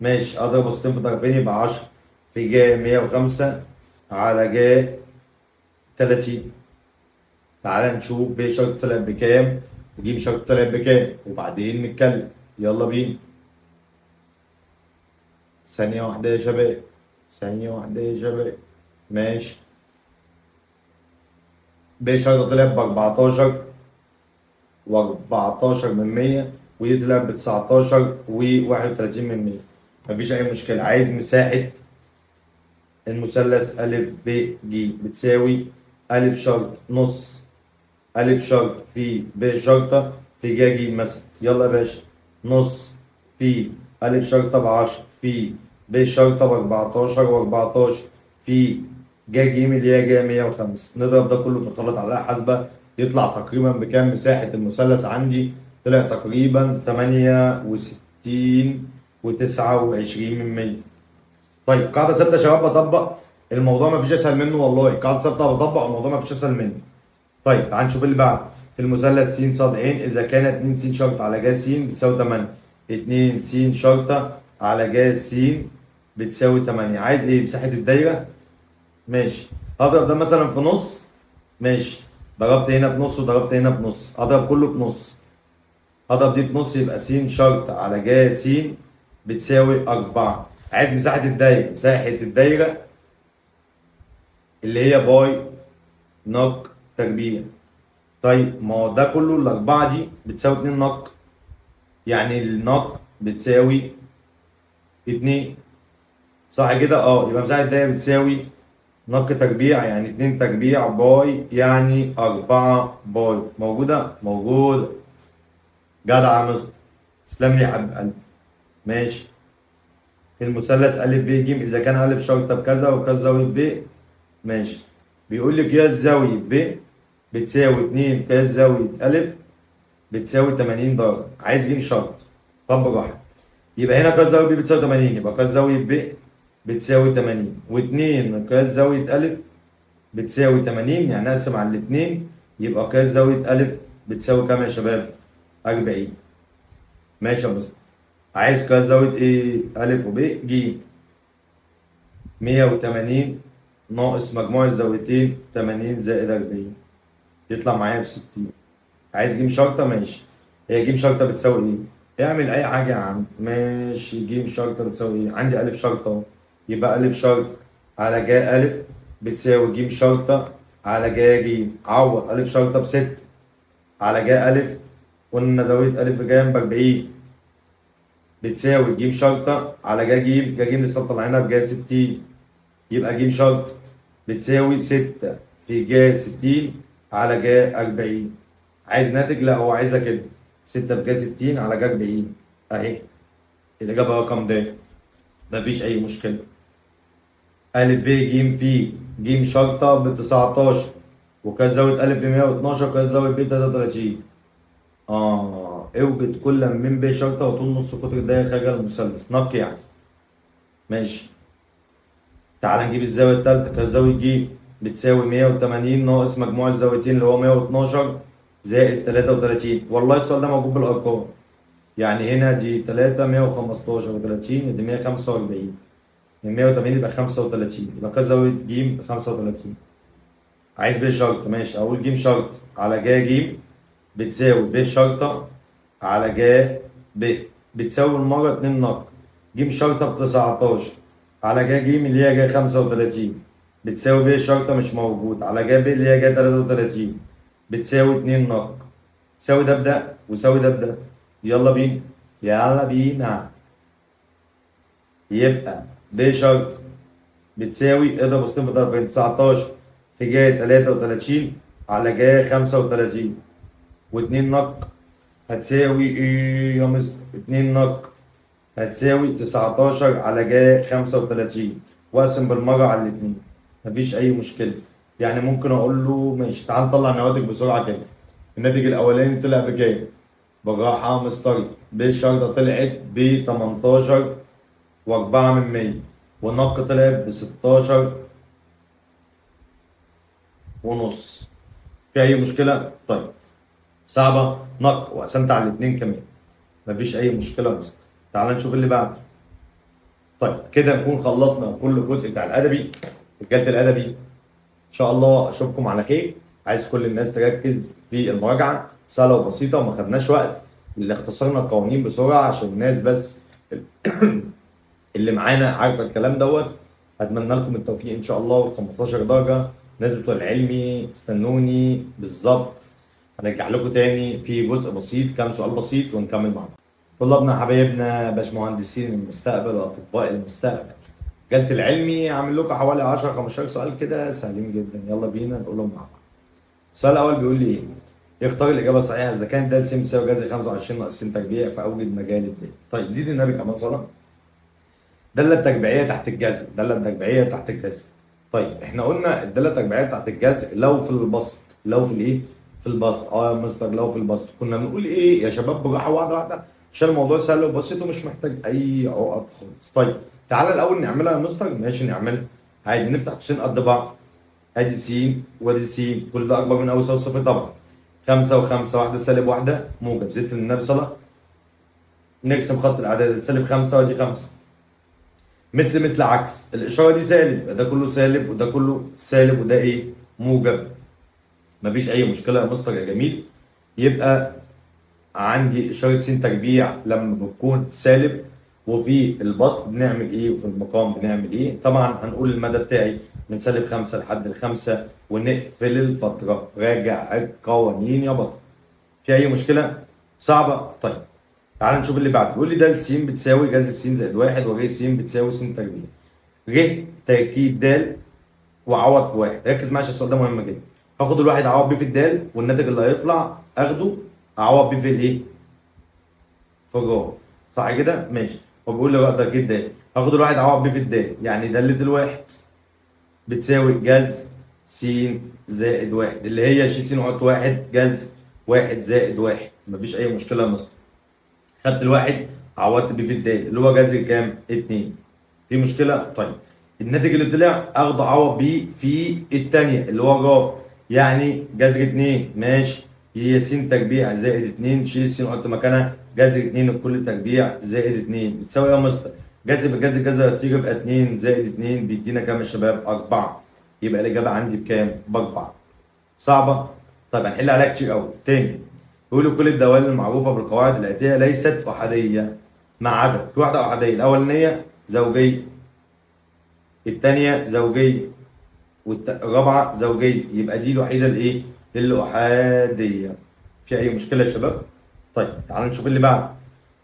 ماشي. اضرب وسطين في طرفين يبقى 10 في جاي 105 على جاي 30. تعالى نشوف ب شرط طلعت بكام وج شرط طلعت بكام وبعدين نتكلم. يلا بينا. ثانية واحدة يا شباب. ثانية واحدة يا شباب. ماشي. ب شرطة طلعت ب 14 و14 من 100 ودي طلعت ب 19 و31 من 100. مفيش أي مشكلة. عايز مساحة المثلث أ ب ج بتساوي أ شرط نص أ شرط في ب شرطة في ج ج مثلا. يلا يا باشا. نص في أ شرطة ب 10 في ب شرطة ب 14 و14 في جا ج اللي هي جا 105. نضرب ده كله في الخلاط على الآلة الحاسبة يطلع تقريبا بكام مساحة المثلث عندي؟ طلع تقريبا 68 و29%. طيب قاعدة ثابتة يا شباب بطبق، الموضوع ما فيش أسهل منه والله، قاعدة ثابتة بطبق الموضوع ما فيش أسهل منه. طيب تعال نشوف اللي بعد. في المثلث س ص ع إذا كان 2 س شرطة على ج س بتساوي 8. 2 س شرطة على ج س بتساوي 8. عايز إيه؟ مساحة الدايرة؟ ماشي. هضرب ده مثلا في نص. ماشي. ضربت هنا في نص وضربت هنا في نص، هضرب كله في نص. هضرب دي في نص يبقى س شرطة على ج س بتساوي 4. عايز مساحة الدايرة، مساحة الدايرة اللي هي باي نق تربيع. طيب ما هو ده كله الأربعة دي بتساوي 2 نق، يعني النق بتساوي 2 صح كده؟ يبقى مساحة الدايرة بتساوي نق تربيع يعني 2 تربيع باي يعني 4 باي. موجودة؟ موجودة. جدع يا مستر. تسلم لي يا حبيب قلبي. ماشي. في المثلث أ ب ج إذا كان أ شرطة بكذا وكذا زاوية ب. ماشي. بيقول لي قياس زاوية ب بتساوي 2 قياس زاوية أ بتساوي 80 درجة. عايز ج شرط. طب براحتك. يبقى هنا قياس زاوية ب بتساوي 80، يبقى قياس زاوية ب بتساوي 80 و2 قياس زاوية أ بتساوي 80، يعني أقسم على الاتنين يبقى قياس زاوية أ بتساوي كام يا شباب؟ 40. ماشي يا مستر. عايز قياس زاوية ايه؟ أ وب ج. 180 ناقص مجموع الزاويتين 80 زائد 40 يطلع معايا ب 60. عايز ج شرطة. ماشي. هي ج شرطة بتساوي ايه؟ اعمل أي حاجة يا عم. ماشي. ج شرطة بتساوي ايه؟ عندي أ شرطة أهو. يبقى أ شرط على ج أ بتساوي ج شرطة على ج ج. عوض أ شرطة ب6 على ج أ، قلنا زاوية أ جنب 40 بتساوي ج شرطة على ج ج. ج لسه مطلعينها بج 60، يبقى ج شرط بتساوي 6 في ج 60 على ج 40. عايز ناتج؟ لا هو عايزها كده 6 في ج 60 على ج 40 اهي. الإجابة رقم د. مفيش أي مشكلة. أ ب ج في ج شرطة ب 19 وقياس زاوية أ ب 112 وقياس زاوية ب 33. اوجد كل من ب شرطة وطول نص قطر الدايرة خارج المثلث. نقي يعني. ماشي. تعال نجيب الزاوية التالتة. قياس زاوية ج بتساوي 180 ناقص مجموع الزاويتين اللي هو 112 زائد 33. والله السؤال ده موجود بالأرقام. يعني هنا دي 3 115 و30 دي 145. من 180 يبقى 35، يبقى قياس زاوية ج 35. عايز ب شرطة. ماشي. أقول ج شرط على ج ج بتساوي ب شرطة على ج ب بتساوي المرة 2 نق. ج شرطة ب 19 على ج ج اللي هي ج 35 بتساوي ب شرطة مش موجود على ج ب اللي هي ج 33 بتساوي 2 نق. ساوي ده بده وساوي ده بده. يلا بينا. يلا بينا. يبقى ب شرط بتساوي اضرب وسطين في طرفين 19 في ج 33 على ج 35 و2 نق هتساوي ايه يا مستر؟ 2 نق هتساوي 19 على ج 35 واقسم بالمرة على الاتنين. مفيش أي مشكلة. يعني ممكن أقول له ماشي تعال نطلع النواتج بسرعة كده. الناتج الأولاني طلع بكام؟ بالراحة مستري. ب شرطة طلعت ب 18 و4 من 100 والنق طلعت ب 16 ونص. في أي مشكلة؟ طيب. صعبة نق وقسمت على الاتنين كمان. مفيش أي مشكلة يا مستر. تعال نشوف اللي بعده. طيب كده نكون خلصنا كل جزء بتاع الأدبي. رجالة الأدبي إن شاء الله أشوفكم على خير. عايز كل الناس تركز في المراجعة، سهلة وبسيطة وما خدناش وقت، اللي اختصرنا القوانين بسرعة عشان الناس بس اللي معانا عارفة الكلام دوت. أتمنى لكم التوفيق إن شاء الله. وال 15 درجة الناس بتوع العلمي استنوني بالظبط، هنرجع لكم تاني في جزء بسيط كام سؤال بسيط ونكمل مع بعض. طلابنا حبايبنا باشمهندسين المستقبل واطباء المستقبل، رجاله العلمي عامل لكم حوالي 10 15 سؤال كده سهلين جدا. يلا بينا نقولهم مع بعض. السؤال الاول بيقول لي ايه؟ يختار الاجابه الصحيحه اذا كان د س بيساوي جذر 25 ناقص س تربيع فاوجد مجال الد. طيب زيد النبي كمان صلاه. داله تربيعيه تحت الجذر. داله تربيعيه تحت الجذر طيب احنا قلنا الداله التربيعيه بتاعت الجذر لو في البسط، لو في الايه؟ في البسط. اه يا مستر لو في البسط كنا بنقول ايه يا شباب؟ بالراحه واحده واحده عشان الموضوع سهل وبسيط ومش محتاج اي عقد خالص. طيب تعالى الاول نعملها يا مستر. ماشي نعملها عادي، نفتح قوسين قد بعض، ادي س وادي س، كل ده اكبر من او يساوي صفر طبعا. 5 و5 واحده سالب واحده موجب، زدت من النبي صلاه. نرسم خط الاعداد، سالب 5 وادي 5. مثل عكس الاشاره دي سالب، ده كله سالب وده كله سالب وده ايه؟ موجب. مفيش اي مشكله يا مستر يا جميل. يبقى عندي اشاره س تربيع لما بتكون سالب، وفي البسط بنعمل ايه وفي المقام بنعمل ايه؟ طبعا هنقول المدى بتاعي من سالب 5 لحد الخمسة ونقفل الفتره. راجع القوانين يا بطل. في اي مشكله صعبه؟ طيب تعال نشوف اللي بعده. بيقول لي ده س بتساوي جذر س زائد 1 وج س بتساوي س تربيع. ج تركيب د وعوض في واحد. ركز معايا عشان السؤال ده مهم جدا. هاخد الواحد اعوض بيه في الدال، والناتج اللي هيطلع اخده اعوض بيه في الايه؟ في الجوه. صح كده؟ ماشي. هو بيقول لي اقدر اجيب د، هاخد الواحد اعوض بيه في الدال، يعني دالة الواحد بتساوي جذر س زائد واحد، اللي هي ش س نقط واحد جذر واحد زائد واحد. مفيش اي مشكله يا مستر. خدت الواحد عوضت بيه في الدال اللي هو جذر كام؟ 2. في مشكله؟ طيب الناتج اللي طلع اخده اعوض بيه في الثانيه اللي هو جار، يعني جذر 2 ماشي. هي س تربيع زائد 2، شيل س وحط مكانها جذر 2 بكل تربيع زائد 2 بتساوي ايه يا مستر؟ جذر بجذر جذر هتيجي يبقى 2 زائد 2 بيدينا كام يا شباب؟ 4. يبقى الاجابه عندي بكام؟ ب4. صعبه؟ طيب هنحل عليها كتير قوي. تاني بيقولوا كل الدوال المعروفه بالقواعد الاتيه ليست احاديه ما عدا في واحده احاديه. الاولانيه زوجيه، الثانيه زوجيه، والرابعه زوجيه. يبقى دي الوحيده الايه؟ الاحاديه. في اي مشكله يا شباب؟ طيب تعال نشوف اللي بعده.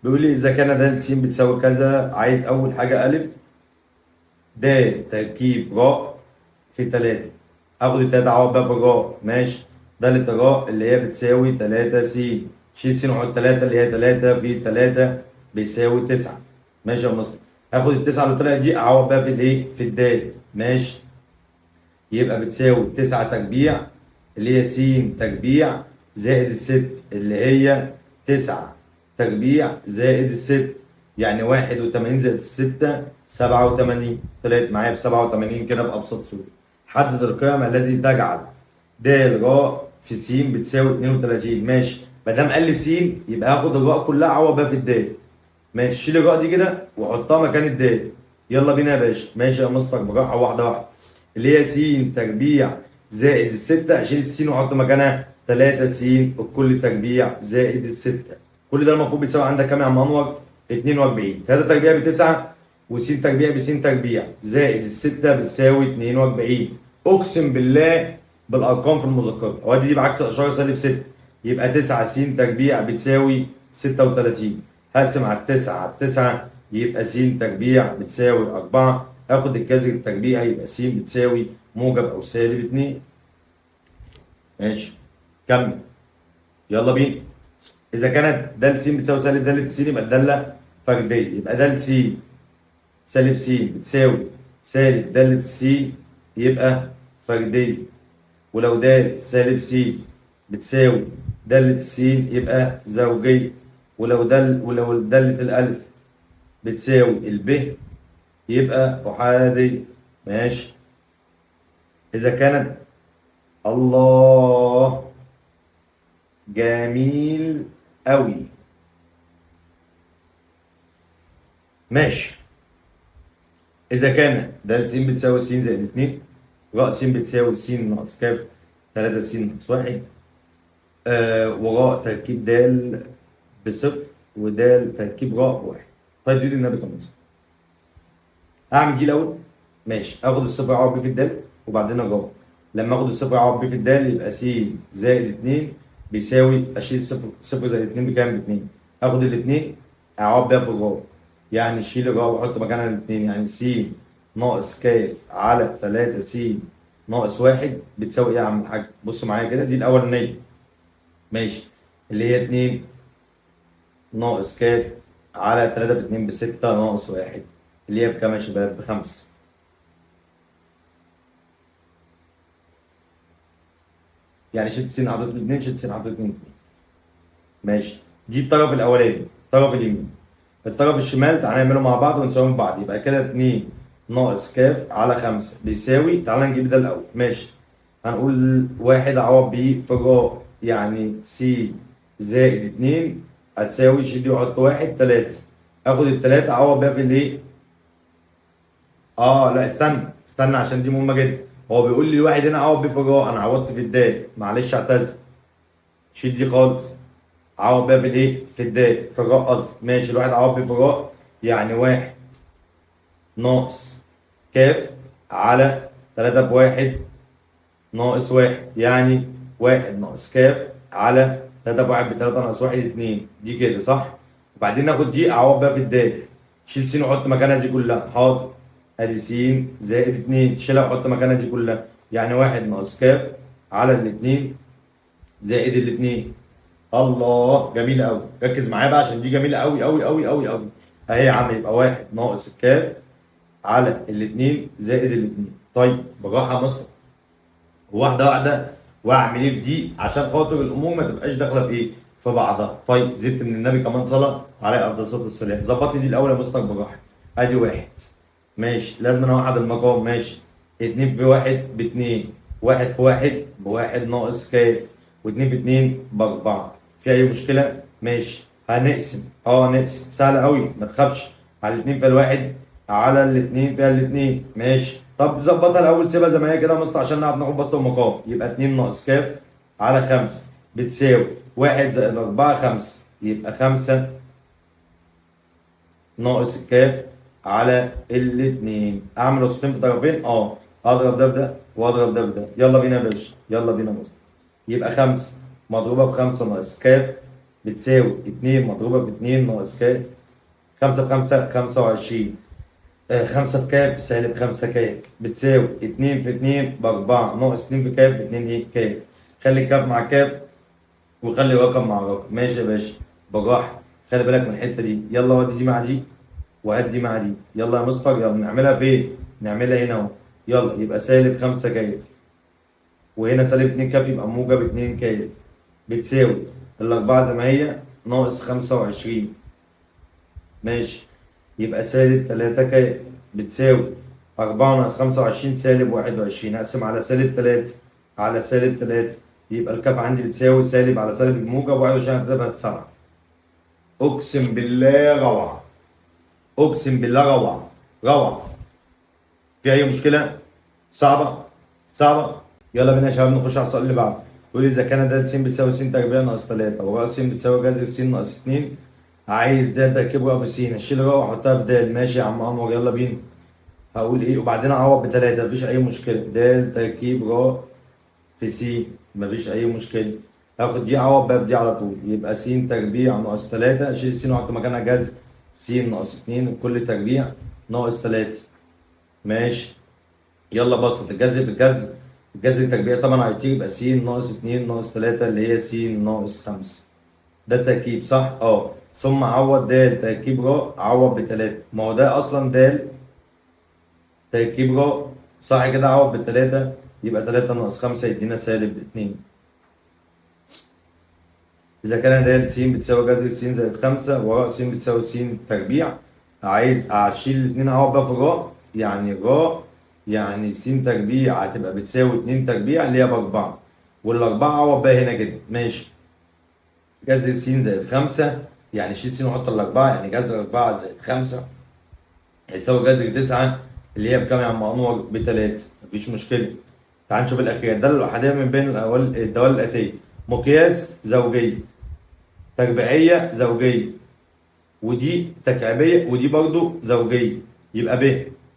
بيقول لي اذا كان د س بتساوي كذا، عايز اول حاجه الف د تركيب راء في 3. اخد التلاته اعوض بقى في الراء ماشي. دالة الراء اللي هي بتساوي 3 س، شيل س نقعد 3 اللي هي 3 في 3 بيساوي 9. ماشي يا مصر. هاخد التسعه اللي طلعت دي اعوض بقى في الايه؟ في الدال ماشي. يبقى بتساوي 9 تربيع اللي هي س تربيع زائد الست اللي هي 9 تربيع زائد الست، يعني 81 زائد الستة 87. طلعت معايا ب 87 كده في ابسط صوره. حدد القيم الذي تجعل د راء في س بتساوي 32. ماشي. ما دام قال لي س يبقى هاخد الراء كلها اعوض بقى في الدال. ماشي. شيل الراء دي كده وحطها مكان الدال. يلا بينا يا باشا. ماشي يا مستر بالراحه واحده واحده. اللي هي س تربيع زائد الستة، اشيل السين واحط مكانها 3 س الكل تربيع زائد الستة. كل ده المفروض بيساوي عندك كام يا عم انور؟ 42. 3 تربيع ب9 وس تربيع بس تربيع زائد الستة بتساوي 42. اقسم بالله بالارقام في المذكره. وادي دي بعكس الاشاره سالب 6. يبقى 9 س تربيع بتساوي 36. هقسم على التسعة على التسعة يبقى س تربيع بتساوي 4. اخد الجذر التربيعي يبقى س بتساوي موجب او سالب 2. ماشي. كمل. يلا بينا. اذا كانت د س بتساوي سالب د س يبقى الداله فرديه. يبقى د س سالب س بتساوي سالب د س يبقى فرديه. ولو د سالب س بتساوي دالة س يبقى زوجية. ولو دالة الألف بتساوي الب يبقى أحادية. ماشي. إذا كانت الله جميل أوي. ماشي. إذا كان د س بتساوي س زائد 2، راء س بتساوي س ناقص ك 3 س ناقص 1، وراء تركيب د بصفر ودال تركيب راء بواحد. طيب زيد النبي كمان. اعمل دي الاول. ماشي. اخد الصفر اعوض بيه في الدال وبعدين الراء. لما اخد الصفر اعوض بيه في الدال يبقى س زائد 2 بيساوي اشيل صفر زائد 2 بكام؟ ب 2. اخد الاثنين اعوض بيها في الراء، يعني شيل الراء واحط مكانها الاثنين، يعني س ناقص ك على 3 س ناقص 1 بتساوي ايه يا عم الحاج؟ بص معايا كده. دي الاولانيه ماشي اللي هي 2 ناقص ك على 3 في 2 ب6 ناقص 1 اللي هي بكام يا شباب؟ ب5. يعني شلت س حطيت لي 2، شلت س حطيت لي 2. ماشي، دي الطرف الاولاني، الطرف اليمين. الطرف الشمال تعالى نعمله مع بعض ونساويهم بعض. يبقى كده 2 ناقص ك على 5 بيساوي، تعالى نجيب ده الاول. ماشي، هنقول واحد اعوض بيه في جا، يعني س زائد 2 هتساوي، شيل دي وحط 1 3. اخد التلاتة اعوض بيها في الايه؟ لا استنى عشان دي مهمة جدا. هو بيقول لي الواحد هنا اعوض بيه في جا، انا عوضت في الدال، معلش اعتذر. شيل دي خالص، عوض بيها في الايه؟ في الدال، في جا قصدي. ماشي، الواحد عوض بيه في جا، يعني 1 ناقص ك على 3 في 1 ناقص 1، يعني 1 ناقص ك على 3 في 1 ب 3 ناقص 1 2. دي كده صح؟ وبعدين ناخد دي اعوض بيها في الدال. شيل س وحط مكانها دي كلها، حاضر. ادي س زائد 2، شيلها وحط مكانها دي كلها، يعني 1 ناقص ك على الاتنين زائد الاتنين. الله، جميلة قوي. ركز معايا بقى عشان دي جميلة قوي قوي قوي قوي قوي. اهي يا عم، يبقى 1 ناقص الكاف على الاتنين زائد الاتنين. طيب بالراحة يا مستر، واحدة واحدة، واعمل ايه في دي عشان خاطر الامور ما تبقاش داخلة في ايه؟ في بعضها. طيب زدت من النبي كمان صلاة عليه افضل الصلاة والسلام. ظبط لي دي الاول يا مستر بالراحة. ادي 1، ماشي، لازم انا اوحد المقام. ماشي، 2 في 1 ب2، 1 في 1 ب1 ناقص ك، و2 في 2 ب4. في اي مشكلة؟ ماشي، هنقسم. نقسم سهل قوي، ما تخافش. على 2 فيها الواحد، على الاتنين فيها الاتنين. ماشي، طب ظبطها الاول، سيبها زي ما هي كده يا مستر عشان نعرف ناخد بسط المقام. يبقى 2 ناقص ك على 5 بتساوي 1 زائد 4 5، يبقى 5 ناقص الكاف على الاتنين. اعمل وسطين في طرفين، اضرب ده في ده واضرب ده في ده. يلا بينا يا باشا، يلا بينا يا مستر. يبقى 5 مضروبة في 5 ناقص كاف بتساوي 2 مضروبة في 2 ناقص كاف. 5 في 5 25، 5 في كاف سالب 5 كاف بتساوي 2 في 2 ب4 ناقص 2 في كاف 2 ايه كاف. خلي كاف مع كاف وخلي رقم مع رقم. ماشي يا باشا، بالراحة، خلي بالك من الحتة دي. يلا ودي دي مع دي وهدي مع دي. يلا يا مستر، يلا نعملها فين؟ نعملها هنا اهو. يلا، يبقى سالب 5 كاف، وهنا سالب 2 كاف، يبقى موجب 2 كاف بتساوي الأربعة زي ما هي ناقص 25. ماشي، يبقى سالب 3 كاف بتساوي 4 ناقص 25 سالب 21. هقسم على سالب 3 على سالب 3، يبقى الكاف عندي بتساوي سالب على سالب الموجب 21 على 3 7. أقسم بالله روعة، أقسم بالله روعة روعة. في أي مشكلة؟ صعبة؟ صعبة؟ يلا بينا يا شباب نخش على السؤال اللي بعده. يقول لي إذا كان د س بتساوي س تربيع ناقص 3 ورا س بتساوي جذر س ناقص 2، عايز د تركيب رأى في س. اشيل رأى واحطها في د. ماشي يا عم أنور، يلا بينا. هقول إيه وبعدين أعوض ب3، مفيش أي مشكلة. د تركيب رأى في س، مفيش أي مشكلة. هاخد دي أعوض بقى في دي على طول. يبقى س تربيع ناقص 3، أشيل س وأحط مكانها جذر س ناقص 2 كل تربيع ناقص 3. ماشي، يلا بسط الجذر في الجذر، الجذر تربيع طبعا هيطير، يبقى س ناقص 2 ناقص 3 اللي هي س ناقص 5. ده التركيب صح؟ ثم عوض د تركيب ر، عوض ب3. ما هو ده اصلا د تركيب ر، صح كده؟ عوض ب3، يبقى 3 ناقص 5 يدينا سالب 2. إذا كان د س بتساوي جذر س زائد 5 وراء س بتساوي س تربيع، عايز أشيل الاتنين أعوض بقى في ر، يعني ر يعني س تربيع هتبقى بتساوي 2 تربيع اللي هي ب4، والأربعة أعوض بقى هنا كده. ماشي، جذر س زائد 5 يعني شيل س وحط الأربعة، يعني جذر 4 زائد 5 هيساوي جذر 9 اللي هي بكام يا عم أنور؟ ب3. مفيش مشكلة. تعال نشوف الأخيرة. الدالة الأحادية من بين الدوال الآتية: مقياس زوجية، تربيعية زوجية، ودي تكعيبية، ودي برضو زوجية، يبقى ب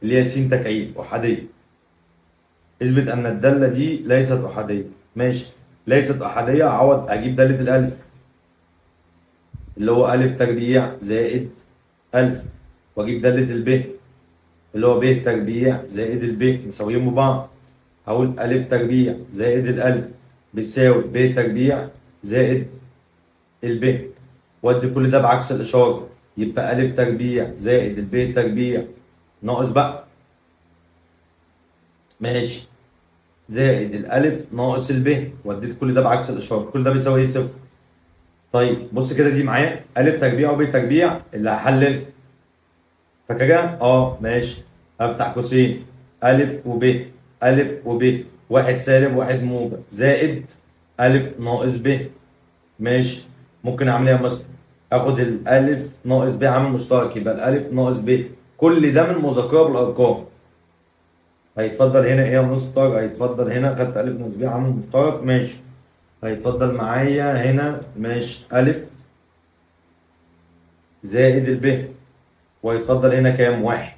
اللي هي س تكعيب أحادية. اثبت أن الدالة دي ليست أحادية. ماشي، ليست أحادية، أعوض أجيب دالة الألف اللي هو ألف تربيع زائد ألف، وأجيب دالة الب اللي هو ب تربيع زائد الب، نساويهم ببعض. هقول ألف تربيع زائد الألف بيساوي ب تربيع زائد الب، وادي كل ده بعكس الإشارة، يبقى ألف تربيع زائد الب تربيع ناقص بقى. ماشي، زائد الألف ناقص الب، وديت كل ده بعكس الإشارة، كل ده بيساوي إيه؟ صفر. طيب بص كده دي معايا ألف تربيع وب تربيع اللي هحلل، فاكرها؟ ماشي. أفتح قوسين ألف وب، ألف وب، واحد سالب واحد موجب زائد ألف ناقص ب. ماشي. ممكن أعمل إيه يا مستر؟ آخد الألف ناقص ب عامل مشترك، يبقى الألف ناقص ب، كل ده من مذكرة بالأرقام. هيتفضل هنا ايه يا مستر؟ هيتفضل هنا خدت الف ناقص ب عامل مشترك، ماشي. هيتفضل معايا هنا ماشي الف زائد الب، وهيتفضل هنا كام؟ واحد.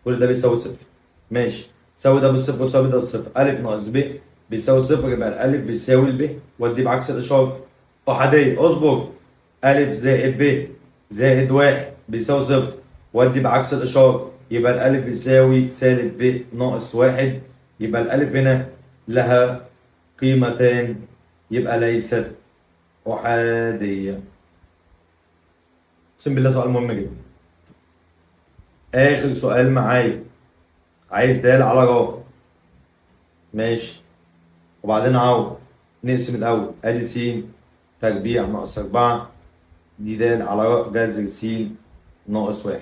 كل ده بيساوي صفر، ماشي. ساوي ده بالصفر وساوي ده بالصفر، الف ناقص ب بيساوي صفر، يبقى الالف بيساوي الب، ودي بعكس الاشاره. احاديه، اصبر. الف زائد ب زائد واحد بيساوي صفر، ودي بعكس الاشاره، يبقى الالف يساوي سالب ب ناقص واحد، يبقى الالف هنا لها قيمتان، يبقى ليست احاديه. اقسم بالله سؤال مهم جدا. اخر سؤال معايا، عايز دال على را، ماشي. وبعدين عوض، نقسم الأول، أدي س تربيع ناقص 4 دي د على ر جذر س ناقص واحد.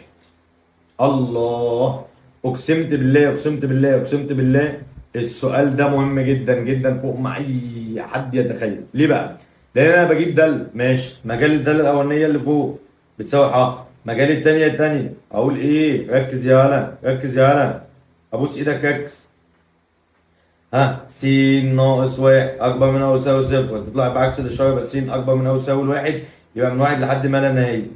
الله، أقسمت بالله أقسمت بالله أقسمت بالله السؤال ده مهم جدا جدا فوق ما أي حد يتخيل. ليه بقى؟ لأن أنا بجيب دال، ماشي، مجال الدالة الأولانية اللي فوق بتساوي ح، مجال التانية أقول إيه؟ ركز يا هلا، ركز يا هلا، أبوس إيدك ركز. س ناقص واحد اكبر من او يساوي صفر، تطلع بعكس الاشاره، بس س اكبر من او يساوي الواحد، يبقى من واحد لحد ما لا نهايه.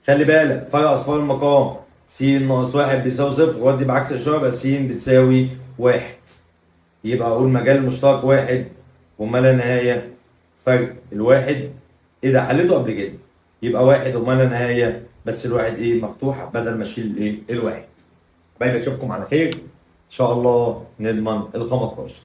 خلي بالك فرق اصفار المقام، س ناقص واحد بيساوي صفر، ودي بعكس الاشاره، بس س بتساوي واحد، يبقى اقول مجال المشترك واحد وما لا نهايه، فرق الواحد. ايه ده؟ حليته قبل كده، يبقى واحد وما لا نهايه، بس الواحد ايه؟ مفتوحه بدل ما اشيل الايه؟ الواحد. باقي اشوفكم على خير ان شاء الله نضمن ال 15.